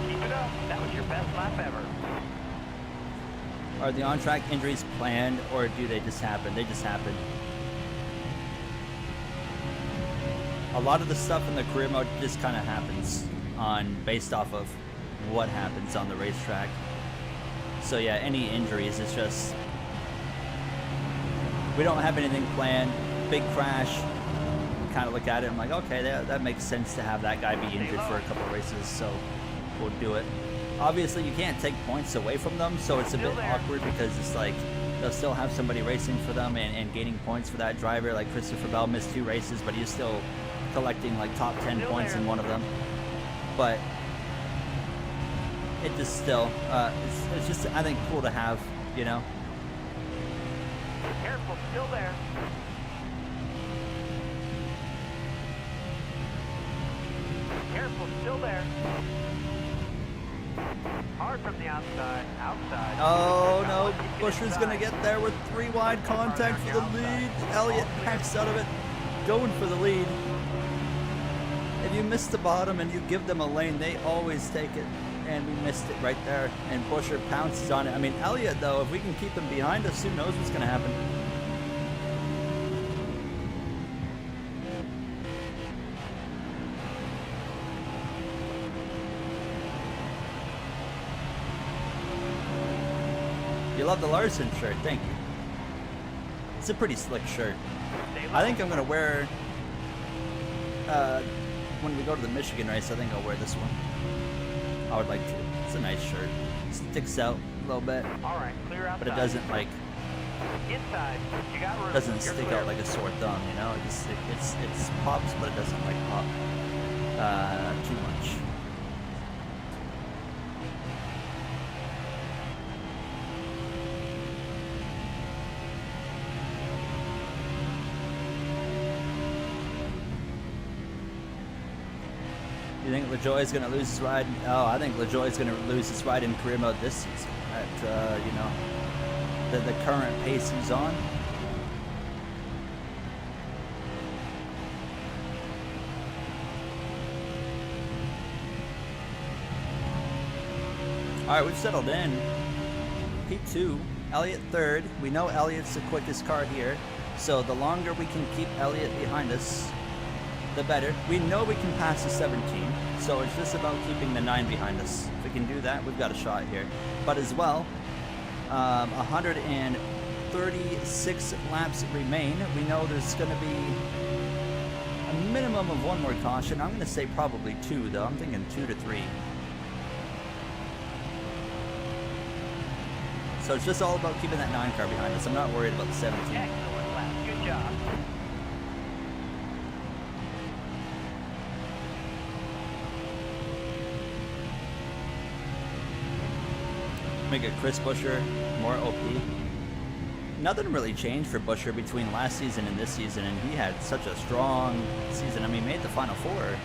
Keep it up. That was your best lap ever. Are the on-track injuries planned, or do they just happen? They just happen. A lot of the stuff in the career mode just kind of happens based off of what happens on the racetrack. So yeah, any injuries, it's just we don't have anything planned. Big crash. Kind of look at it. I'm like, okay, that makes sense to have that guy be injured for a couple of races, so we'll do it. Obviously, you can't take points away from them, so it's a bit awkward because it's like they'll still have somebody racing for them and gaining points for that driver. Like Christopher Bell missed 2 races, but he's still collecting like top 10 points in one of them. But it just still, it's just, I think, cool to have, you know. Careful, still there. Careful, still there. Hard from the outside. Outside. Oh Got no, one, keep it Busher's inside. gonna get there with 3 wide contact for the lead. Elliott hacks out of it, going for the lead. If you miss the bottom and you give them a lane, they always take it. And we missed it right there. And Busher pounces on it. I mean, Elliott, though, if we can keep him behind us, who knows what's gonna happen. You love the Larson shirt, thank you. It's a pretty slick shirt. I think I'm gonna wear, when we go to the Michigan race, I think I'll wear this one. I would like to. It's a nice shirt. Sticks out a little bit, All right, clear outside. but it doesn't like, Inside. You got room. doesn't You're stick clear. out like a sore thumb, you know? It's pops, but it doesn't like pop too much. You think LaJoie's going to lose his ride? Oh, I think LaJoie's going to lose his ride in career mode this season. At you know, the current pace he's on. All right, we've settled in. P2, Elliott third. We know Elliott's the quickest car here, so the longer we can keep Elliott behind us, the better. We know we can pass the 17, so it's just about keeping the 9 behind us. If we can do that, we've got a shot here. But as well, 136 laps remain. We know there's going to be a minimum of 1 more caution. I'm going to say probably 2, though. I'm thinking 2 to 3. So it's just all about keeping that 9 car behind us. I'm not worried about the 17. Excellent lap. Good job. Make it Chris Buescher more OP. Nothing really changed for Buescher between last season and this season, and he had such a strong season. I mean, he made the Final Four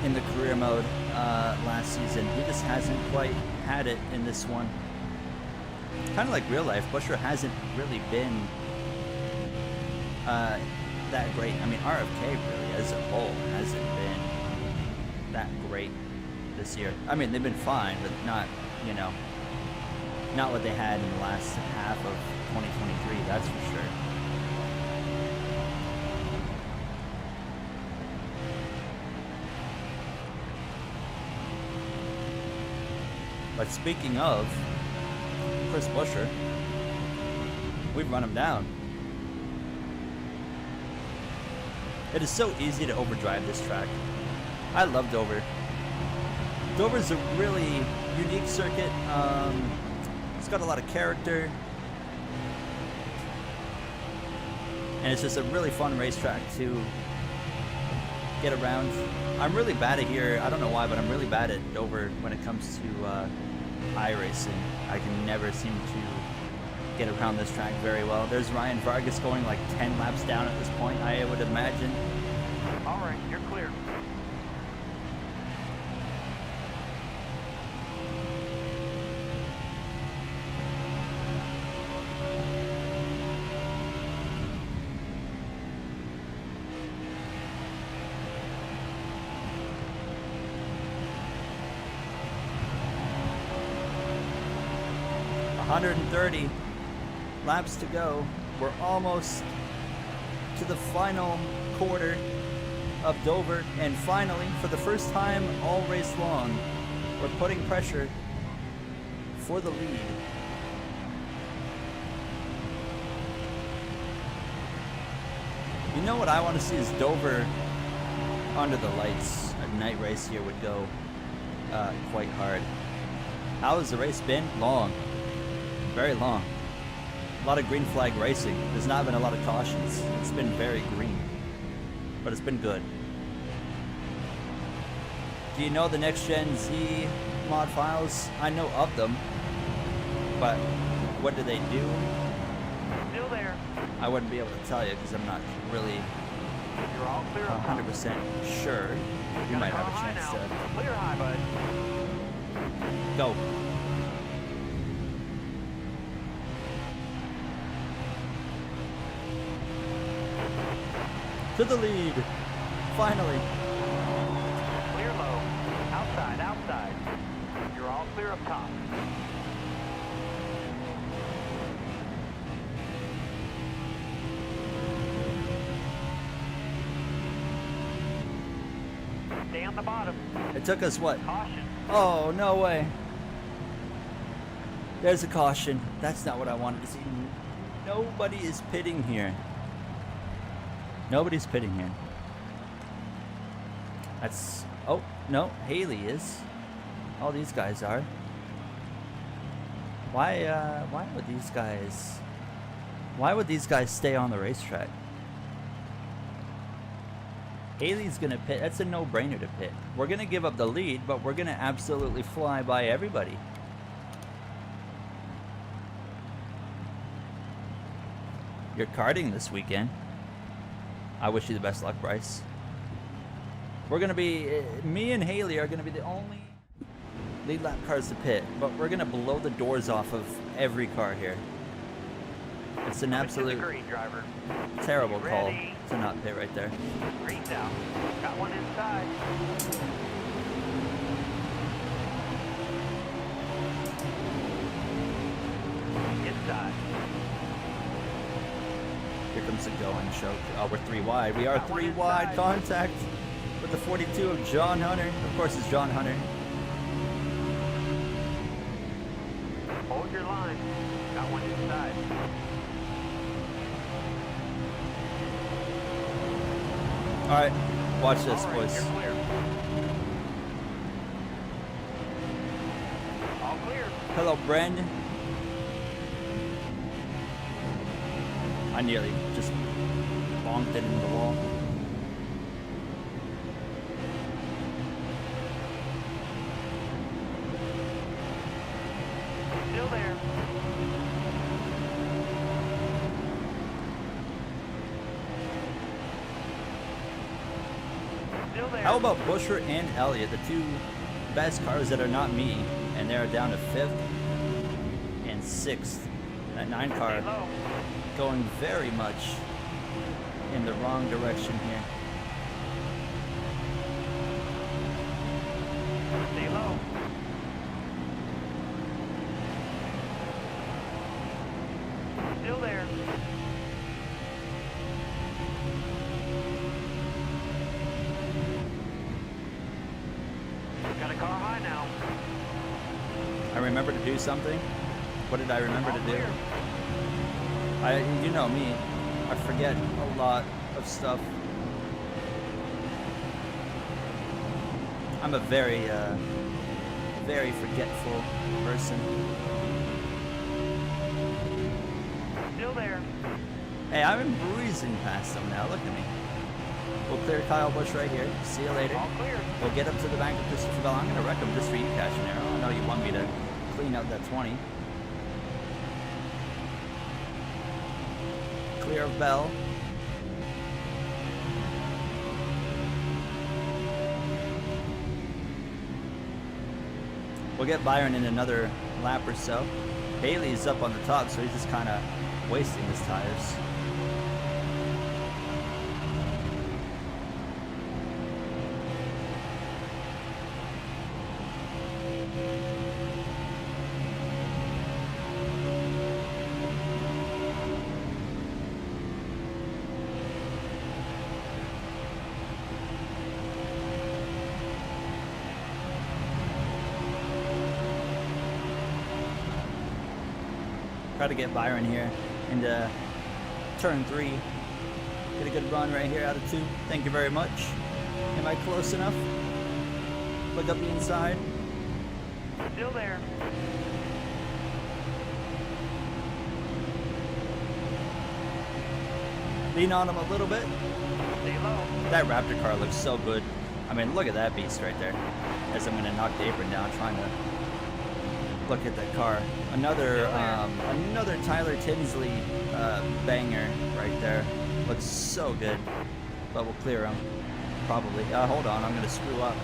in the career mode last season. He just hasn't quite had it in this one. Kind of like real life, Buescher hasn't really been that great. I mean, RFK really as a whole hasn't been that great this year. I mean, they've been fine, but not, you know, not what they had in the last half of 2023, that's for sure. But speaking of Chris Buescher, we've run him down. It is so easy to overdrive this track. I love Dover. Dover's a really unique circuit. It's got a lot of character. And it's just a really fun racetrack to get around. I'm really bad at here. I don't know why, but I'm really bad at Dover when it comes to iRacing. I can never seem to get around this track very well. There's Ryan Vargas going like 10 laps down at this point, I would imagine. All right, you're clear. .130 laps to go. We're almost to the final quarter of Dover, and finally, for the first time all race long, we're putting pressure for the lead. You know what I want to see is Dover under the lights. A night race here would go quite hard. How has the race been? Long. Very long. A lot of green flag racing. There's not been a lot of cautions. It's been very green. But it's been good. Do you know the Next Gen Z mod files? I know of them. But what do they do? Still there. I wouldn't be able to tell you because I'm not really You're all clear. 100% sure. You might have a chance to Clear high, bud. go. To the lead. Finally. Clear low. Outside, outside. You're all clear up top. Stay on the bottom. It took us what? Caution. Oh, no way. There's a caution. That's not what I wanted to see. Nobody is pitting here. Nobody's pitting here. That's... Oh, no. Haley is. All these guys are. Why would these guys... Why would these guys stay on the racetrack? Haley's gonna pit. That's a no-brainer to pit. We're gonna give up the lead, but we're gonna absolutely fly by everybody. You're karting this weekend. I wish you the best luck, Bryce. We're gonna be, me and Haley are gonna be the only lead lap cars to pit, but we're gonna blow the doors off of every car here. It's an absolute green, driver. terrible call Ready. to not pit right there. Green's out. Got one inside. Inside. Here comes the go and choke. Oh, we're 3 wide. We are 3 wide. Contact with the 42 of John Hunter. Of course, it's John Hunter. Hold your line. Got one inside. All right, watch this, All right, boys. you're clear. All clear. Hello, Brandon. I nearly just bonked it into the wall. there. How about Buescher and Elliott, the two best cars that are not me, and they're down to 5th and 6th. That 9 car Stay low. going very much in the wrong direction here. Stay low. Still there. Got a car high now. I remember to do something. What did I remember to All do? clear. You know me, I forget a lot of stuff. I'm a very forgetful person. Still there. Hey, I'm breezing past them now. Look at me. We'll clear Kyle Busch right here. See you later. All clear. We'll get up to the bank of Christopher Bell. I'm going to wreck him just for you, Cash and Arrow. I know you want me to clean out that 20. Clear of Bell. We'll get Byron in another lap or so. Haley's up on the top, so he's just kind of wasting his tires. Try to get Byron here into turn 3. Get a good run right here out of 2. Thank you very much. Am I close enough? Look up the inside. Still there. Lean on him a little bit. Stay low. That Raptor car looks so good. I mean, look at that beast right there. As I'm going to knock the apron down, trying to look at that car. Another Tyler Tinsley banger right there. Looks so good. But we'll clear him. Probably. Hold on, I'm going to screw up.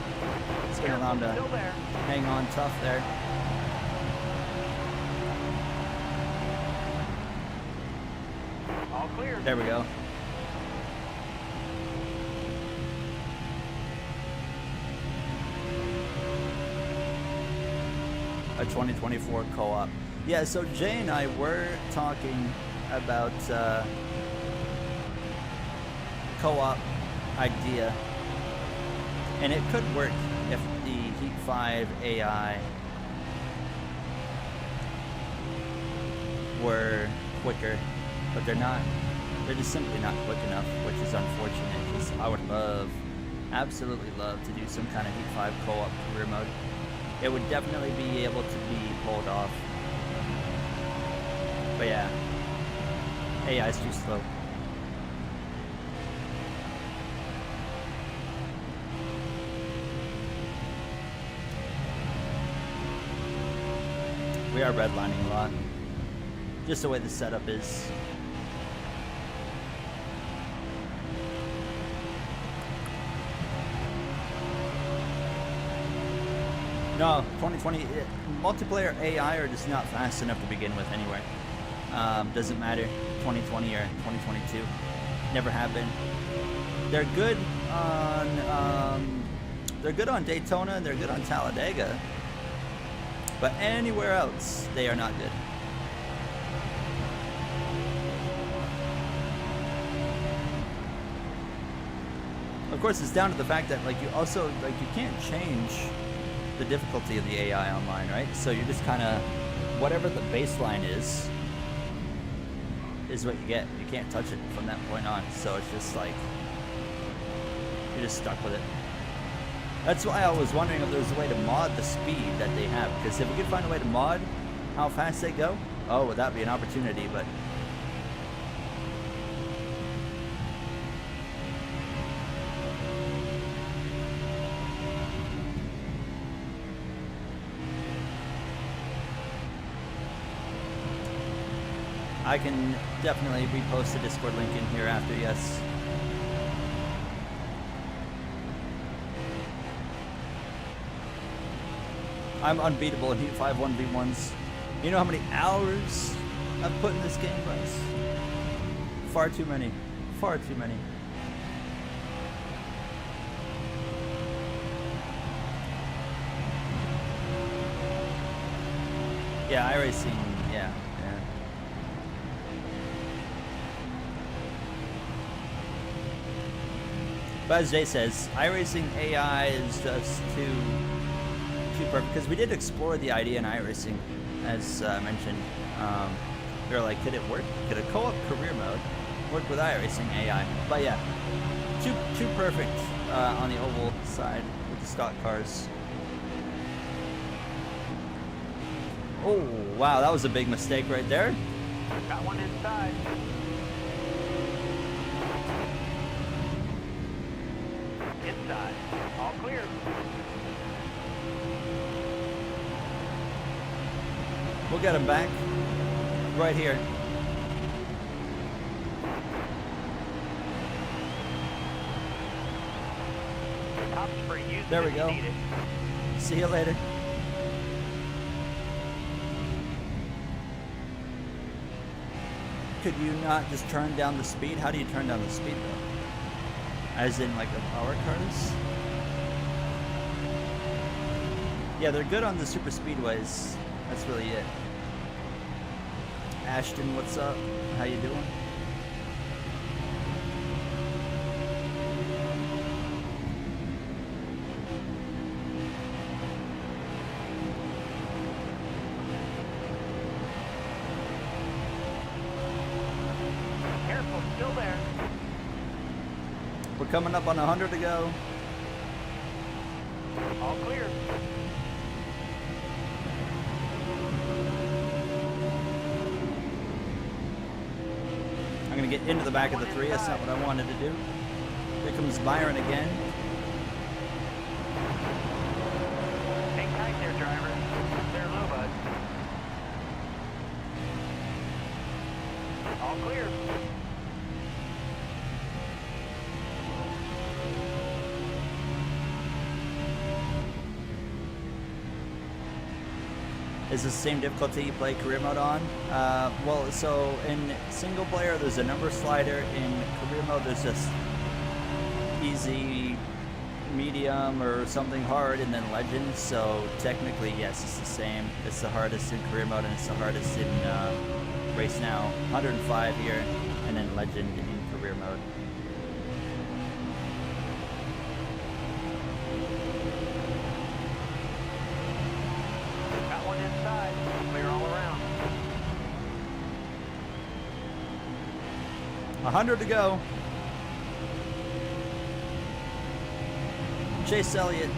It's going to allow him to Still there. hang on tough there. All clear. There we go. A 2024 co-op. Yeah, so Jay and I were talking about co-op idea, and it could work if the Heat 5 AI were quicker, but they're not. They're just simply not quick enough, which is unfortunate, because I would love, absolutely love to do some kind of Heat 5 co-op career mode. It would definitely be able to be pulled off. But yeah, AI is too slow. We are redlining a lot. Just the way the setup is. No, 2020 multiplayer AI are just not fast enough to begin with anyway. Doesn't matter, 2020 or 2022, never have been. They're good on Daytona, they're good on Talladega, but anywhere else they are not good. Of course, it's down to the fact that you can't change the difficulty of the AI online, right? So you're just kind of, whatever the baseline is what you get. You can't touch it from that point on. So it's just like, you're just stuck with it. That's why I was wondering if there's a way to mod the speed that they have. Because if we could find a way to mod how fast they go, oh, would that be an opportunity, but I can definitely repost the Discord link in here after, yes. I'm unbeatable in Heat 5 1v1s. You know how many hours I've put in this game, Bryce? Far too many. Far too many. Yeah, iRacing, yeah. But as Jay says, iRacing AI is just too perfect, because we did explore the idea in iRacing, as mentioned. We were like, could it work? Could a co-op career mode work with iRacing AI? But yeah, too perfect on the oval side with the stock cars. Oh wow, that was a big mistake right there. Got one inside. Inside. All clear. We'll get him back. Right here. Top spring, use There it we if go. you need it. See you later. Could you not just turn down the speed? How do you turn down the speed though? As in like the power cars? Yeah, they're good on the super speedways. That's really it. Ashton, what's up? How you doing? Careful, still there. We're coming up on 100 to go. All clear. I'm gonna get into the back of the three. That's not what I wanted to do. Here comes Byron again. Hang tight there, driver. They're low, bud. All clear. Is this the same difficulty you play career mode on? Well, so in single player there's a number slider. In career mode there's just easy, medium, or something hard, and then legend. So technically, yes, it's the same. It's the hardest in career mode, and it's the hardest in race now. 105 here, and then legend in career mode. Got one inside. Clear all around. 100 to go. Chase Elliott,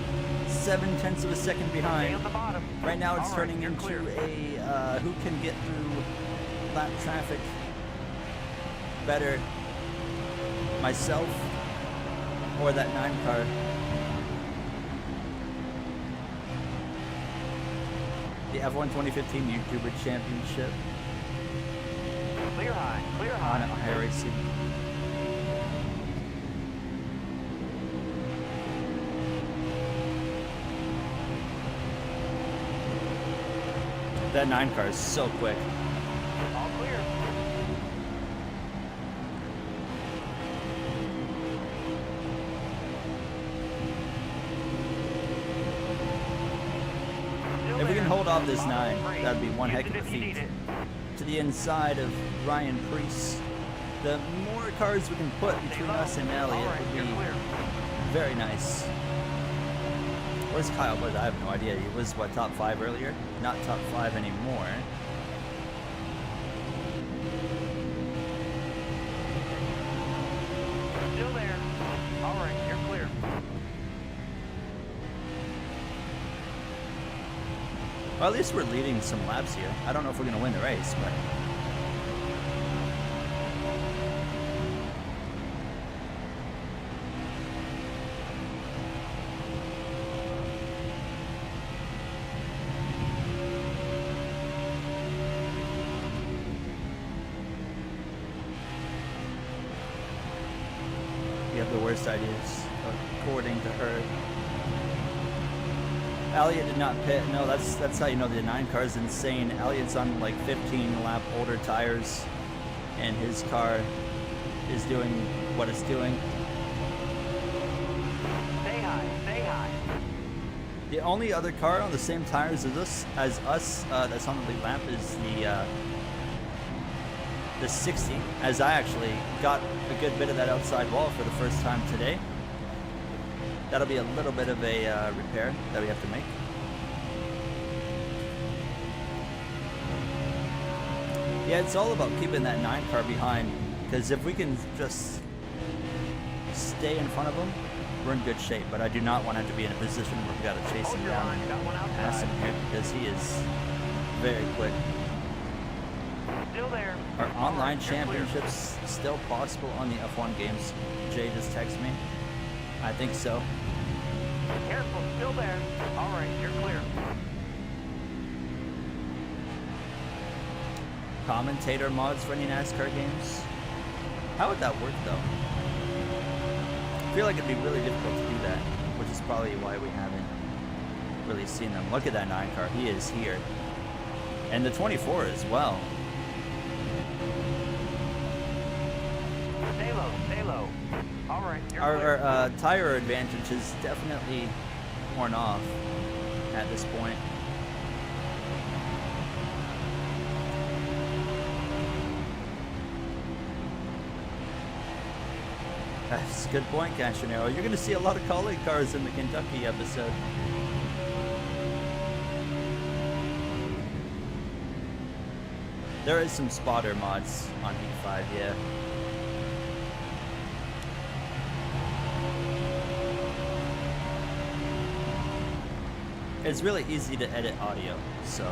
7/10 of a second Stay behind. on the bottom. Right now it's All right, turning you're into clear. a who can get through lap traffic better, myself or that 9 car. The F1 2015 YouTuber Championship Clear high. Clear on high. iRacing. That 9 car is so quick. All clear. Still If we there. can hold off this Bottom 9, free. that'd be one Use heck it of a if you feat. need it. To the inside of Ryan Priest. The more cars we can put Stay between low. us and Elliott All right, would you're be clear. very nice. Where's Kyle Busch? I have no idea. He was, what, top 5 earlier? Not top 5 anymore. Still there. All right, you're clear. Well, at least we're leading some laps here. I don't know if we're going to win the race, but... You have the worst ideas, according to her. Elliott did not pit. No, that's how you know the 9 car is insane. Elliott's on like 15 lap older tires, and his car is doing what it's doing. Stay high, stay high. The only other car on the same tires as us that's on the lead lap is the 60, as I actually got a good bit of that outside wall for the first time today. That'll be a little bit of a repair that we have to make. Yeah, it's all about keeping that 9 car behind, because if we can just stay in front of him, we're in good shape. But I do not want him to be in a position where we've got to chase him down and pass him here, because he is very quick. Still there. Are online championships still possible on the F1 games? Jay just texted me. I think so. Careful, still there. All right, you're clear. Commentator mods for any NASCAR games? How would that work though? I feel like it'd be really difficult to do that, which is probably why we haven't really seen them. Look at that 9 car, he is here. And the 24 as well. Stay low, stay low. All right, you're Our clear. tire advantage is definitely worn off at this point. That's a good point, Cashinero. You're going to see a lot of colleague cars in the Kentucky episode. There is some spotter mods on Heat 5, yeah. It's really easy to edit audio, so.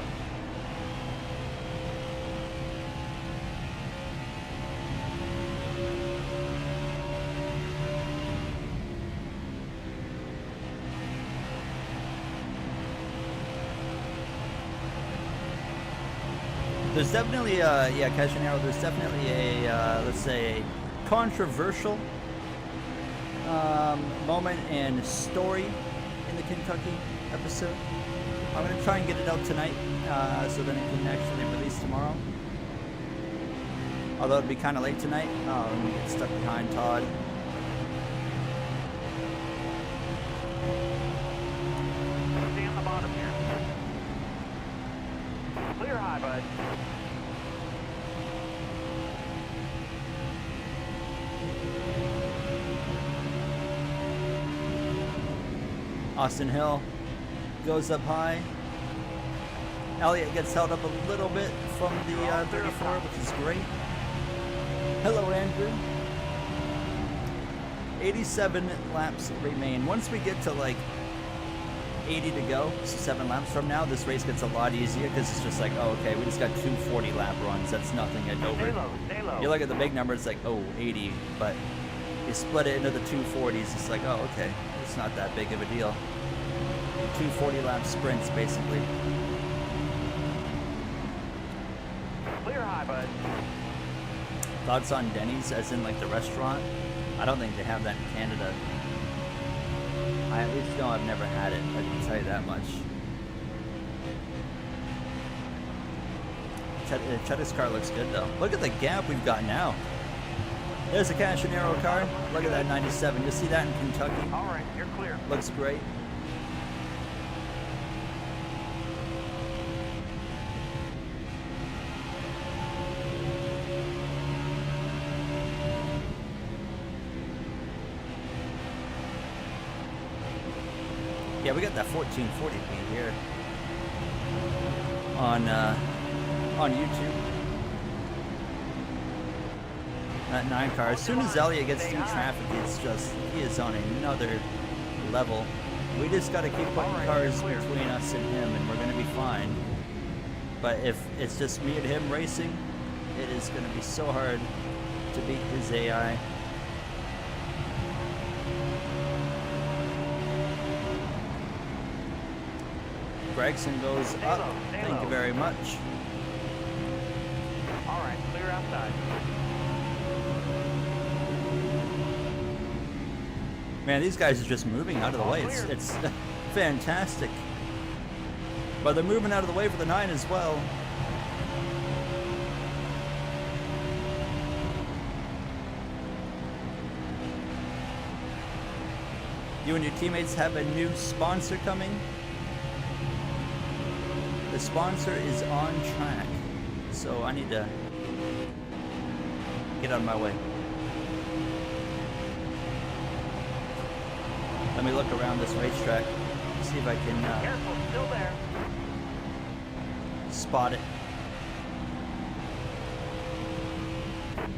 There's definitely yeah, Cashinero, there's definitely a, let's say, a controversial moment and story in the Kentucky episode. I'm going to try and get it out tonight, so then it can actually release tomorrow. Although it'd be kind of late tonight. Oh, let me get stuck behind Todd. Stay on the bottom here. Clear high, bud. Austin Hill goes up high. Elliott gets held up a little bit from the 34, which is great. Hello, Andrew. 87 laps remain. Once we get to like 80 to go, so 7 laps from now, this race gets a lot easier because it's just like, oh, okay, we just got 2 40 lap runs. That's nothing at Stay over. low, stay low. You look at the big number, it's like, oh, 80, but you split it into the 240s, it's like, oh, okay, it's not that big of a deal. 2 40 lap sprints, basically. Clear high, bud. Thoughts on Denny's, as in like the restaurant? I don't think they have that in Canada. I at least know I've never had it, I can tell you that much. Cheddar's car looks good though. Look at the gap we've got now. There's a Cashinero car. Look at that 97. You'll see that in Kentucky. All right, you're clear. Looks great. Yeah, we got that 1440p here on YouTube. That 9 car. As soon as Elliott gets through traffic, it's just, he is on another level. We just got to keep putting cars between us and him, and we're going to be fine. But if it's just me and him racing, it is going to be so hard to beat his AI. Gregson goes up. Thank you very much. All right, clear outside. Man, these guys are just moving out of the way. It's fantastic. But they're moving out of the way for the 9 as well. You and your teammates have a new sponsor coming. The sponsor is on track, so I need to get out of my way. Let me look around this racetrack, see if I can Careful, still there. spot it.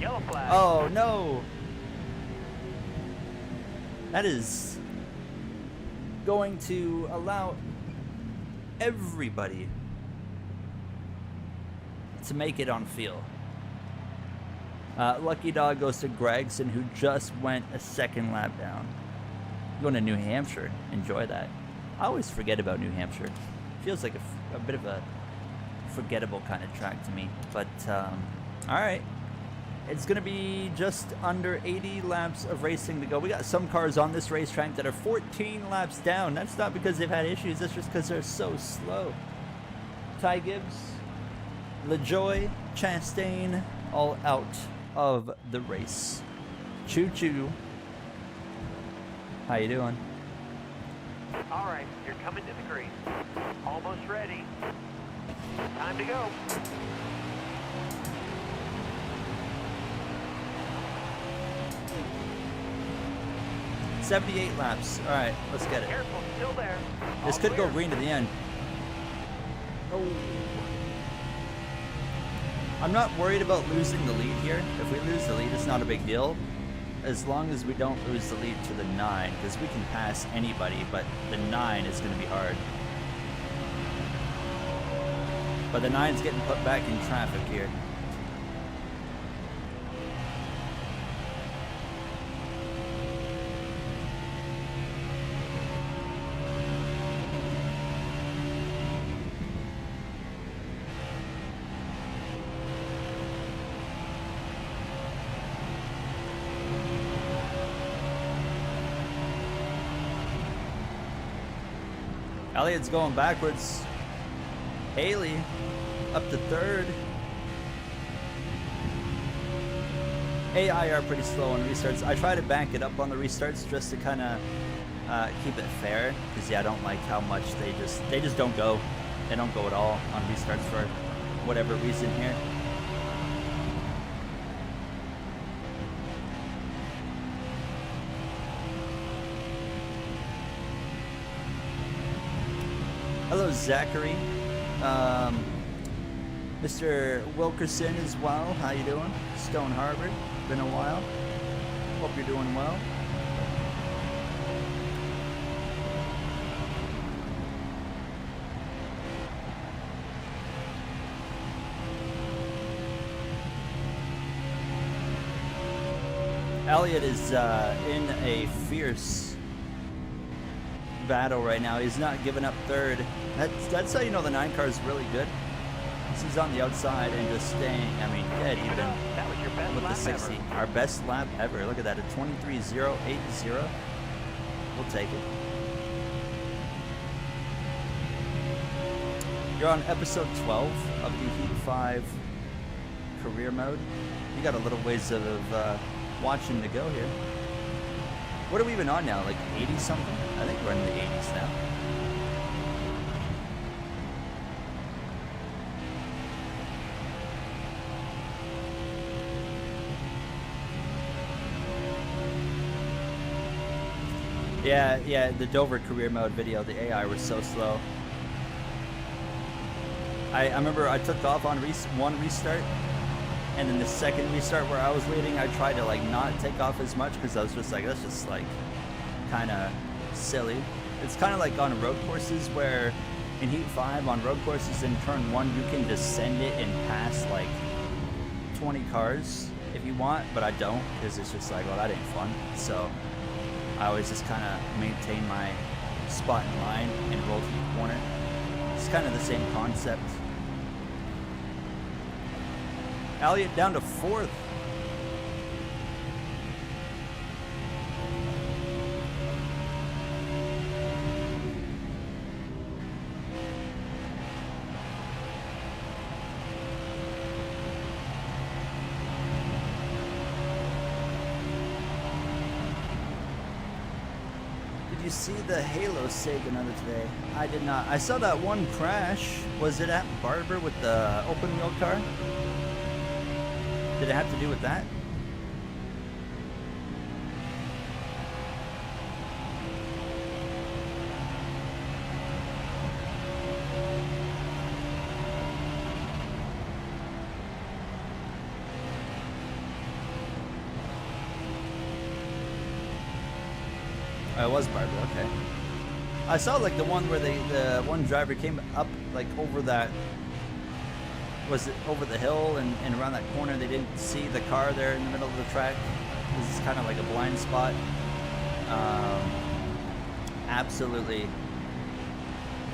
Yellow flag. Oh no! That is going to allow everybody to make it on field. Lucky dog goes to Gregson, who just went a second lap down. Going to New Hampshire. Enjoy that. I always forget about New Hampshire. Feels like a bit of a forgettable kind of track to me. But, alright. It's going to be just under 80 laps of racing to go. We got some cars on this racetrack that are 14 laps down. That's not because they've had issues. That's just because they're so slow. Ty Gibbs, LaJoy, Chastain, all out of the race. Choo-choo. How you doing? All right, you're coming to the green. Almost ready. Time to go. $78 laps. All right, let's get it. Careful, still there. This All could go clear. green to the end. Oh. I'm not worried about losing the lead here. If we lose the lead, it's not a big deal. As long as we don't lose the lead to the 9, because we can pass anybody, but the 9 is going to be hard. But the 9's getting put back in traffic here. Elliott's going backwards. Haley up to 3rd. AI are pretty slow on restarts. I try to bank it up on the restarts just to kind of keep it fair, because yeah, I don't like how much they just don't go. They don't go at all on restarts for whatever reason here. Hello, Zachary. Mr. Wilkerson as well. How you doing? Stone Harbor. Been a while. Hope you're doing well. Elliott is in a fierce battle right now. He's not giving up 3rd. That's how you know the 9 car is really good. He's on the outside and just staying. I mean, dead even That was your best with the lap 60. ever. Our best lap ever. Look at that, a 23.080. We'll take it. You're on episode 12 of the Heat 5 career mode. You got a little ways of watching to go here. What are we even on now? Like 80 something? I think we're in the 80s now. Yeah, the Dover career mode video, the AI was so slow. I remember I took off on one restart, and then the second restart where I was leading, I tried to like not take off as much because I was just like, that's just like kind of silly. It's kind of like on road courses where in Heat 5 on road courses in turn 1 you can just send it and pass like 20 cars if you want, but I don't, because it's just like, well, that ain't fun. So I always just kind of maintain my spot in line and roll to the corner. It's kind of the same concept. Elliott down to 4th. you see the Halo saved another today? I did not. I saw that one crash. Was it at Barber with the open wheel car? Did it have to do with that? Oh, it was Barber, okay. I saw like the one where the one driver came up like over that, was it over the hill and around that corner? They didn't see the car there in the middle of the track. This is kind of like a blind spot. Absolutely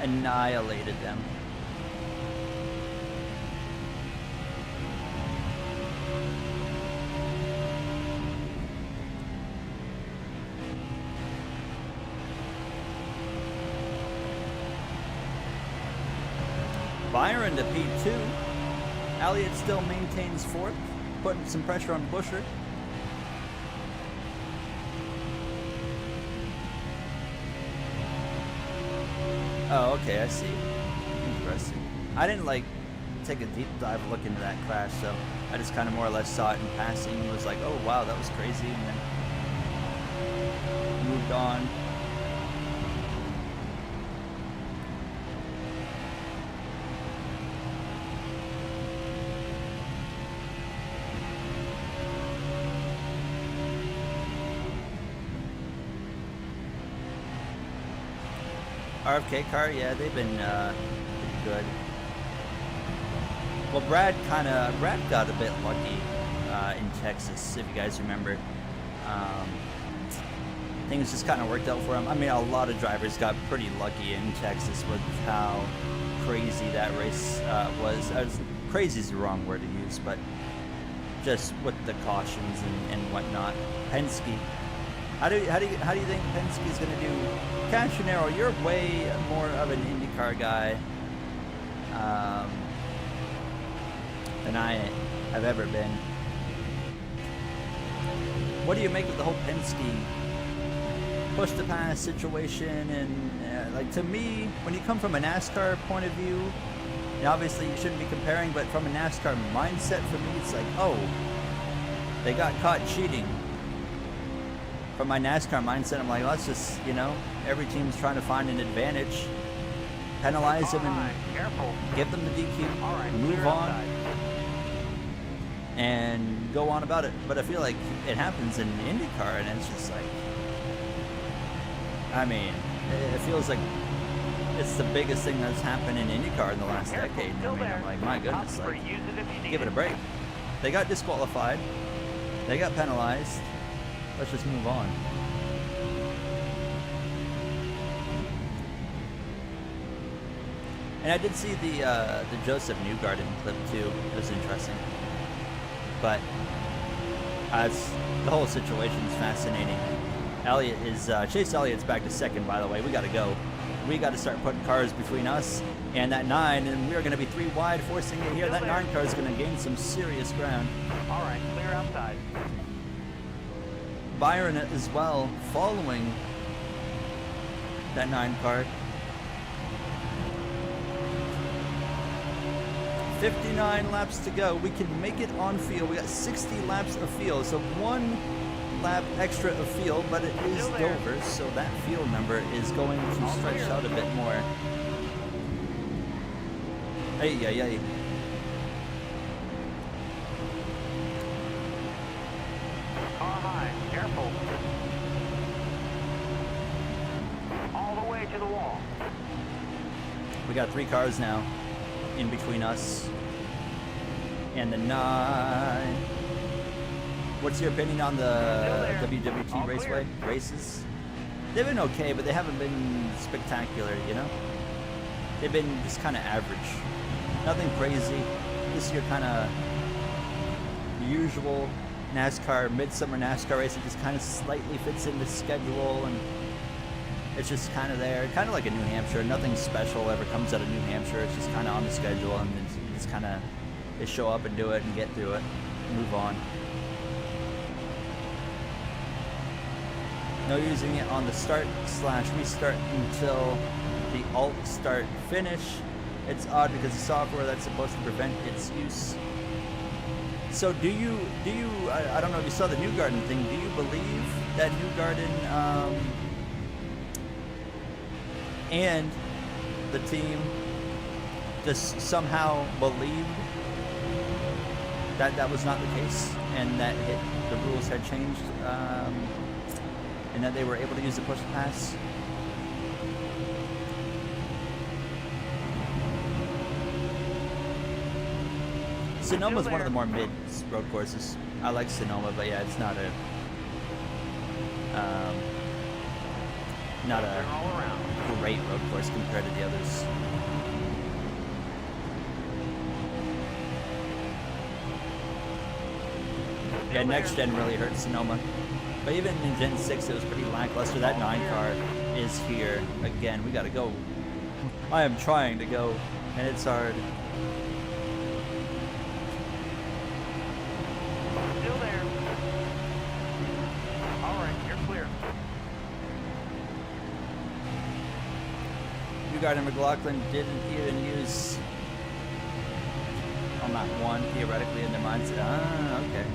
annihilated them. Byron to P2. Elliott still maintains fourth, putting some pressure on Busher. Oh, okay, I see. Interesting. I didn't like take a deep dive look into that crash, so I just kind of more or less saw it in passing and was like, oh wow, that was crazy, and then moved on. RFK car, yeah, they've been pretty good. Well, Brad got a bit lucky in Texas, if you guys remember. Things just kind of worked out for him. I mean, a lot of drivers got pretty lucky in Texas with how crazy that race was. Crazy is the wrong word to use, but just with the cautions and whatnot. Penske. How do you think Penske is going to do? Cancionero, you're way more of an IndyCar guy than I have ever been. What do you make of the whole Penske push to pass situation? And like, to me, when you come from a NASCAR point of view, and obviously you shouldn't be comparing, but from a NASCAR mindset, for me, it's like, oh, they got caught cheating. From my NASCAR mindset, I'm like, let's just, every team's trying to find an advantage, penalize them and give them the DQ, move on, and go on about it. But I feel like it happens in IndyCar, and it's just like, I mean, it feels like it's the biggest thing that's happened in IndyCar in the last decade. I mean, I'm like, my goodness, like, give it a break. They got disqualified, they got penalized. Let's just move on. And I did see the Joseph Newgarden clip too. It was interesting. But the whole situation is fascinating. Chase Elliott's back to second, by the way. We got to go. We got to start putting cars between us and that 9, and we're going to be 3 wide, forcing it here. That 9 car is going to gain some serious ground. All right, clear outside. Byron as well, following that 9 car. 59 laps to go. We can make it on field. We got 60 laps of field, so 1 lap extra of field, but it is Dover, so that field number is going to stretch out a bit more. Hey. Car high, careful. All the way to the wall. We got 3 cars now in between us and the 9. What's your opinion on the WWT Raceway races? They've been okay, but they haven't been spectacular, They've been just kind of average. Nothing crazy. This is your kind of usual NASCAR, midsummer NASCAR race. It just kind of slightly fits into schedule, and it's just kind of there. Kind of like a New Hampshire. Nothing special ever comes out of New Hampshire. It's just kind of on the schedule, and it's kind of, they show up and do it and get through it, move on. No using it on the start/restart until the alt start finish. It's odd because the software that's supposed to prevent its use. So do you I don't know if you saw the New Garden thing, do you believe that New Garden and the team just somehow believed that that was not the case and that the rules had changed and that they were able to use the push pass? Sonoma's one of the more mid road courses. I like Sonoma, but yeah, it's not a great road course compared to the others. Yeah, next gen really hurt Sonoma, but even in Gen 6 it was pretty lackluster. That 9 car is here again. We gotta go. I am trying to go, and it's hard. Still there. All right, you're clear. New Garden McLaughlin didn't even use. I'm not one theoretically in their mindset. Ah, okay.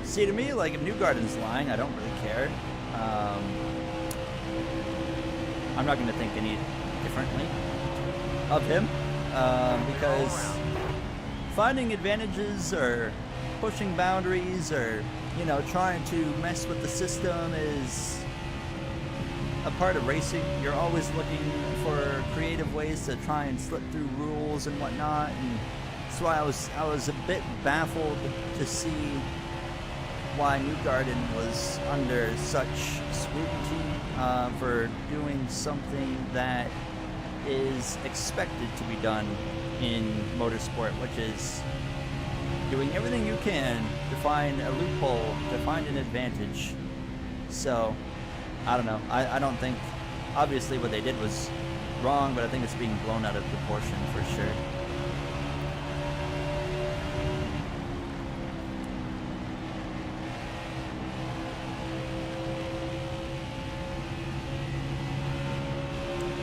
See, to me, like, if New Garden's lying, I don't really care. I'm not going to think any differently of him because finding advantages or pushing boundaries or, you know, trying to mess with the system is a part of racing. You're always looking for creative ways to try and slip through rules and whatnot, and that's why I was a bit baffled to see why New Garden was under such scrutiny for doing something that is expected to be done in motorsport, which is doing everything you can to find a loophole, to find an advantage. So, I don't know. I don't think, obviously what they did was wrong, but I think it's being blown out of proportion for sure.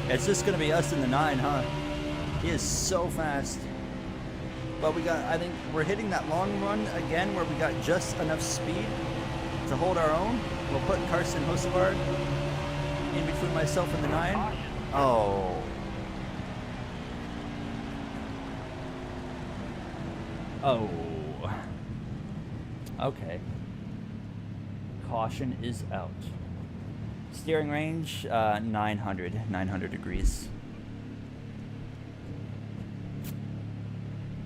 It's just gonna be us in the 9, huh? He is so fast. But I think we're hitting that long run again where we got just enough speed to hold our own. We'll put Carson Hocevar in between myself and the 9. Oh. Oh. Okay. Caution is out. Steering range, 900 degrees.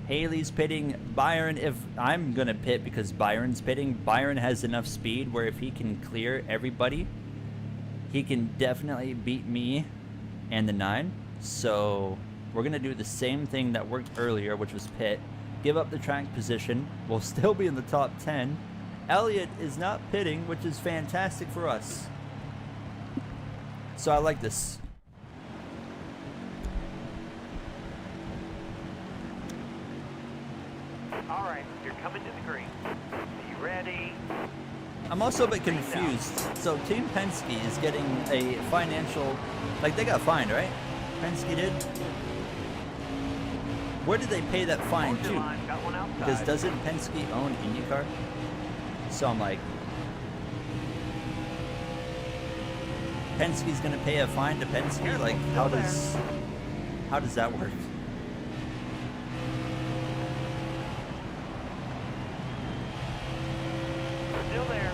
Haley's pitting. Byron, if I'm gonna pit because Byron's pitting, Byron has enough speed where if he can clear everybody, he can definitely beat me and the 9. So we're gonna do the same thing that worked earlier, which was pit. Give up the track position. We'll still be in the top 10. Elliott is not pitting, which is fantastic for us. So I like this. All right, you're coming to the green. Are you ready? I'm also a bit confused. So Team Penske is getting a financial, like they got fined, right? Penske did. Where did they pay that fine to? Because doesn't Penske own IndyCar? So I'm like, Penske's gonna pay a fine to Penske? Like, how does that work? Still there.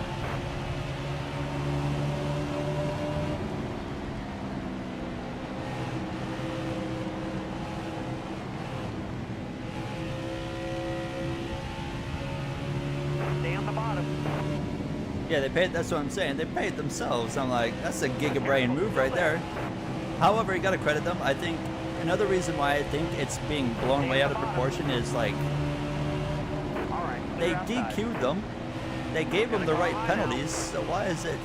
Stay on the bottom. Yeah, they paid. That's what I'm saying. They paid themselves. I'm like, that's a gigabrain move right there. However, you gotta credit them. I think another reason why I think it's being blown way out of proportion is like they DQ'd them. They gave them the right penalties. So why is it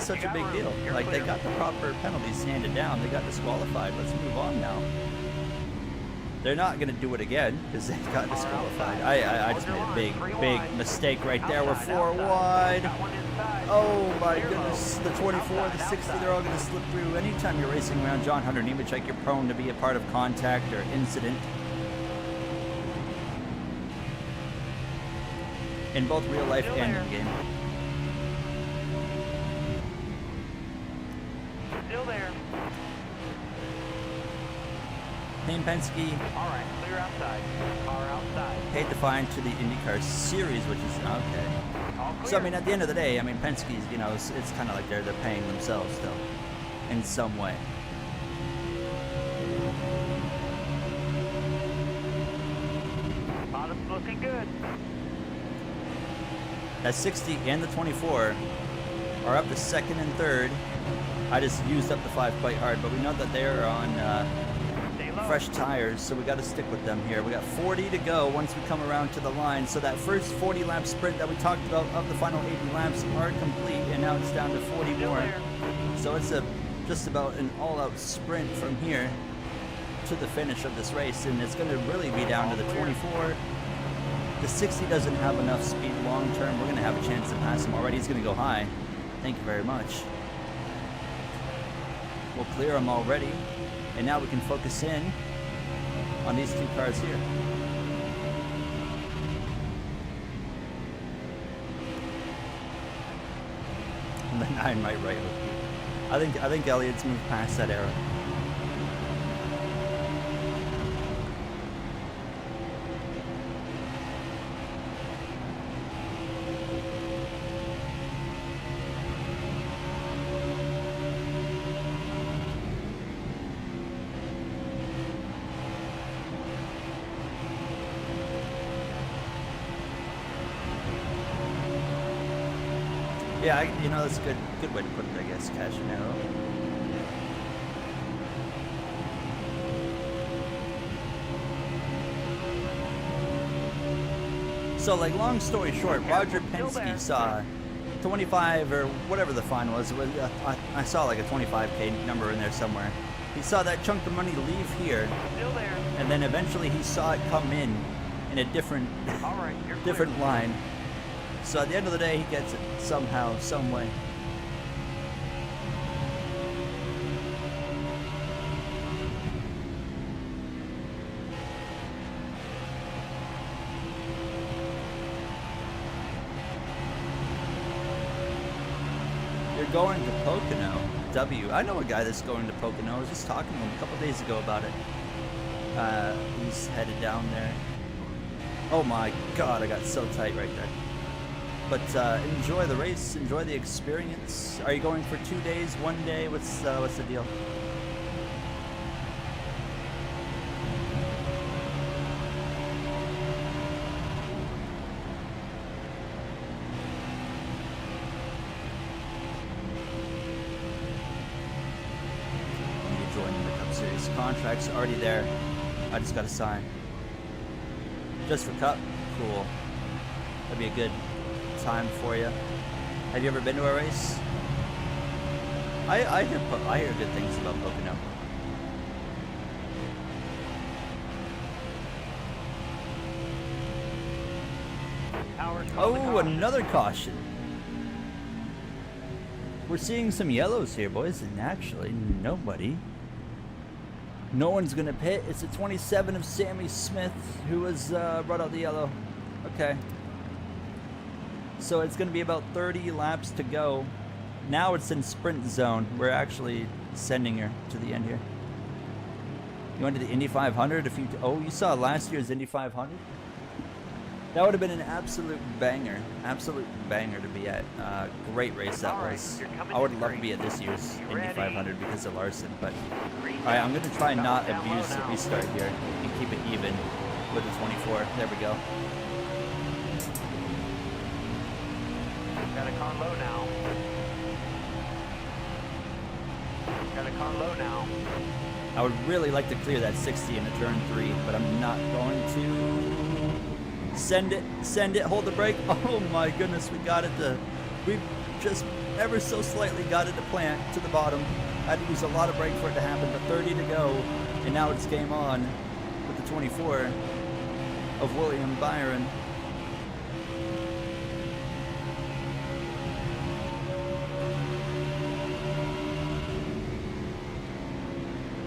such a big deal? Like they got the proper penalties handed down. They got disqualified. Let's move on now. They're not going to do it again because they got disqualified. I just made a big mistake right there. We're 4 wide. Oh my goodness. The 24, the 60, they're all going to slip through. Anytime you're racing around John Hunter Nemechek, you're prone to be a part of contact or incident. In both real life and in game. Still there. Payne Penske All right, clear outside. Car outside. paid the fine to the IndyCar series, which is okay. All clear. So I mean, at the end of the day, I mean, Penske's, you know, it's kind of like they're paying themselves still, in some way. Bottom's looking good. That 60 and the 24 are up to second and third. I just used up the 5 quite hard, but we know that they're on Stay low. fresh tires, so we got to stick with them here. We got 40 to go once we come around to the line. So that first 40 lap sprint that we talked about of the final 80 laps are complete, and now it's down to 40 Still more. there. So it's just about an all-out sprint from here to the finish of this race, and it's going to really be down to the 24. The 60 doesn't have enough speed long term. We're going to have a chance to pass him already. He's going to go high. Thank you very much. We'll clear him already, and now we can focus in on these 2 cars here. And the 9 might right hook you. I think Elliott's moved past that era. Yeah, you know, that's a good way to put it, I guess, Cashinero. So, like, long story short, Roger Penske saw 25 or whatever the fine was. I saw like a 25K number in there somewhere. He saw that chunk of money leave here, Still there. and then eventually he saw it come in a different, All right, you're clear. different line. So at the end of the day, he gets it somehow, some way. You're going to Pocono. W. I know a guy that's going to Pocono. I was just talking to him a couple days ago about it. He's headed down there. Oh my God, I got so tight right there. But enjoy the race, enjoy the experience. Are you going for 2 days, 1 day? What's the deal? You join the Cup Series. Contract's already there. I just got to sign. Just for Cup? Cool. That'd be a good time for you. Have you ever been to a race? I hear good things about Pocono. Oh, another caution. We're seeing some yellows here, boys, and actually nobody. No one's gonna pit. It's a 27 of Sammy Smith who was brought out the yellow. Okay. So it's going to be about 30 laps to go. Now it's in sprint zone. We're actually sending her to the end here. You went to the Indy 500 if you... Oh, you saw last year's Indy 500? That would have been an absolute banger. Absolute banger to be at. Great race that was. I would love to be at this year's Indy 500 because of Larson. But alright, I'm going to try not abuse the restart here and keep it even with the 24. There we go. Got a car low now. Got a car low now. I would really like to clear that 60 into turn 3, but I'm not going to. Send it, hold the brake. Oh my goodness, we just ever so slightly got it to plant to the bottom. I had to use a lot of brake for it to happen, but 30 to go, and now it's game on. with the 24 of William Byron.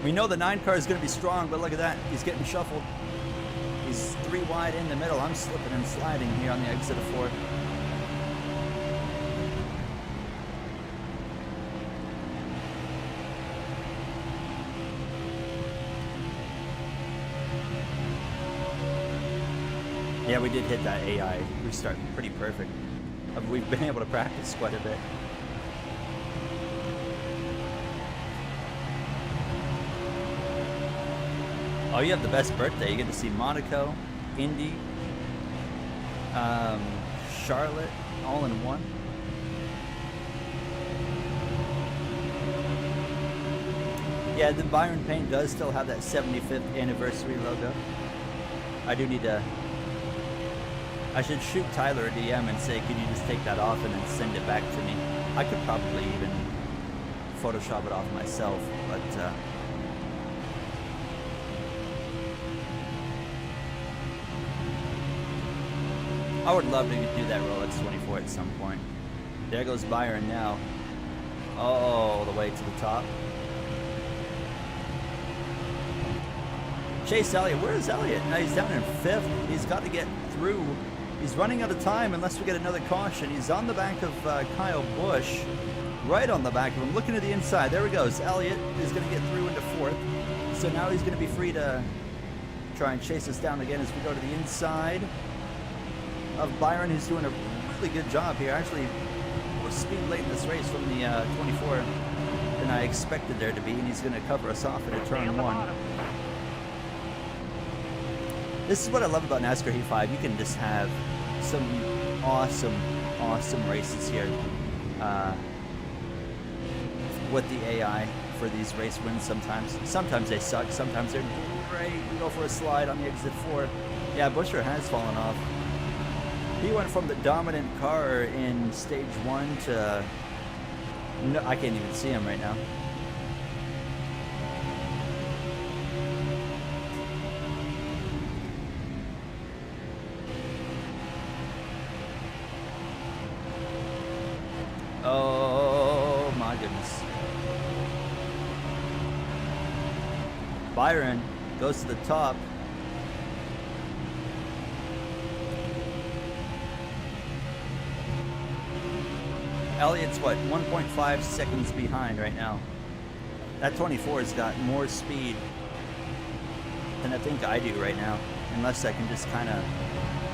We know the 9 car is going to be strong, but look at that. He's getting shuffled. He's 3 wide in the middle. I'm slipping and sliding here on the exit of 4. Yeah, we did hit that AI restart pretty perfect. We've been able to practice quite a bit. Oh, you have the best birthday. You get to see Monaco, Indy, Charlotte, all in one. Yeah, the Byron paint does still have that 75th anniversary logo. I do need to... I should shoot Tyler a DM and say, can you just take that off and then send it back to me? I could probably even Photoshop it off myself, but... I would love to do that Rolex 24 at some point. There goes Byron now. All the way to the top. Chase Elliott, where is Elliott? Now he's down in 5th. He's got to get through. He's running out of time unless we get another caution. He's on the back of Kyle Busch. Right on the back of him, looking to the inside. There he goes. Elliott is going to get through into 4th. So now he's going to be free to try and chase us down again as we go to the inside of Byron, who's doing a really good job here. Actually, more speed late in this race from the 24 than I expected there to be, and he's going to cover us off at a turn 1. This is what I love about NASCAR Heat 5. You can just have some awesome races here with the AI for these race wins. Sometimes they suck, sometimes they're great. We go for a slide on the exit 4. Yeah, Buescher has fallen off. He went from the dominant car in stage 1 to... No, I can't even see him right now. Oh my goodness. Byron goes to the top. Elliott's what, 1.5 seconds behind right now. That 24's got more speed than I think I do right now, unless I can just kind of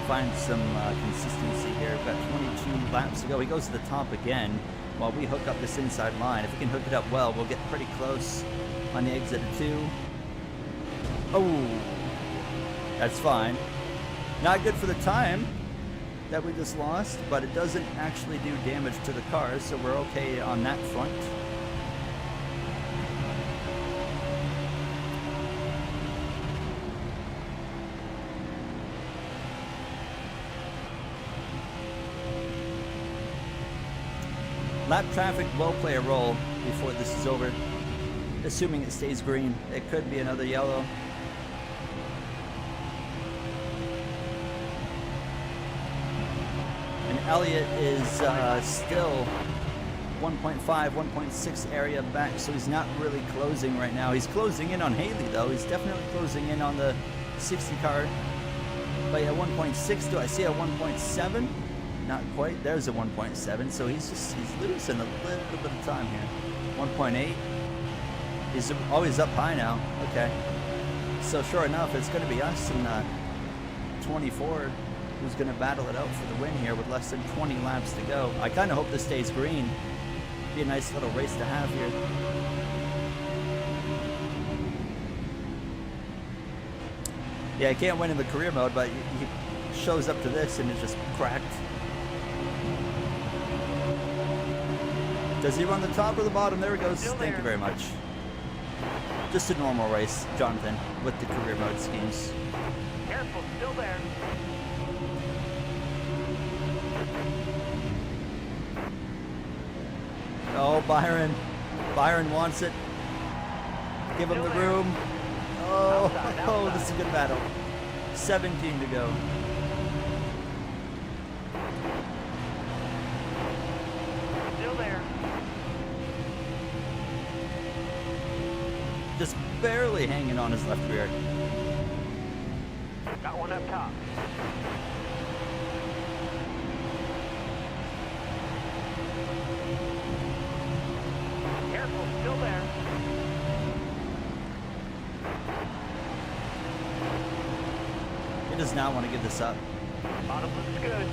find some consistency here. We've got 22 laps to go. He goes to the top again while we hook up this inside line. If we can hook it up well, we'll get pretty close on the exit of 2. Oh, that's fine. Not good for the time that we just lost, but it doesn't actually do damage to the car, so we're okay on that front. Lap traffic will play a role before this is over, assuming it stays green. It could be another yellow. Elliott is still 1.5, 1.6 area back, so he's not really closing right now. He's closing in on Haley, though. He's definitely closing in on the 60 car. But yeah, 1.6. Do I see a 1.7? Not quite. There's a 1.7. So he's losing a little bit of time here. 1.8. He's always up high now. Okay. So sure enough, it's going to be us and 24. Who's going to battle it out for the win here with less than 20 laps to go. I kind of hope this stays green. Be a nice little race to have here. Yeah, I can't win in the career mode, but he shows up to this and it's just cracked. Does he run the top or the bottom? There he goes. Thank you very much. Just a normal race, Jonathan, with the career mode schemes. Careful, still there. Oh, Byron. Byron wants it. Give him the room. Oh, Outside, oh, outside. this is a good battle. 17 to go. Still there. Just barely hanging on his left rear. Got one up top. Careful, still there. He does not want to give this up. Bottom looks good.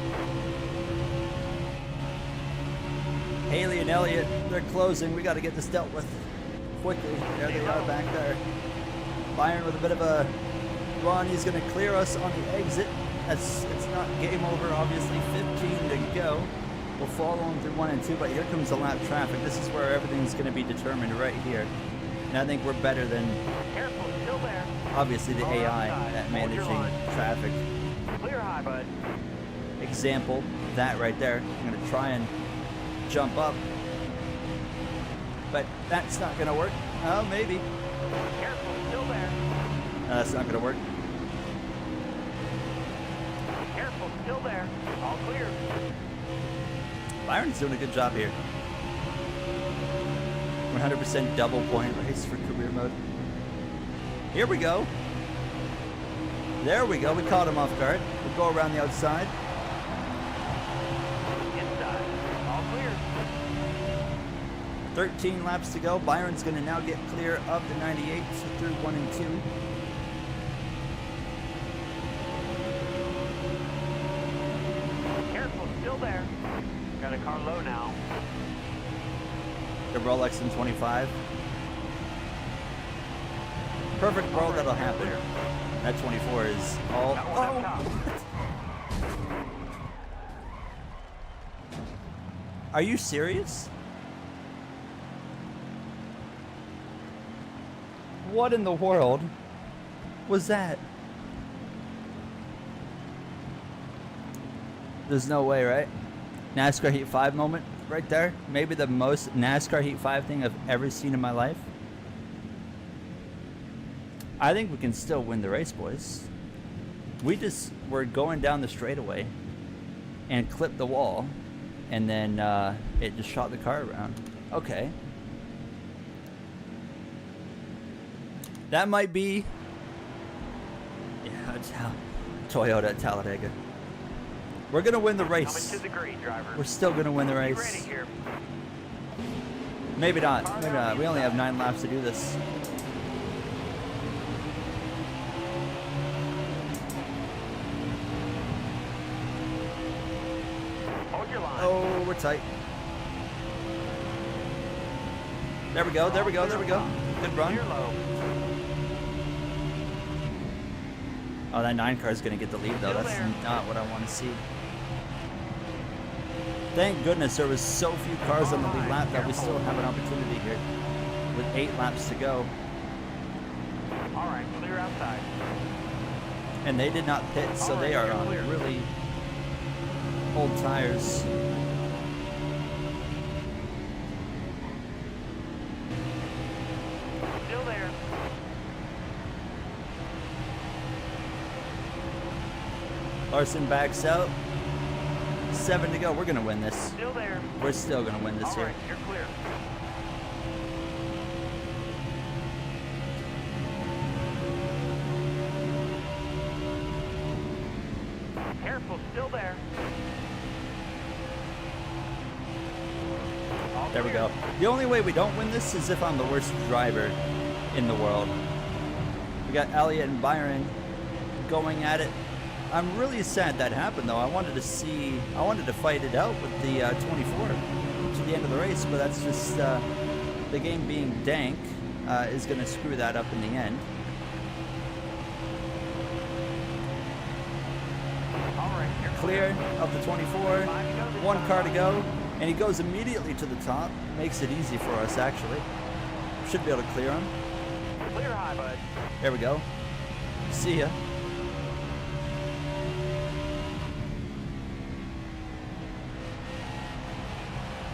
Haley and Elliott, they're closing. We got to get this dealt with quickly. There they are back there. Byron with a bit of a run. He's going to clear us on the exit. It's not game over, obviously. 15 to go. We'll follow him through 1 and 2, but here comes the lap traffic. This is where everything's going to be determined right here. And I think we're better than, Careful, still there. obviously, the All AI outside. at Hold your managing line. traffic. Clear high, bud. Example, that right there. I'm going to try and jump up. But that's not going to work. Oh, maybe. Careful, still there. No, that's not going to work. Careful, still there. All clear. Byron's doing a good job here. 100% double point race for career mode. Here we go. There we go. We caught him off guard. We'll go around the outside. Inside. All clear. 13 laps to go. Byron's going to now get clear of the 98 through 1 and 2. Careful, still there. Got a car low now. The Rolex in 25. Perfect world that'll happen. That 24 is all. Got one up top. Are you serious? What in the world was that? There's no way, right? NASCAR Heat 5 moment right there. Maybe the most NASCAR Heat 5 thing I've ever seen in my life. I think we can still win the race, boys. We just were going down the straightaway and clipped the wall, and then it just shot the car around. Okay. That might be... Yeah, it's Toyota at Talladega. We're going to win the Coming race. to the green, driver. We're still going to win the Be race. ready here. Maybe not. Maybe not. We only have 9 laps to do this. Hold your line. Oh, we're tight. There we go. There we go. There we go. Good run. Clear low. Oh, that 9 car is going to get the lead, though. Still That's there. not what I want to see. Thank goodness there was so few cars on the lead lap that we still have an opportunity here with 8 laps to go. All right, clear outside. And they did not pit, so All they right, are you're on clear. really old tires. Still there. Larson backs out. 7 to go. We're going to win this. Still there. We're still going to win this All here. right, you're clear. Careful, still there. All There we clear. go. The only way we don't win this is if I'm the worst driver in the world. We got Elliott and Byron going at it. I'm really sad that happened, though. I wanted to fight it out with the 24 to the end of the race, but that's just the game being dank is going to screw that up in the end. All right, you're Clear of the 24, 1 car to go, and he goes immediately to the top. Makes it easy for us, actually. Should be able to clear him. Clear high, bud. There we go. See ya.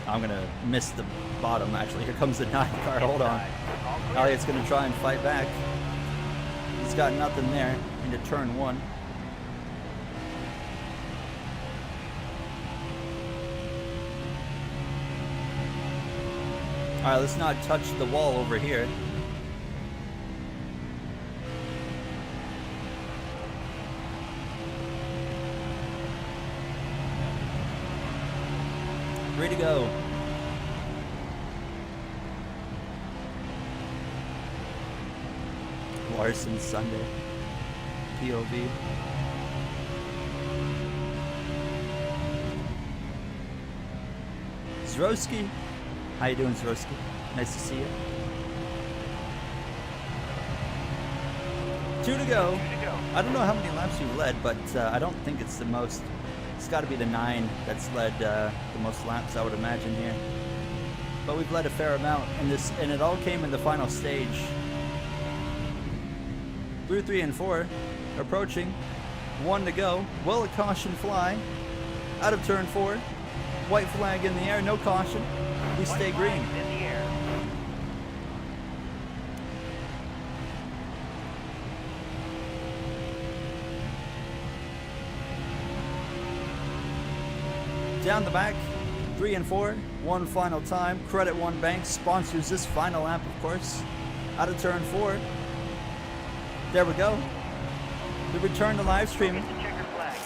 I'm gonna miss the bottom, actually. Here comes the 9 car. Hold on. All clear. Elliott's gonna try and fight back. He's got nothing there into turn 1. Alright, let's not touch the wall over here. Three to go. Larson Sunday. POV. Zroski. How you doing, Zroski? Nice to see you. 2 to go. I don't know how many laps you've led, but I don't think it's the most. It's got to be the 9 that's led the most laps, I would imagine, here. But we've led a fair amount in this, and it all came in the final stage. Through 3 and 4, approaching. 1 to go. Will a caution fly? Out of turn 4. White flag in the air, no caution. We stay green. In the air. Down the back, 3 and 4, one final time. Credit One Bank sponsors this final lap, of course. Out of turn 4. There we go. The return to live streaming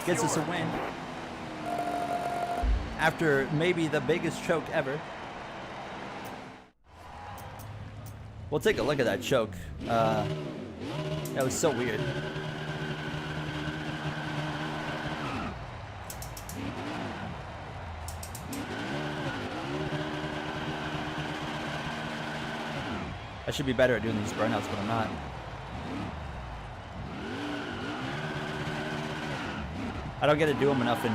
gets us a win. After maybe the biggest choke ever. We'll take a look at that choke. That was so weird. I should be better at doing these burnouts, but I'm not. I don't get to do them enough in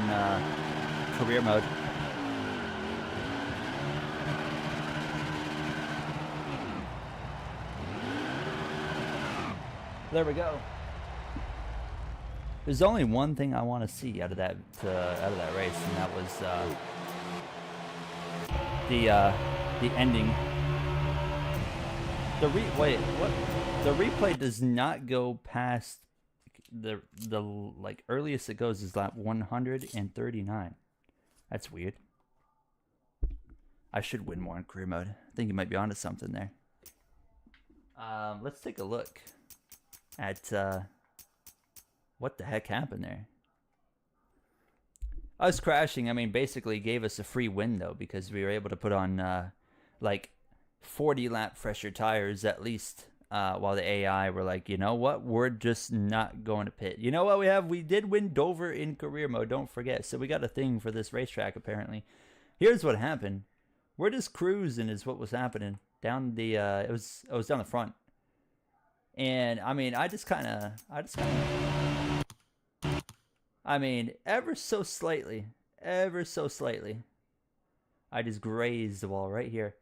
career mode. There we go. There's only one thing I want to see out of that race, and that was the ending. Wait, what? The replay does not go past the like earliest it goes is lap 139. That's weird. I should win more in career mode. I think you might be onto something there. Let's take a look at what the heck happened there. Us crashing, I mean, basically gave us a free win though, because we were able to put on like 40 lap fresher tires at least, while the AI were like, you know what, we're just not going to pit. You know what we did win Dover in career mode, don't forget. So we got a thing for this racetrack apparently. Here's what happened. We're just cruising is what was happening down the it was down the front. And I mean, I mean, ever so slightly, I just grazed the wall right here.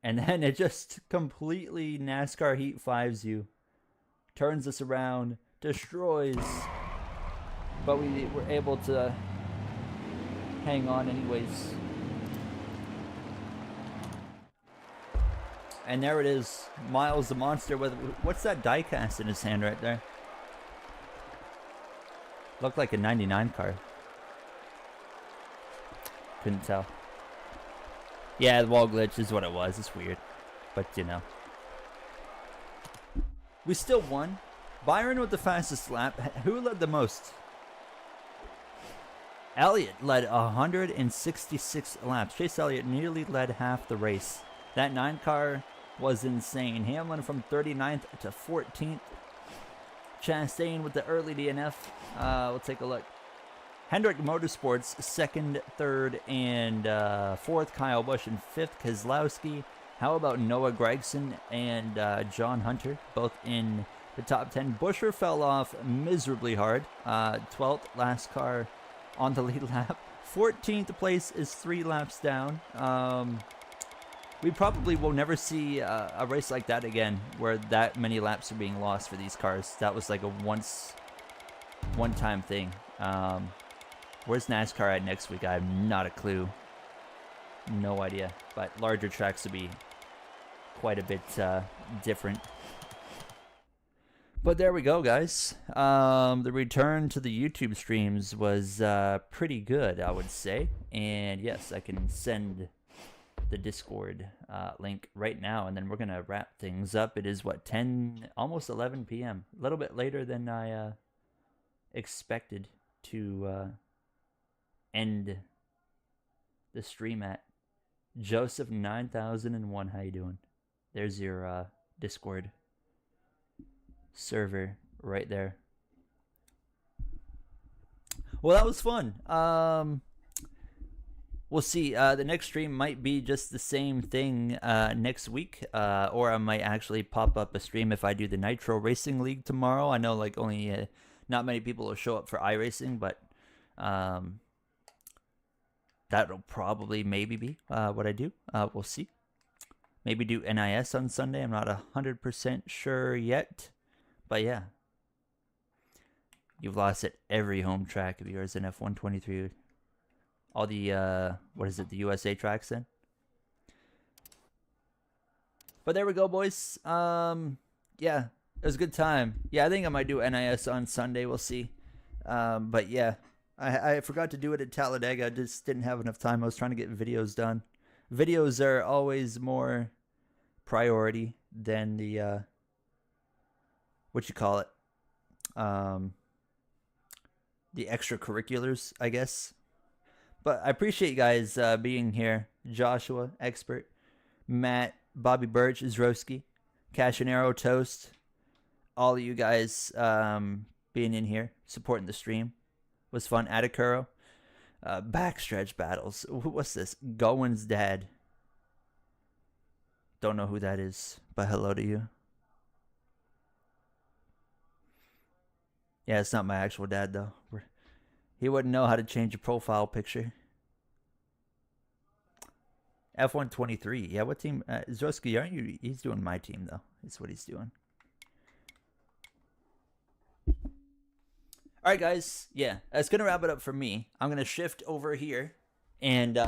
And then it just completely NASCAR Heat 5s you. Turns us around, destroys. But we were able to hang on anyways. And there it is. Miles the Monster with, what's that diecast in his hand right there? Looked like a 99 car. Couldn't tell. Yeah, the wall glitch is what it was. It's weird. But, you know. We still won. Byron with the fastest lap. Who led the most? Elliott led 166 laps. Chase Elliott nearly led half the race. That 9 car was insane. Hamlin from 39th to 14th. Chastain with the early DNF. We'll take a look. Hendrick Motorsports, 2nd, 3rd, and 4th. Kyle Busch in 5th. Keselowski. How about Noah Gragson and John Hunter, both in the top 10. Buescher fell off miserably hard. 12th, last car on the lead lap. 14th place is 3 laps down. We probably will never see a race like that again, where that many laps are being lost for these cars. That was like a one-time thing. Where's NASCAR at next week? I have not a clue. No idea. But larger tracks would be quite a bit different. But there we go, guys. The return to the YouTube streams was pretty good, I would say. And yes, I can send the Discord link right now, and then we're gonna wrap things up. It is what, 10, almost 11 p.m. A little bit later than I expected to end the stream at. Joseph 9001, how you doing? There's your Discord server right there. Well, that was fun. We'll see. The next stream might be just the same thing next week, or I might actually pop up a stream if I do the Nitro Racing League tomorrow. I know like only not many people will show up for iRacing, but that'll probably maybe be what I do. We'll see. Maybe do NIS on Sunday. I'm not 100% sure yet. But yeah, you've lost at every home track of yours in F123. All the, what is it, the USA tracks then? But there we go, boys. Yeah, it was a good time. Yeah, I think I might do NIS on Sunday. We'll see. But yeah, I forgot to do it at Talladega. I just didn't have enough time. I was trying to get videos done. Videos are always more priority than the, what you call it, the extracurriculars, I guess. But I appreciate you guys being here. Joshua, Expert, Matt, Bobby Birch, Zroski, Cashinero, Toast, all of you guys being in here, supporting the stream. Was fun. Adakuro, backstretch battles. What's this? Gowen's dad. Don't know who that is, but hello to you. Yeah, it's not my actual dad, though. He wouldn't know how to change a profile picture. F123. Yeah, what team? Zroski, aren't you? He's doing my team, though. That's what he's doing. All right, guys. Yeah, that's going to wrap it up for me. I'm going to shift over here and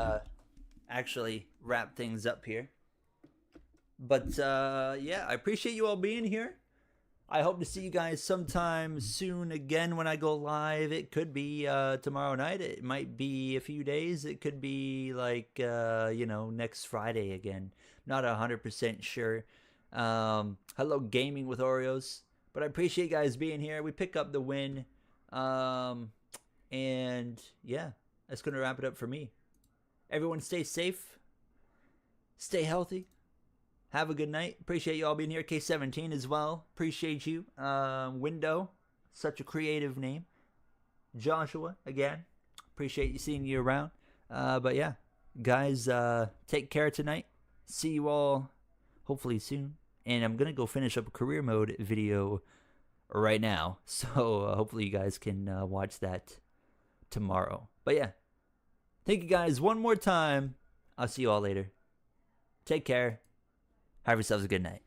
actually wrap things up here. But, yeah, I appreciate you all being here. I hope to see you guys sometime soon again when I go live. It could be tomorrow night. It might be a few days. It could be like, next Friday again. Not 100% sure. Hello, Gaming with Oreos. But I appreciate you guys being here. We pick up the win. And yeah, that's going to wrap it up for me. Everyone stay safe. Stay healthy. Have a good night. Appreciate you all being here. K17 as well. Appreciate you. Window. Such a creative name. Joshua, again. Appreciate you seeing you around. But yeah, guys, take care tonight. See you all hopefully soon. And I'm going to go finish up a career mode video right now. So hopefully you guys can watch that tomorrow. But yeah, thank you guys one more time. I'll see you all later. Take care. Have yourselves a good night.